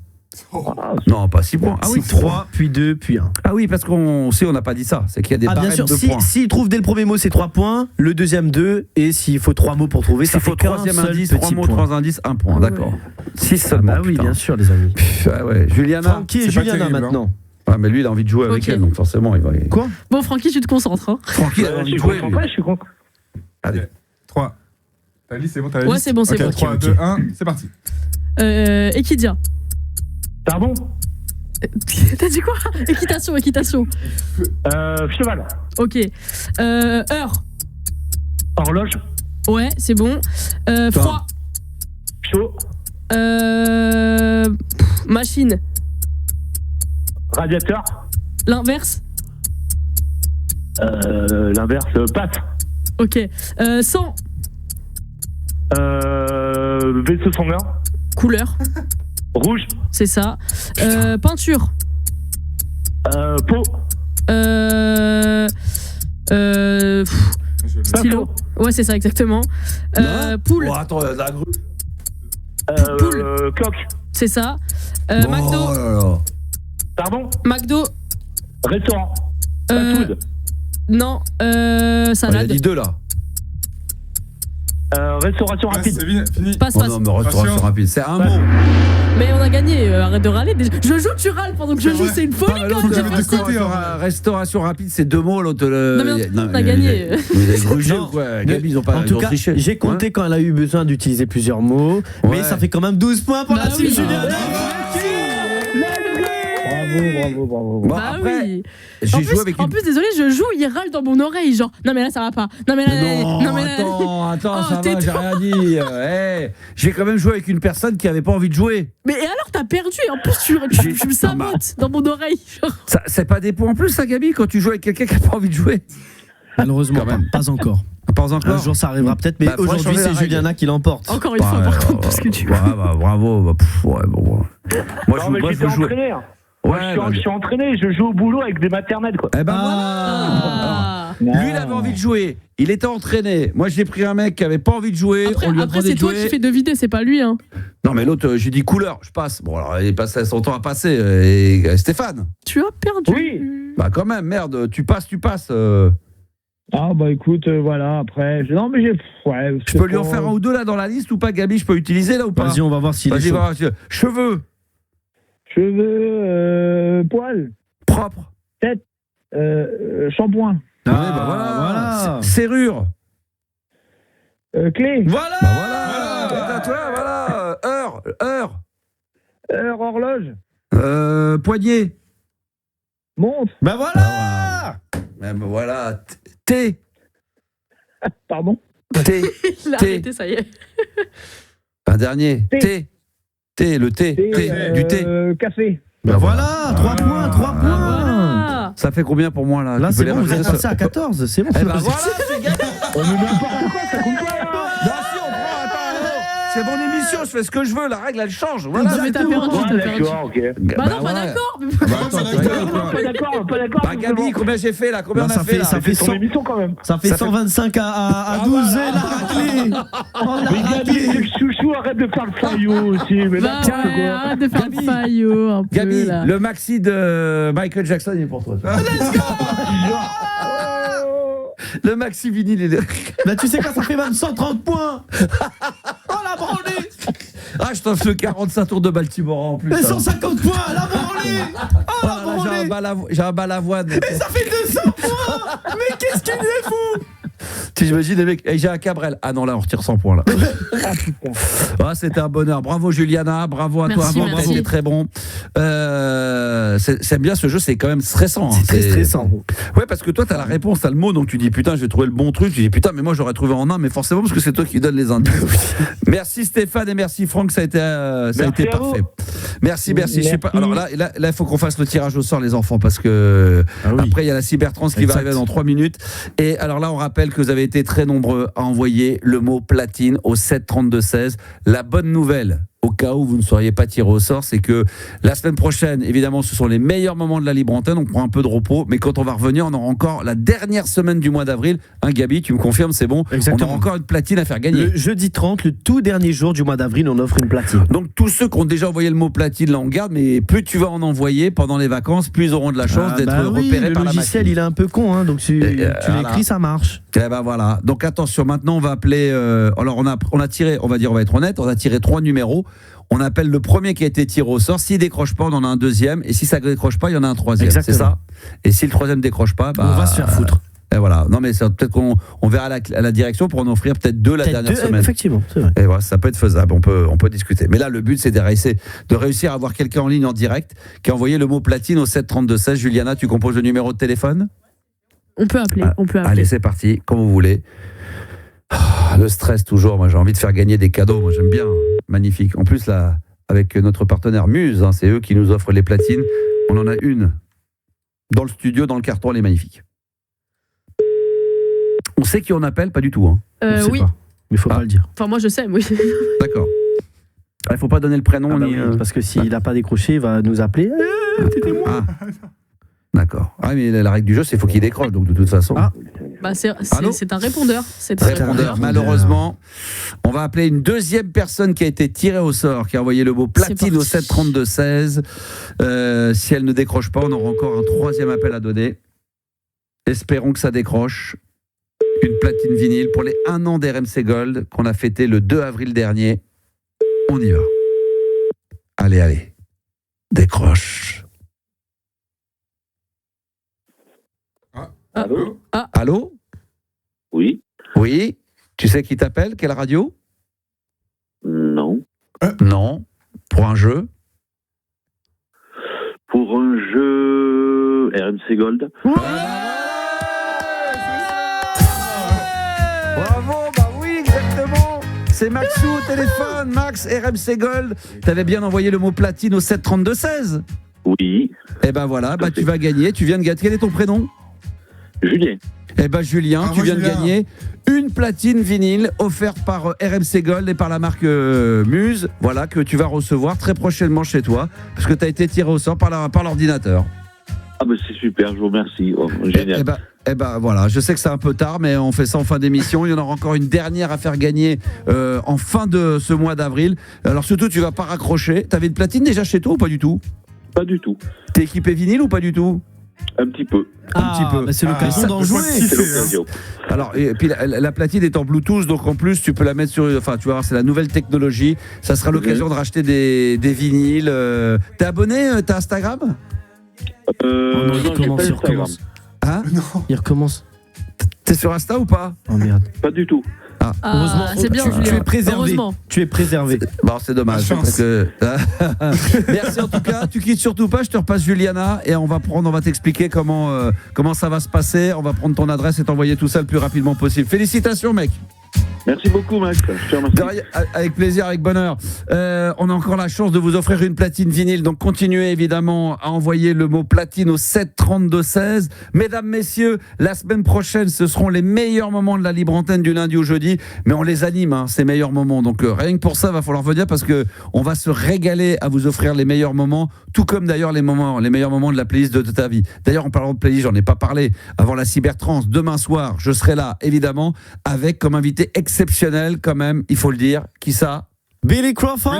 Non, pas 6 points. Ah oui, 3, puis 2, puis 1. Ah oui, parce qu'on sait, on n'a pas dit ça. C'est qu'il y a des barèmes de points. S'il trouve dès le premier mot, c'est 3 points. Le deuxième, 2. Et s'il faut 3 mots pour trouver, ça fait qu'un seul indice, 3 mots, 3 indices, 1 point. D'accord. 6 seulement. Ah oui, bien sûr, les amis. Ah ouais. Juliana. Francky et Juliana maintenant. Ah, mais lui, il a envie de jouer avec elle, donc forcément, il va. Quoi? Bon, Francky, tu te concentres. Hein. Francky, il a envie de jouer. Je suis content. Allez. 3. T'as dit, c'est bon, t'as la liste? Ouais, c'est bon, c'est bon. 3, 2, 1, c'est parti. Equidia. Pardon? T'as dit quoi? Équitation. Cheval. Ok. Heure. Horloge. Ouais, c'est bon. Froid. Chaud. Machine. Radiateur. L'inverse. L'inverse, passe. Ok. Sang. Vaisseau sanguin. Couleur. Rouge. C'est ça. Peinture. Peau. Stylo. Ouais, c'est ça, exactement. Poule. Oh, attends, Poule. Coq. c'est ça. McDo. Oh là là. Pardon? McDo. Restaurant. Fast food. Non, Il a salade. dit 2 là. Restauration rapide. C'est fini. Passe. Oh non, mais restauration rapide, c'est un mot. Mais on a gagné, arrête de râler. Je joue, tu râles pendant que je joue, c'est une folie quand même. Restauration rapide, c'est 2 mots. L'autre. Non, on a gagné. Vous avez grugé ou quoi? Gabi, ils ont pas triché. J'ai compté quand elle a eu besoin d'utiliser plusieurs mots, mais ça fait quand même 12 points pour la team Juliana. Bravo. Bon, après, j'ai joué avec en plus, désolé, je joue, il râle dans mon oreille, genre, non mais là ça va pas. Non mais là, attends, ça va, j'ai rien dit. J'ai quand même joué avec une personne qui avait pas envie de jouer. Mais alors t'as perdu, et en plus tu me sabotes dans mon oreille. Ça, c'est pas des points en plus, ça, Gabi, quand tu joues avec quelqu'un qui a pas envie de jouer? Malheureusement, pas encore. Pas encore. Un jour ça arrivera peut-être, mais aujourd'hui c'est Juliana qui l'emporte. Encore une fois, par contre, parce que tu. Bravo. Moi, je veux jouer. Je suis entraîné, je joue au boulot avec des maternelles, quoi. Eh ben Lui, il avait envie de jouer. Il était entraîné. Moi, j'ai pris un mec qui avait pas envie de jouer. Après c'est toi qui fais deviner, c'est pas lui, hein. Non, mais l'autre, j'ai dit couleur, je passe. Bon, alors, il passait son temps à passer. Et Stéphane. Tu as perdu. Oui. Bah, quand même, merde, tu passes. Ah, bah écoute, voilà, après. Non, mais je peux lui en faire un ou deux là dans la liste ou pas, Gabi? Je peux utiliser là ou pas? Vas-y, on va voir s'il est chaud. Cheveux. Poils. Propre. Tête. Shampoing. Voilà. Serrure. Clé. Voilà. Voilà. Heure. Horloge. Poignet. Montre. Voilà. Thé. Pardon. Thé. Il a arrêté, ça y est. Un dernier. Thé. Le thé. Du thé. Café. Voilà, 3 points. Voilà. Ça fait combien pour moi là? Là, c'est bon, vous êtes passé à 14, c'est bon. Eh ben voilà, c'est gagné. On est n'importe quoi, ça compte pas. C'est mon émission, je fais ce que je veux, la règle elle change. Voilà. Mais t'as perdu. D'accord, ok. Bah non, pas d'accord. Pas d'accord. Bah Gabi, combien j'ai fait là? Combien on a fait là? Ça fait ton émission quand même. Ça fait 125 à 12 et la raclée. Mais Gabi, c'est le chouchou, arrête de faire le faillot aussi. Mais là, arrête de faire le faillot un peu. Gabi, le maxi de Michael Jackson il est pour toi. Let's go. Le maxi vinyle il est. Bah tu sais quoi, ça fait même 130 points. Oh la branlée. Ah, je t'offre le 45 tours de Baltimore en plus. Et 150 points, la branlée. Oh la branlée. J'ai un balavoine. Et ça fait 200 points. Mais qu'est-ce qu'il est fou. J'imagine les mecs, j'ai un Cabrel. Ah non, là on retire 100 points là. Ah, c'était un bonheur. Bravo Juliana, bravo à toi. C'était très bon. C'est bien ce jeu, c'est quand même stressant. C'est très stressant. Ouais, parce que toi t'as la réponse, t'as le mot, donc tu dis putain, je vais trouver le bon truc. Tu dis putain, mais moi j'aurais trouvé en un, mais forcément parce que c'est toi qui donne les indices. Merci Stéphane et merci Franck, ça a été parfait. Merci. Je sais pas. Alors là, il faut qu'on fasse le tirage au sort les enfants parce que après il y a la cybertrans qui va arriver dans 3 minutes. Et alors là, on rappelle que vous avez été très nombreux à envoyer le mot platine au 732-16. La bonne nouvelle, au cas où vous ne seriez pas tiré au sort, c'est que la semaine prochaine, évidemment, ce sont les meilleurs moments de la libre antenne. On prend un peu de repos, mais quand on va revenir, on aura encore la dernière semaine du mois d'avril. Gabi, tu me confirmes, c'est bon? Exactement. On aura encore une platine à faire gagner. Le jeudi 30, le tout dernier jour du mois d'avril, on offre une platine. Donc tous ceux qui ont déjà envoyé le mot platine, là on garde, mais plus tu vas en envoyer pendant les vacances, plus ils auront de la chance d'être repérés par la machine. Le logiciel, il est un peu con, hein, donc tu l'écris, ça marche. Eh ben voilà. Donc attention, maintenant on va appeler. Alors on a tiré, on va être honnête, on a tiré 3 numéros. On appelle le premier qui a été tiré au sort. S'il décroche pas, on en a un deuxième. Et si ça décroche pas, il y en a un troisième. C'est ça. Et si le troisième décroche pas, on va se faire foutre. Et voilà. Non mais peut-être qu'on verra à la direction pour en offrir peut-être 2 la dernière semaine. Effectivement, c'est vrai. Et voilà, ça peut être faisable. On peut discuter. Mais là, le but c'est de réussir à avoir quelqu'un en ligne en direct qui a envoyé le mot platine au 732-16. Juliana, tu composes le numéro de téléphone? On peut appeler. Allez, c'est parti, comme vous voulez. Le stress toujours. Moi, j'ai envie de faire gagner des cadeaux. Moi, j'aime bien. Magnifique. En plus, là, avec notre partenaire Muse, c'est eux qui nous offrent les platines. On en a une dans le studio, dans le carton. Elle est magnifique. On sait qui on appelle, pas du tout. Oui. Pas. Mais il faut pas le dire. Enfin, moi, je sais, oui. D'accord. Il ne faut pas donner le prénom. Parce que s'il n'a pas décroché, il va nous appeler. C'était moi. D'accord. Ah, mais la règle du jeu, c'est qu'il faut qu'il décroche. Donc, de toute façon. Bah c'est un répondeur. C'est un répondeur. Malheureusement, on va appeler une deuxième personne qui a été tirée au sort, qui a envoyé le mot platine au 732-16. Si elle ne décroche pas, on aura encore un troisième appel à donner. Espérons que ça décroche. Une platine vinyle pour les 1 an d'RMC Gold qu'on a fêté le 2 avril dernier. On y va. Allez. Décroche. Allô ? Allô ? Oui. Oui. Tu sais qui t'appelle ? Quelle radio ? Non. Non. Pour un jeu ? Pour un jeu RMC Gold. Bravo, bah oui, exactement. C'est Maxou au téléphone. Max, RMC Gold. T'avais bien envoyé le mot platine au 732-16 ? Oui. Eh ben voilà, tu vas gagner. Tu viens de gagner. Quel est ton prénom ? Julien. Eh ben Julien, tu viens de gagner une platine vinyle offerte par RMC Gold et par la marque Muse. Voilà, que tu vas recevoir très prochainement chez toi, parce que tu as été tiré au sort par l'ordinateur. Ah ben c'est super, je vous remercie. Oh, génial. Eh ben voilà, je sais que c'est un peu tard, mais on fait ça en fin d'émission. Il y en aura encore une dernière à faire gagner en fin de ce mois d'avril. Alors surtout, tu vas pas raccrocher. T'avais une platine déjà chez toi ou pas du tout ? Pas du tout. T'es équipé vinyle ou pas du tout ? Un petit peu. Bah c'est l'occasion d'en jouer. C'est l'occasion. Alors, et puis la platine est en Bluetooth, donc en plus tu peux la mettre sur. Enfin, tu vas voir, c'est la nouvelle technologie. Ça sera l'occasion de racheter des vinyles. T'es abonné ? T'as Instagram ? Non, il recommence. Hein ? Non. Il recommence. T'es sur Insta ou pas ? Oh merde. Pas du tout. Heureusement, c'est bien, Julien. Tu es préservé. Tu es préservé. Bon, c'est dommage. Parce que... Merci en tout cas. Tu quittes surtout pas. Je te repasse Juliana et on va t'expliquer comment ça va se passer. On va prendre ton adresse et t'envoyer tout ça le plus rapidement possible. Félicitations, mec. Merci beaucoup, Max. Je te remercie. Avec plaisir, avec bonheur. On a encore la chance de vous offrir une platine vinyle. Donc, continuez évidemment à envoyer le mot platine au 732-16. Mesdames, messieurs, la semaine prochaine, ce seront les meilleurs moments de la libre antenne du lundi au jeudi. Mais on les anime, ces meilleurs moments. Donc, rien que pour ça, va falloir venir parce qu'on va se régaler à vous offrir les meilleurs moments. Tout comme d'ailleurs les meilleurs moments de la playlist de ta vie. D'ailleurs, en parlant de playlist, j'en ai pas parlé. Avant la cybertrance, demain soir, je serai là, évidemment, avec comme invité exceptionnel quand même, il faut le dire. Qui ça ? Billy Crawford.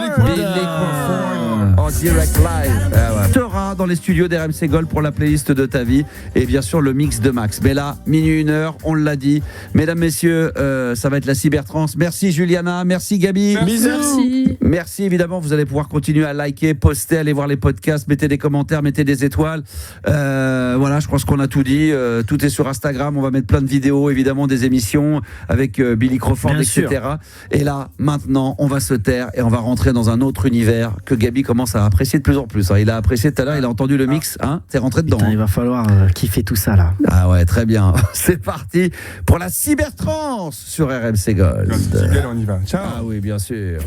En direct live. Sera dans les studios d'RMC Gold pour la playlist de ta vie et bien sûr le mix de Max. Mais là, minuit 1h, on l'a dit. Mesdames, messieurs, ça va être la cybertrance. Merci Juliana, merci Gabi. Merci évidemment, vous allez pouvoir continuer à liker, poster, aller voir les podcasts, mettez des commentaires, mettez des étoiles. Voilà, je pense qu'on a tout dit. Tout est sur Instagram, on va mettre plein de vidéos, évidemment des émissions avec Billy Crawford, bien etc. Sûr. Et là, maintenant, on va se taire et on va rentrer dans un autre univers que Gabi commence à apprécier de plus en plus. Il a apprécié tout à l'heure, il a entendu le mix, t'es rentré dedans. Putain, il va falloir kiffer tout ça là. Ah ouais, très bien. C'est parti pour la cybertrance sur RMC Gold. On y va. Ciao. Ah oui, bien sûr.